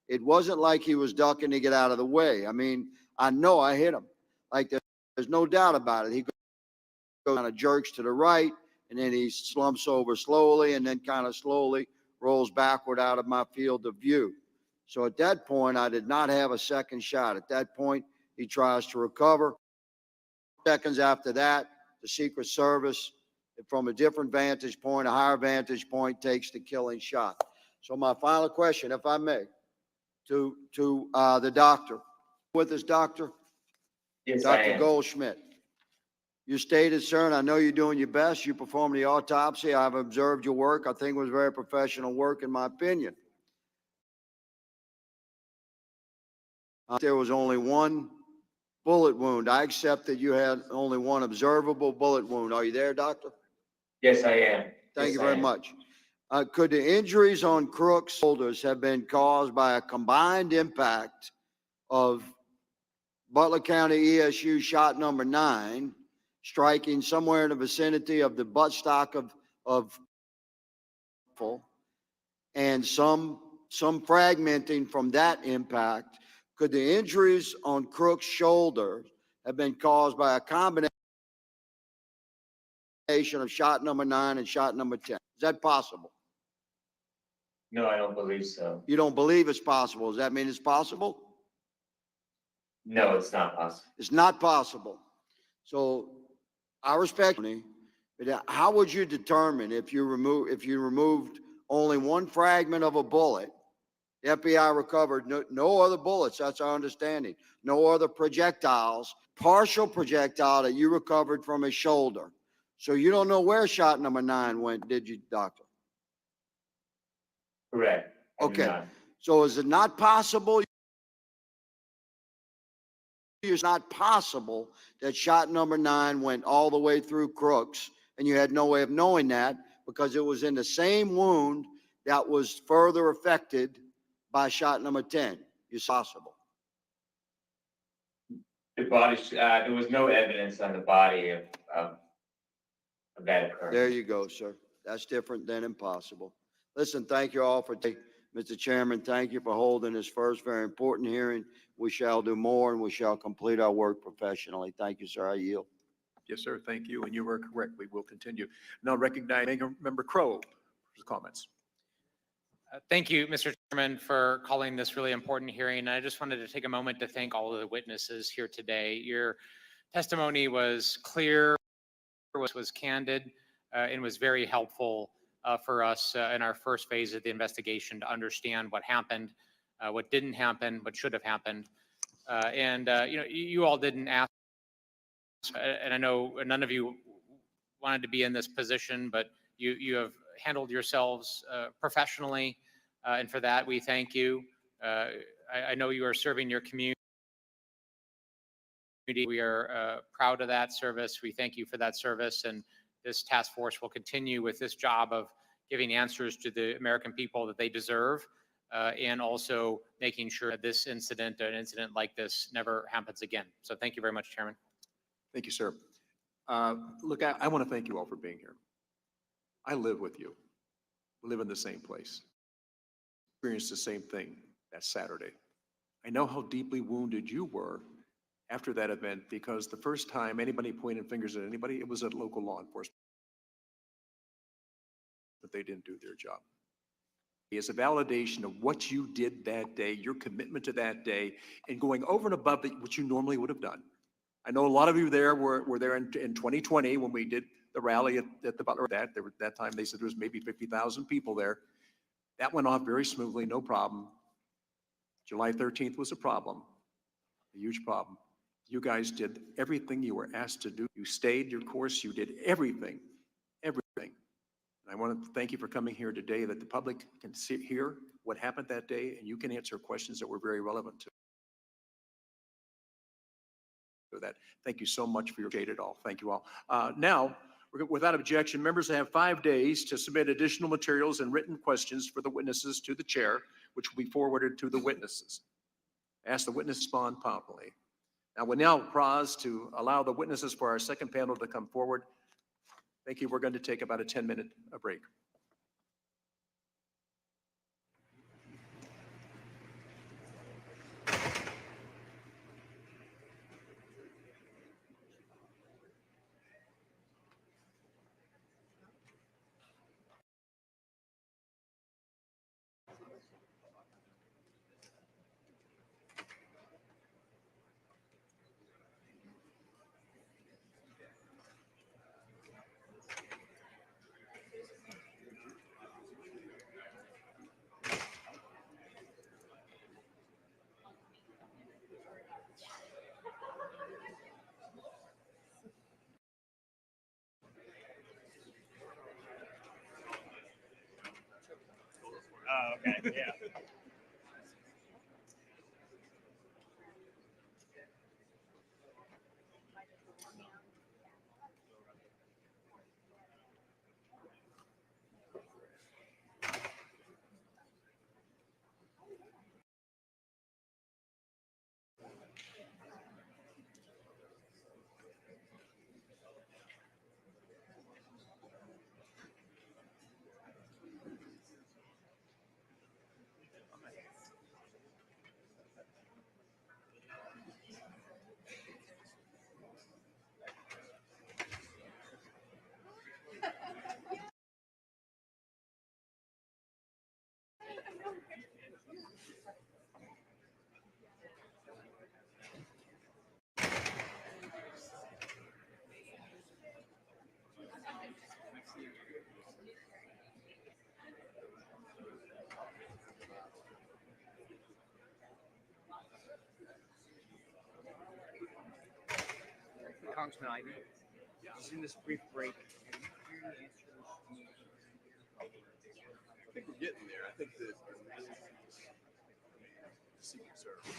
it wasn't like he was ducking to get out of the way. I mean, I know I hit him. Like there's no doubt about it. He goes kind of jerks to the right, and then he slumps over slowly, and then kind of slowly rolls backward out of my field of view. So at that point, I did not have a second shot. At that point, he tries to recover. Seconds after that, the Secret Service, from a different vantage point, a higher vantage point, takes the killing shot. So my final question, if I may, to the doctor. With us, doctor? Yes, I Dr. am. Goldschmidt. You stated, sir, and I know you're doing your best. You performed the autopsy. I've observed your work. I think it was very professional work, in my opinion. There was only one bullet wound. I accept that you had only one observable bullet wound. Are you there, doctor? Yes, I am. Thank Yes, you I very am. much. Could the injuries on Crook's shoulders have been caused by a combined impact of Butler County ESU shot number 9 striking somewhere in the vicinity of the buttstock of and some fragmenting from that impact? Could the injuries on Crook's shoulder have been caused by a combination of shot number 9 and shot number 10? Is that possible? No, I don't believe so. You don't believe it's possible. Does that mean it's possible? No, it's not possible. It's not possible. So I respect you, but how would you determine if you removed only one fragment of a bullet? The FBI recovered no other bullets. That's our understanding. No other projectiles, partial projectile that you recovered from his shoulder. So you don't know where shot number 9 went, did you, doctor? Correct. I do Okay. not. So is it not possible? It's not possible that shot number 9 went all the way through Crooks, and you had no way of knowing that because it was in the same wound that was further affected by shot number 10. It's possible. The body, there was no evidence on the body of that occurrence. There you go, sir. That's different than impossible. Listen, thank you all for taking, Mr. Chairman, thank you for holding this first very important hearing. We shall do more and we shall complete our work professionally. Thank you, sir. I yield. Yes, sir. Thank you. And you were correct. We will continue. Now recognize Member Crow for his comments. Thank you, Mr. Chairman, for calling this really important hearing. I just wanted to take a moment to thank all of the witnesses here today. Your testimony was clear, was candid, and was very helpful for us in our first phase of the investigation to understand what happened, what didn't happen, what should have happened. You all didn't ask, and I know none of you wanted to be in this position, but you have handled yourselves professionally, and for that we thank you. I know you are serving your community We are proud of that service. We thank you for that service. And this task force will continue with this job of giving answers to the American people that they deserve, and also making sure that this incident, an incident like this, never happens again. So thank you very much, Chairman. Thank you, sir. Look, I want to thank you all for being here. I live with you. We live in the same place. Experienced the same thing that Saturday. I know how deeply wounded you were after that event, because the first time anybody pointed fingers at anybody, it was at local law enforcement. But they didn't do their job. It's a validation of what you did that day, your commitment to that day, and going over and above what you normally would have done. I know a lot of you there were there in 2020 when we did the rally at the Butler. That time they said there was maybe 50,000 people there. That went off very smoothly, no problem. July 13th was a problem, a huge problem. You guys did everything you were asked to do. You stayed your course. You did everything. And I want to thank you for coming here today, that the public can hear what happened that day, and you can answer questions that were very relevant to that. Thank you so much for your shade at all. Thank you all. Now, without objection, members have 5 days to submit additional materials and written questions for the witnesses to the chair, which will be forwarded to the witnesses. Ask the witness to respond promptly. Now, we'll now pause to allow the witnesses for our second panel to come forward. Thank you. We're going to take about a 10-minute break. Oh, okay, yeah. Congressman Ivey, just in this brief break. I think we're getting there. I think the Secret Service.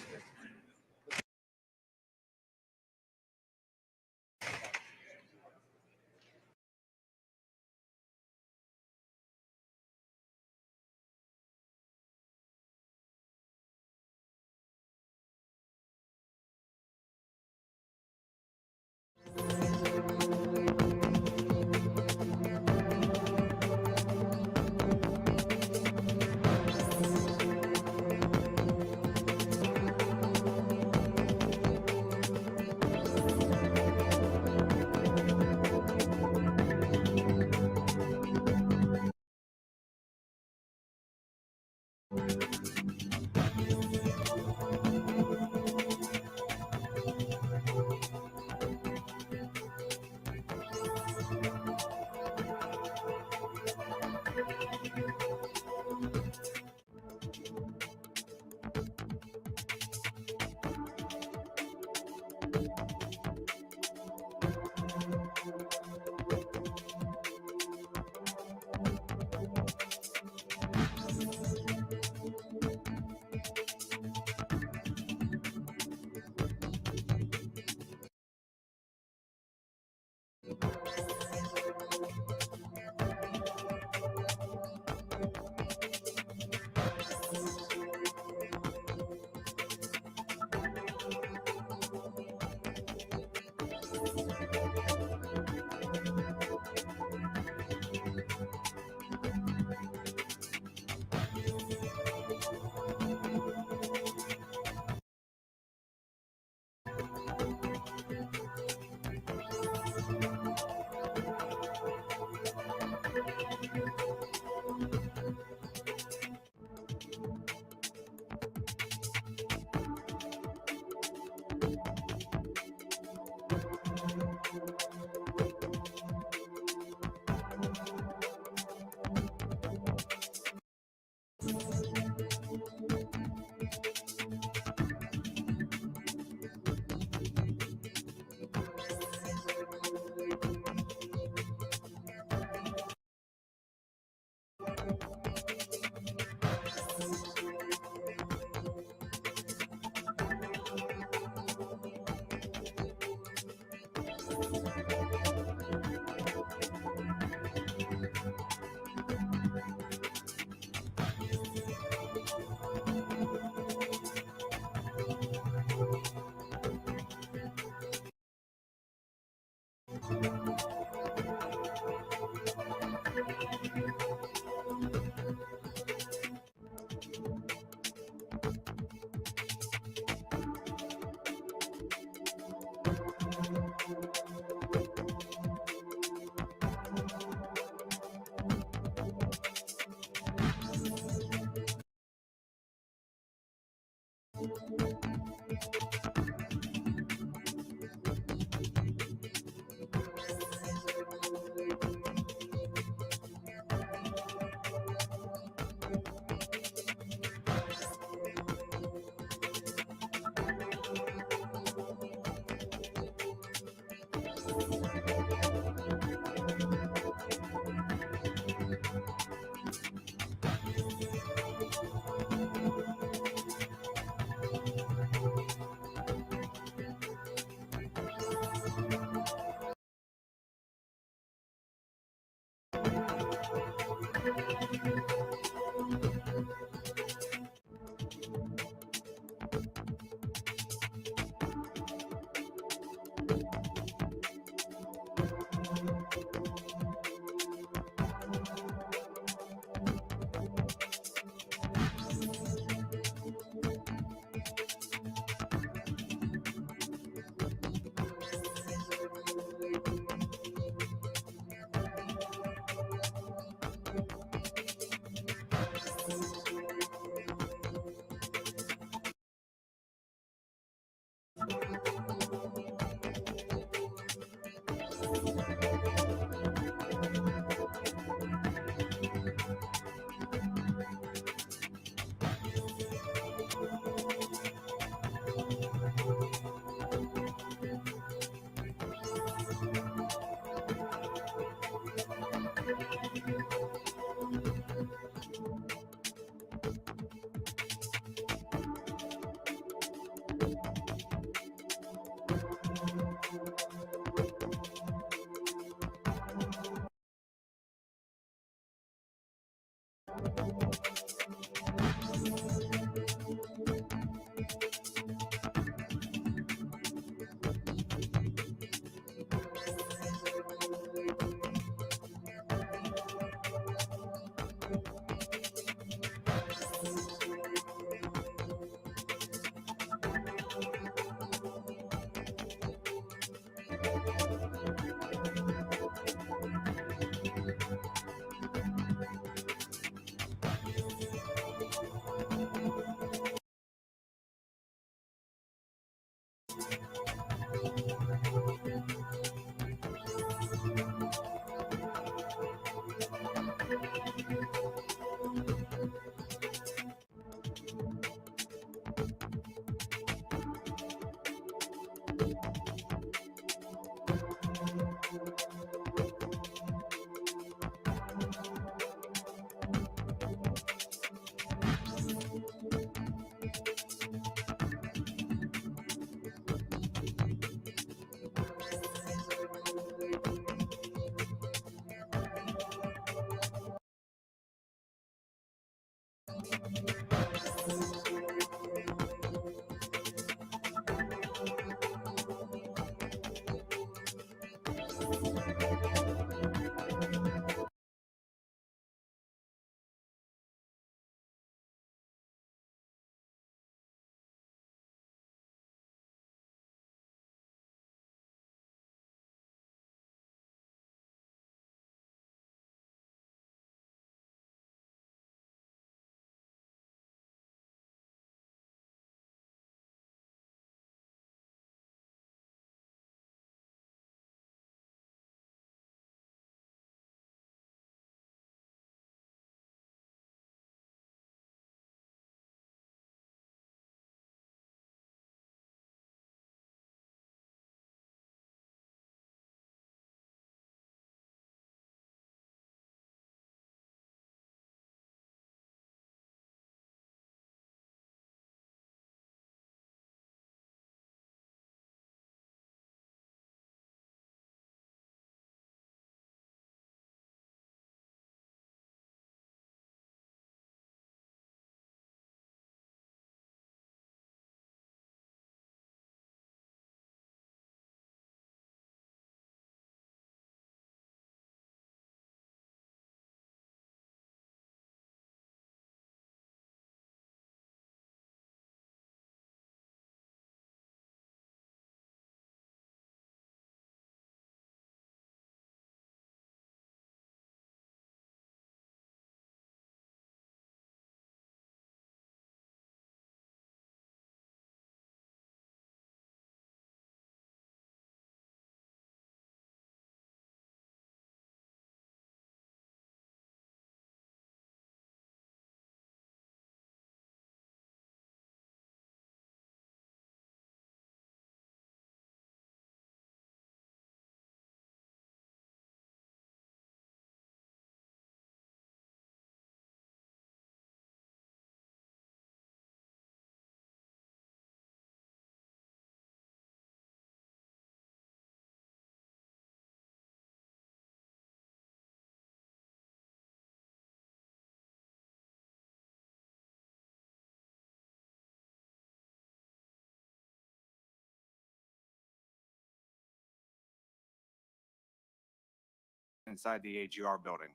inside the AGR building,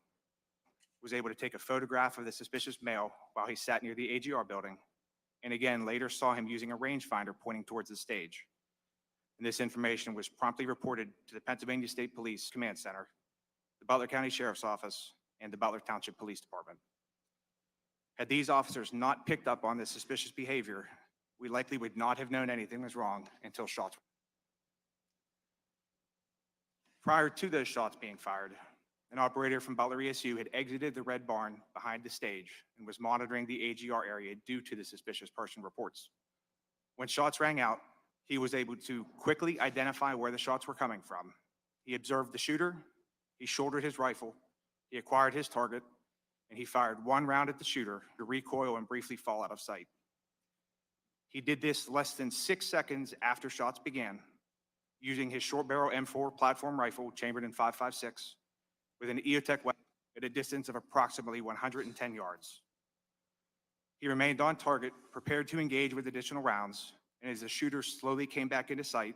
was able to take a photograph of the suspicious male while he sat near the AGR building, and again later saw him using a rangefinder pointing towards the stage. And this information was promptly reported to the Pennsylvania State Police Command Center, the Butler County Sheriff's Office, and the Butler Township Police Department. Had these officers not picked up on this suspicious behavior, we likely would not have known anything was wrong until shots. Prior to those shots being fired, an operator from Butler ESU had exited the red barn behind the stage and was monitoring the AGR area due to the suspicious person reports. When shots rang out, he was able to quickly identify where the shots were coming from. He observed the shooter, he shouldered his rifle, he acquired his target, and he fired one round at the shooter to recoil and briefly fall out of sight. He did this less than 6 seconds after shots began, using his short barrel M4 platform rifle chambered in .556 with an EOTech weapon at a distance of approximately 110 yards. He remained on target, prepared to engage with additional rounds, and as the shooter slowly came back into sight,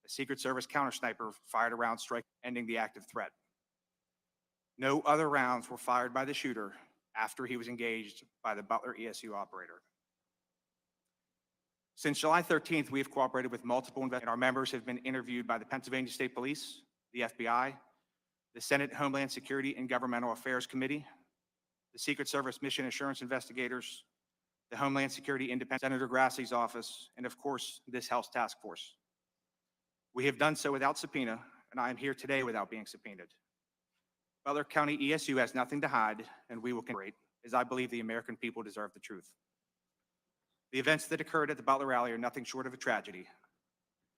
a Secret Service counter sniper fired a round strike, ending the active threat. No other rounds were fired by the shooter after he was engaged by the Butler ESU operator. Since July 13th, we have cooperated with multiple investigators, and our members have been interviewed by the Pennsylvania State Police, the FBI, the Senate Homeland Security and Governmental Affairs Committee, the Secret Service Mission Assurance Investigators, the Homeland Security Independent Senator Grassie's office, and of course, this House Task Force. We have done so without subpoena, and I am here today without being subpoenaed. Butler County ESU has nothing to hide, and we will cooperate, as I believe the American people deserve the truth. The events that occurred at the Butler rally are nothing short of a tragedy.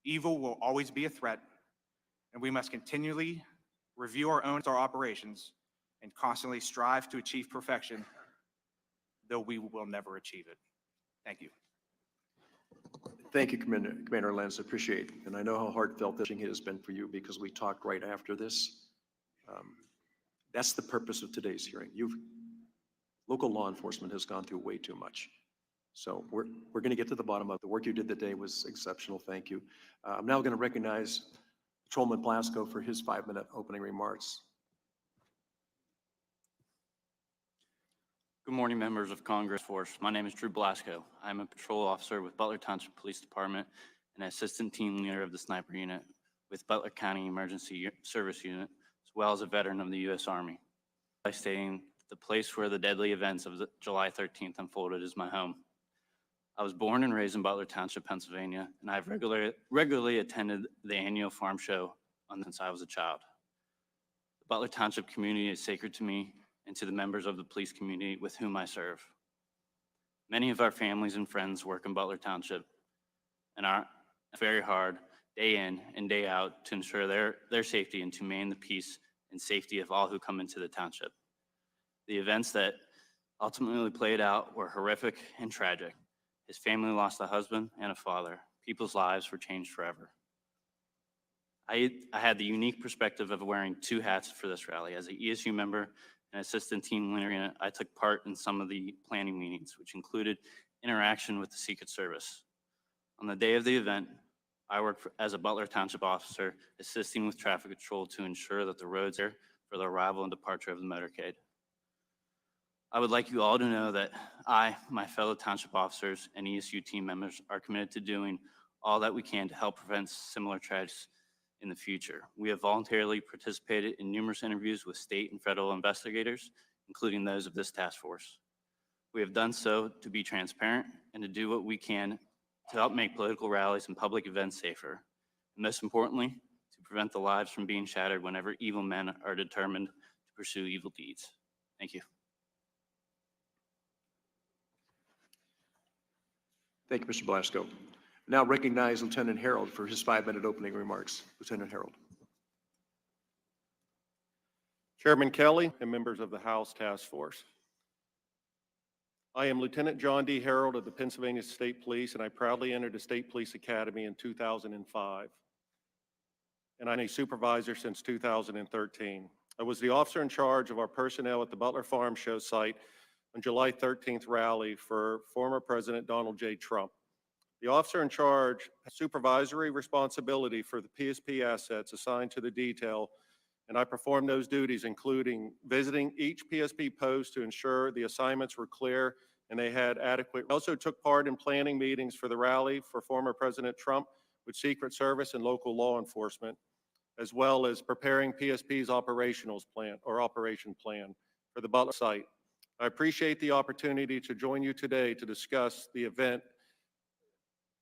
Evil will always be a threat, and we must continually review our operations and constantly strive to achieve perfection, though we will never achieve it. Thank you. Thank you, Commander Lenz. Appreciate it. And I know how heartfelt this has been for you because we talked right after this. That's the purpose of today's hearing. Local law enforcement has gone through way too much. So we're going to get to the bottom of the work you did today was exceptional. Thank you. I'm now going to recognize Patrolman Blasco for his 5-minute opening remarks. Good morning, members of Congress Force. My name is Drew Blasco. I'm a patrol officer with Butler Township Police Department and assistant team leader of the sniper unit with Butler County Emergency Service Unit, as well as a veteran of the U.S. Army. By stating the place where the deadly events of July 13th unfolded is my home. I was born and raised in Butler Township, Pennsylvania, and I've regularly attended the annual farm show since I was a child. The Butler Township community is sacred to me and to the members of the police community with whom I serve. Many of our families and friends work in Butler Township and are very hard day in and day out to ensure their safety and to maintain the peace and safety of all who come into the township. The events that ultimately played out were horrific and tragic. His family lost a husband and a father. People's lives were changed forever. I had the unique perspective of wearing two hats for this rally. As an ESU member and assistant team leader, I took part in some of the planning meetings, which included interaction with the Secret Service. On the day of the event, I worked as a Butler Township officer, assisting with traffic control to ensure that the roads are for the arrival and departure of the motorcade. I would like you all to know that I, my fellow township officers, and ESU team members are committed to doing all that we can to help prevent similar tragedies in the future. We have voluntarily participated in numerous interviews with state and federal investigators, including those of this task force. We have done so to be transparent and to do what we can to help make political rallies and public events safer. And most importantly, to prevent the lives from being shattered whenever evil men are determined to pursue evil deeds. Thank you. Thank you, Mr. Blasco. Now recognize Lieutenant Harold for his 5-minute opening remarks. Lieutenant Harold. Chairman Kelly and members of the House Task Force. I am Lieutenant John D. Harold of the Pennsylvania State Police, and I proudly entered the State Police Academy in 2005. And I'm a supervisor since 2013. I was the officer in charge of our personnel at the Butler Farm Show site on July 13th rally for former President Donald J. Trump. The officer in charge has supervisory responsibility for the PSP assets assigned to the detail and I performed those duties, including visiting each PSP post to ensure the assignments were clear and they had adequate. I also took part in planning meetings for the rally for former President Trump with Secret Service and local law enforcement, as well as preparing PSP's operation plan for the Butler site. I appreciate the opportunity to join you today to discuss the event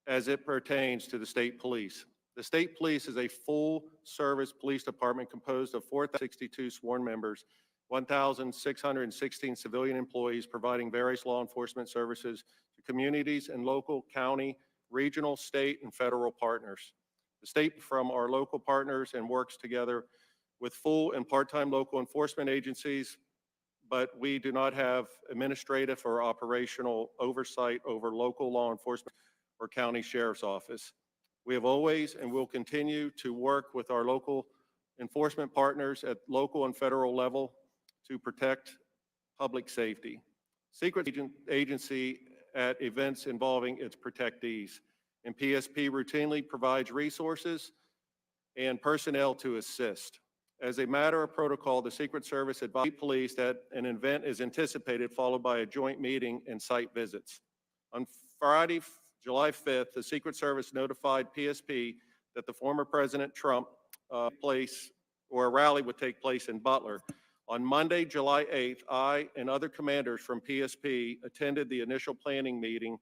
as it pertains to the state police. The state police is a full-service police department composed of 4,062 sworn members, 1,616 civilian employees providing various law enforcement services to communities and local, county, regional, state, and federal partners. The state from our local partners and works together with full and part-time local enforcement agencies, but we do not have administrative or operational oversight over local law enforcement or county sheriff's office. We have always and will continue to work with our local enforcement partners at local and federal level to protect public safety. Secret agency at events involving its protectees, and PSP routinely provides resources and personnel to assist. As a matter of protocol, the Secret Service advises police that an event is anticipated, followed by a joint meeting and site visits. On Friday, July 5th, the Secret Service notified PSP that the former President Trump a rally would take place in Butler. On Monday, July 8th, I and other commanders from PSP attended the initial planning meeting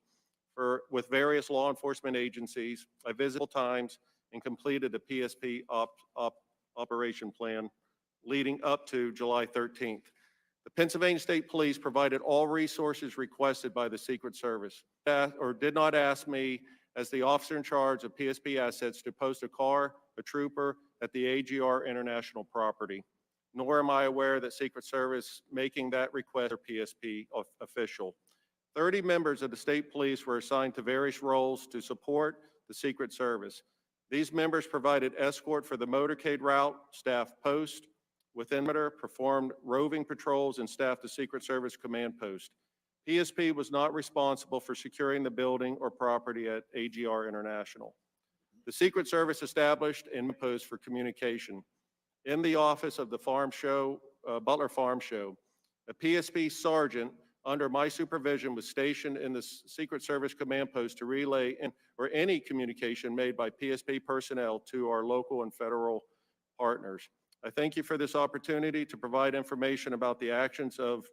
with various law enforcement agencies. I visited times and completed the PSP operation plan leading up to July 13th. The Pennsylvania State Police provided all resources requested by the Secret Service, or did not ask me as the officer in charge of PSP assets to post a car, a trooper at the AGR International property, nor am I aware that Secret Service making that request or PSP official. 30 members of the state police were assigned to various roles to support the Secret Service. These members provided escort for the motorcade route, staff post, within perimeter, performed roving patrols, and staffed the Secret Service command post. PSP was not responsible for securing the building or property at AGR International. The Secret Service established and post for communication in the office of the farm show, Butler Farm Show. A PSP sergeant under my supervision was stationed in the Secret Service command post to relay any communication made by PSP personnel to our local and federal partners. I thank you for this opportunity to provide information about the actions of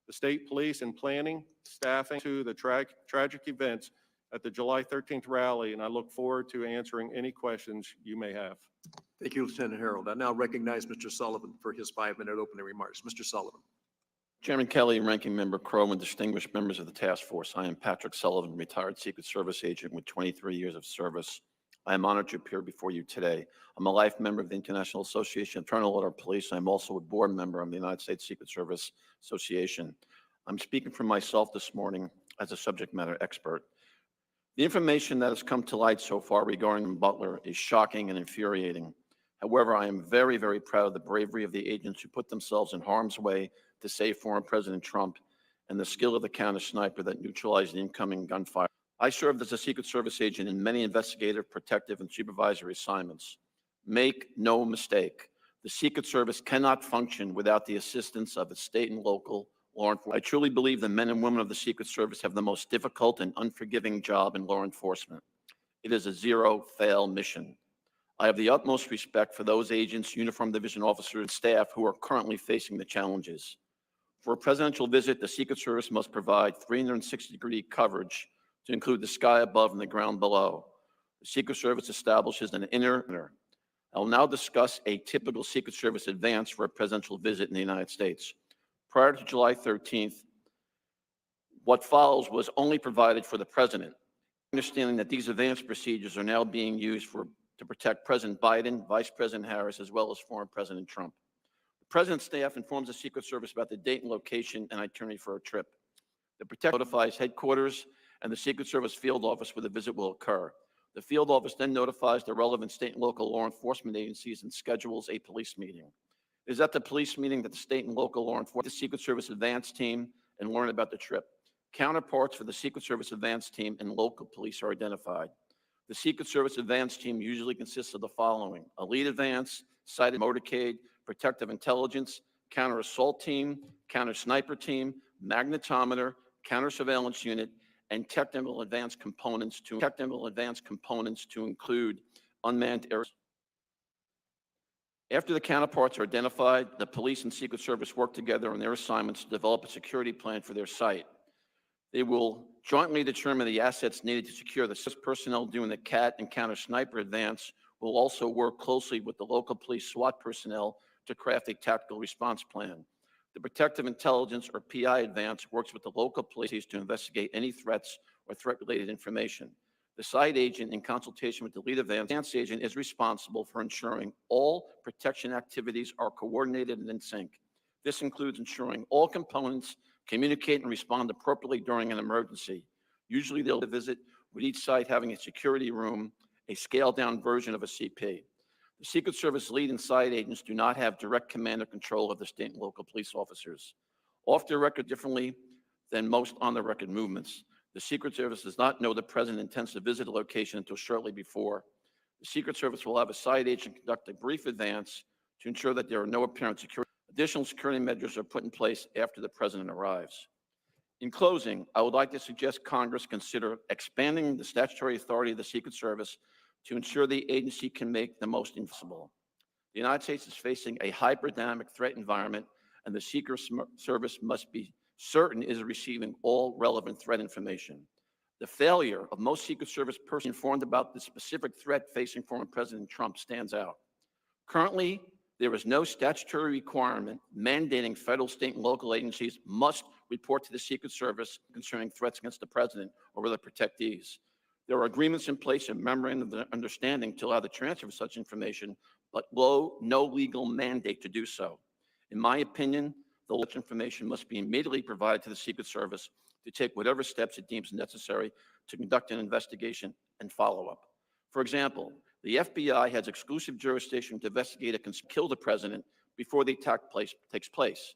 the state police in planning, staffing to the tragic events at the July 13th rally, and I look forward to answering any questions you may have. Thank you, Lieutenant Harold. I now recognize Mr. Sullivan for his 5-minute opening remarks. Mr. Sullivan. Chairman Kelly, Ranking Member Crow, and distinguished members of the task force, I am Patrick Sullivan, retired Secret Service agent with 23 years of service. I am honored to appear before you today. I'm a life member of the International Association of Internal Order Police. I'm also a board member of the United States Secret Service Association. I'm speaking for myself this morning as a subject matter expert. The information that has come to light so far regarding Butler is shocking and infuriating. However, I am very, very proud of the bravery of the agents who put themselves in harm's way to save former President Trump and the skill of the counter sniper that neutralized the incoming gunfire. I served as a Secret Service agent in many investigative, protective, and supervisory assignments. Make no mistake, the Secret Service cannot function without the assistance of its state and local law enforcement. I truly believe the men and women of the Secret Service have the most difficult and unforgiving job in law enforcement. It is a zero-fail mission. I have the utmost respect for those agents, uniformed division officers, and staff who are currently facing the challenges. For a presidential visit, the Secret Service must provide 360-degree coverage to include the sky above and the ground below. The Secret Service establishes an inner. I will now discuss a typical Secret Service advance for a presidential visit in the United States. Prior to July 13th, what follows was only provided for the president, understanding that these advance procedures are now being used to protect President Biden, Vice President Harris, as well as former President Trump. The President's staff informs the Secret Service about the date and location and itinerary for a trip. The protector notifies headquarters and the Secret Service field office where the visit will occur. The field office then notifies the relevant state and local law enforcement agencies and schedules a police meeting. It is at the police meeting that the state and local law enforcement, the Secret Service advance team, and learn about the trip. Counterparts for the Secret Service advance team and local police are identified. The Secret Service advance team usually consists of the following: a lead advance, sighted motorcade, protective intelligence, counter assault team, counter sniper team, magnetometer, counter surveillance unit, and technical advanced components to include unmanned air. After the counterparts are identified, the police and Secret Service work together on their assignments to develop a security plan for their site. They will jointly determine the assets needed to secure the personnel doing the CAT and counter sniper advance will also work closely with the local police SWAT personnel to craft a tactical response plan. The protective intelligence or PI advance works with the local police to investigate any threats or threat-related information. The site agent, in consultation with the lead advance agent, is responsible for ensuring all protection activities are coordinated and in sync. This includes ensuring all components communicate and respond appropriately during an emergency. Usually they'll visit with each site having a security room, a scaled-down version of a CP. The Secret Service lead and site agents do not have direct command or control of the state and local police officers. Off the record differently than most on-the-record movements, the Secret Service does not know the President intends to visit a location until shortly before. The Secret Service will have a site agent conduct a brief advance to ensure that there are no apparent security. Additional security measures are put in place after the President arrives. In closing, I would like to suggest Congress consider expanding the statutory authority of the Secret Service to ensure the agency can make the most possible. The United States is facing a hyper-dynamic threat environment, and the Secret Service must be certain is receiving all relevant threat information. The failure of most Secret Service persons informed about the specific threat facing former President Trump stands out. Currently, there is no statutory requirement mandating federal, state, and local agencies must report to the Secret Service concerning threats against the President or other protectees. There are agreements in place and memorandum of understanding to allow the transfer of such information, but no legal mandate to do so. In my opinion, the such information must be immediately provided to the Secret Service to take whatever steps it deems necessary to conduct an investigation and follow-up. For example, the FBI has exclusive jurisdiction to investigate a kill the President before the attack takes place.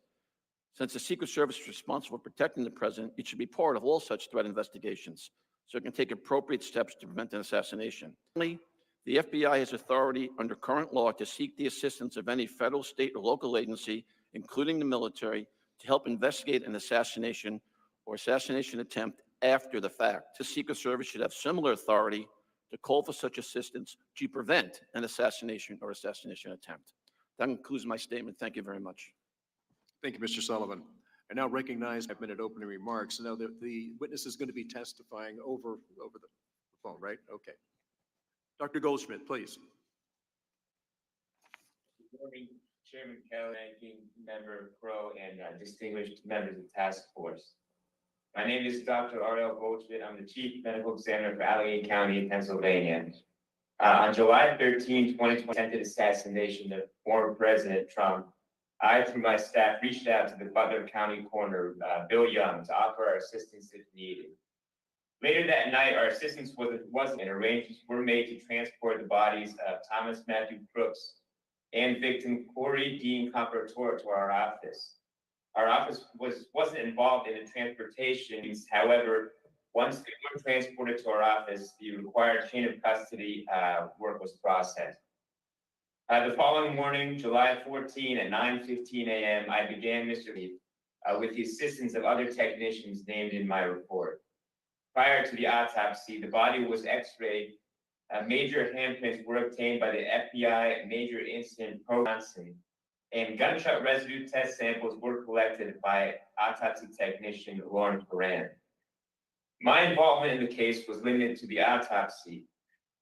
Since the Secret Service is responsible for protecting the President, it should be part of all such threat investigations, so it can take appropriate steps to prevent an assassination. Finally, the FBI has authority under current law to seek the assistance of any federal, state, or local agency, including the military, to help investigate an assassination or assassination attempt after the fact. The Secret Service should have similar authority to call for such assistance to prevent an assassination or assassination attempt. That concludes my statement. Thank you very much. Thank you, Mr. Sullivan. I now recognize 5-minute opening remarks. Now, the witness is going to be testifying over the phone, right? Okay. Dr. Goldschmidt, please. Good morning, Chairman Kelly, Ranking Member Crow, and distinguished members of the task force. My name is Dr. Ariel Goldschmidt. I'm the Chief Medical Examiner for Allegheny County, Pennsylvania. On July 13, 2020, attempted assassination of former President Trump, I, through my staff, reached out to the Butler County coroner, Bill Young, to offer our assistance if needed. Later that night, our assistance wasn't, and arrangements were made to transport the bodies of Thomas Matthew Crooks and victim Corey Dean Comparator to our office. Our office wasn't involved in the transportation. However, once they were transported to our office, the required chain of custody work was processed. The following morning, July 14 at 9:15 a.m., I began Mr. Leaf with the assistance of other technicians named in my report. Prior to the autopsy, the body was x-rayed. Major handprints were obtained by the FBI Major Incident Program, and gunshot residue test samples were collected by autopsy technician Lauren Moran. My involvement in the case was limited to the autopsy,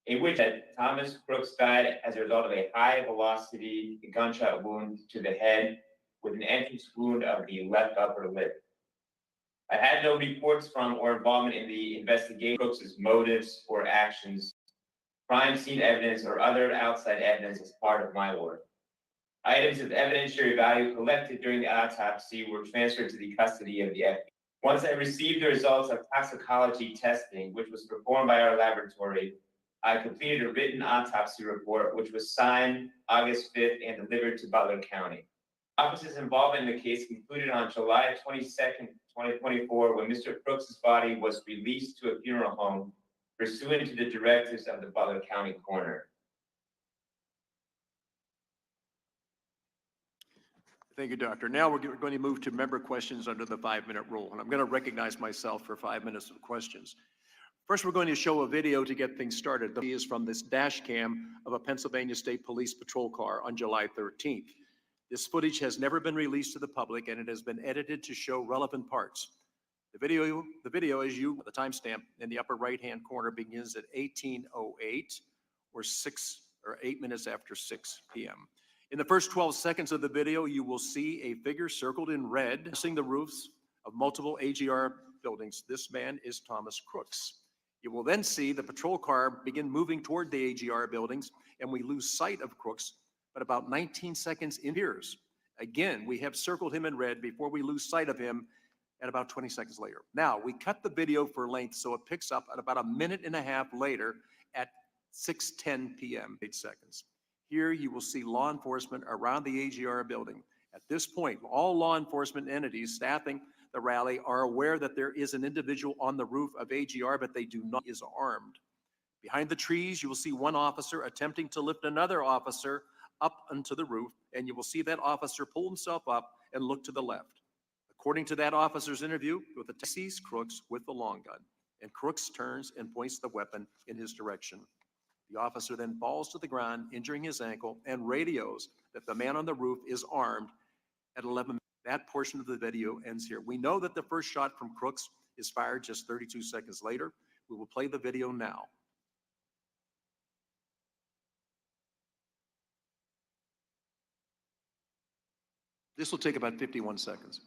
in which Thomas Crooks died as a result of a high-velocity gunshot wound to the head with an entrance wound of the left upper lip. I had no reports from or involvement in the investigation of Crooks' motives or actions, crime scene evidence, or other outside evidence as part of my work. Items of evidentiary value collected during the autopsy were transferred to the custody of the FBI. Once I received the results of toxicology testing, which was performed by our laboratory, I completed a written autopsy report, which was signed August 5th and delivered to Butler County. Office's involvement in the case concluded on July 22nd, 2024, when Mr. Crooks' body was released to a funeral home pursuant to the directives of the Butler County coroner. Thank you, Doctor. Now we're going to move to member questions under the 5-minute rule, and I'm going to recognize myself for 5 minutes of questions. First, we're going to show a video to get things started. The video is from this dash cam of a Pennsylvania State Police patrol car on July 13th. This footage has never been released to the public, and it has been edited to show relevant parts. The video, as you, the timestamp in the upper right-hand corner, begins at 18:08 or 8 minutes after 6 p.m. In the first 12 seconds of the video, you will see a figure circled in red, seeing the roofs of multiple AGR buildings. This man is Thomas Crooks. You will then see the patrol car begin moving toward the AGR buildings, and we lose sight of Crooks, but about 19 seconds in years. Again, we have circled him in red before we lose sight of him at about 20 seconds later. Now, we cut the video for length, so it picks up at about a minute and a half later at 6:10 p.m., 8 seconds. Here you will see law enforcement around the AGR building. At this point, all law enforcement entities staffing the rally are aware that there is an individual on the roof of AGR, but they do not is armed. Behind the trees, you will see one officer attempting to lift another officer up onto the roof, and you will see that officer pull himself up and look to the left. According to that officer's interview, with the sees Crooks with the long gun, and Crooks turns and points the weapon in his direction. The officer then falls to the ground, injuring his ankle, and radios that the man on the roof is armed at 11. That portion of the video ends here. We know that the first shot from Crooks is fired just 32 seconds later. We will play the video now. This will take about 51 seconds.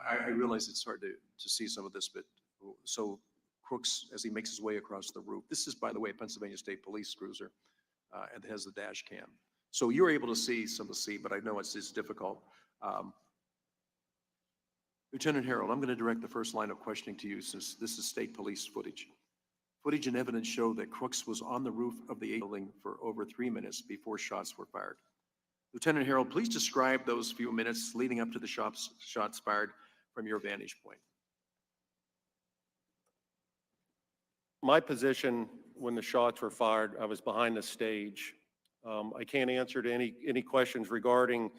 I realize it's hard to see some of this, but so Crooks, as he makes his way across the roof, this is, by the way, a Pennsylvania State Police cruiser, and has the dash cam. So you're able to see some of the scene, but I know it's difficult. Lieutenant Harold, I'm going to direct the first line of questioning to you, since this is state police footage. Footage and evidence show that Crooks was on the roof of the building for over 3 minutes before shots were fired. Lieutenant Harold, please describe those few minutes leading up to the shots fired from your vantage point. My position when the shots were fired, I was behind the stage. I can't answer to any questions regarding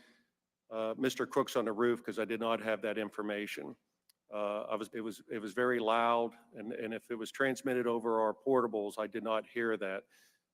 Mr. Crooks on the roof because I did not have that information. It was very loud, and if it was transmitted over our portables, I did not hear that.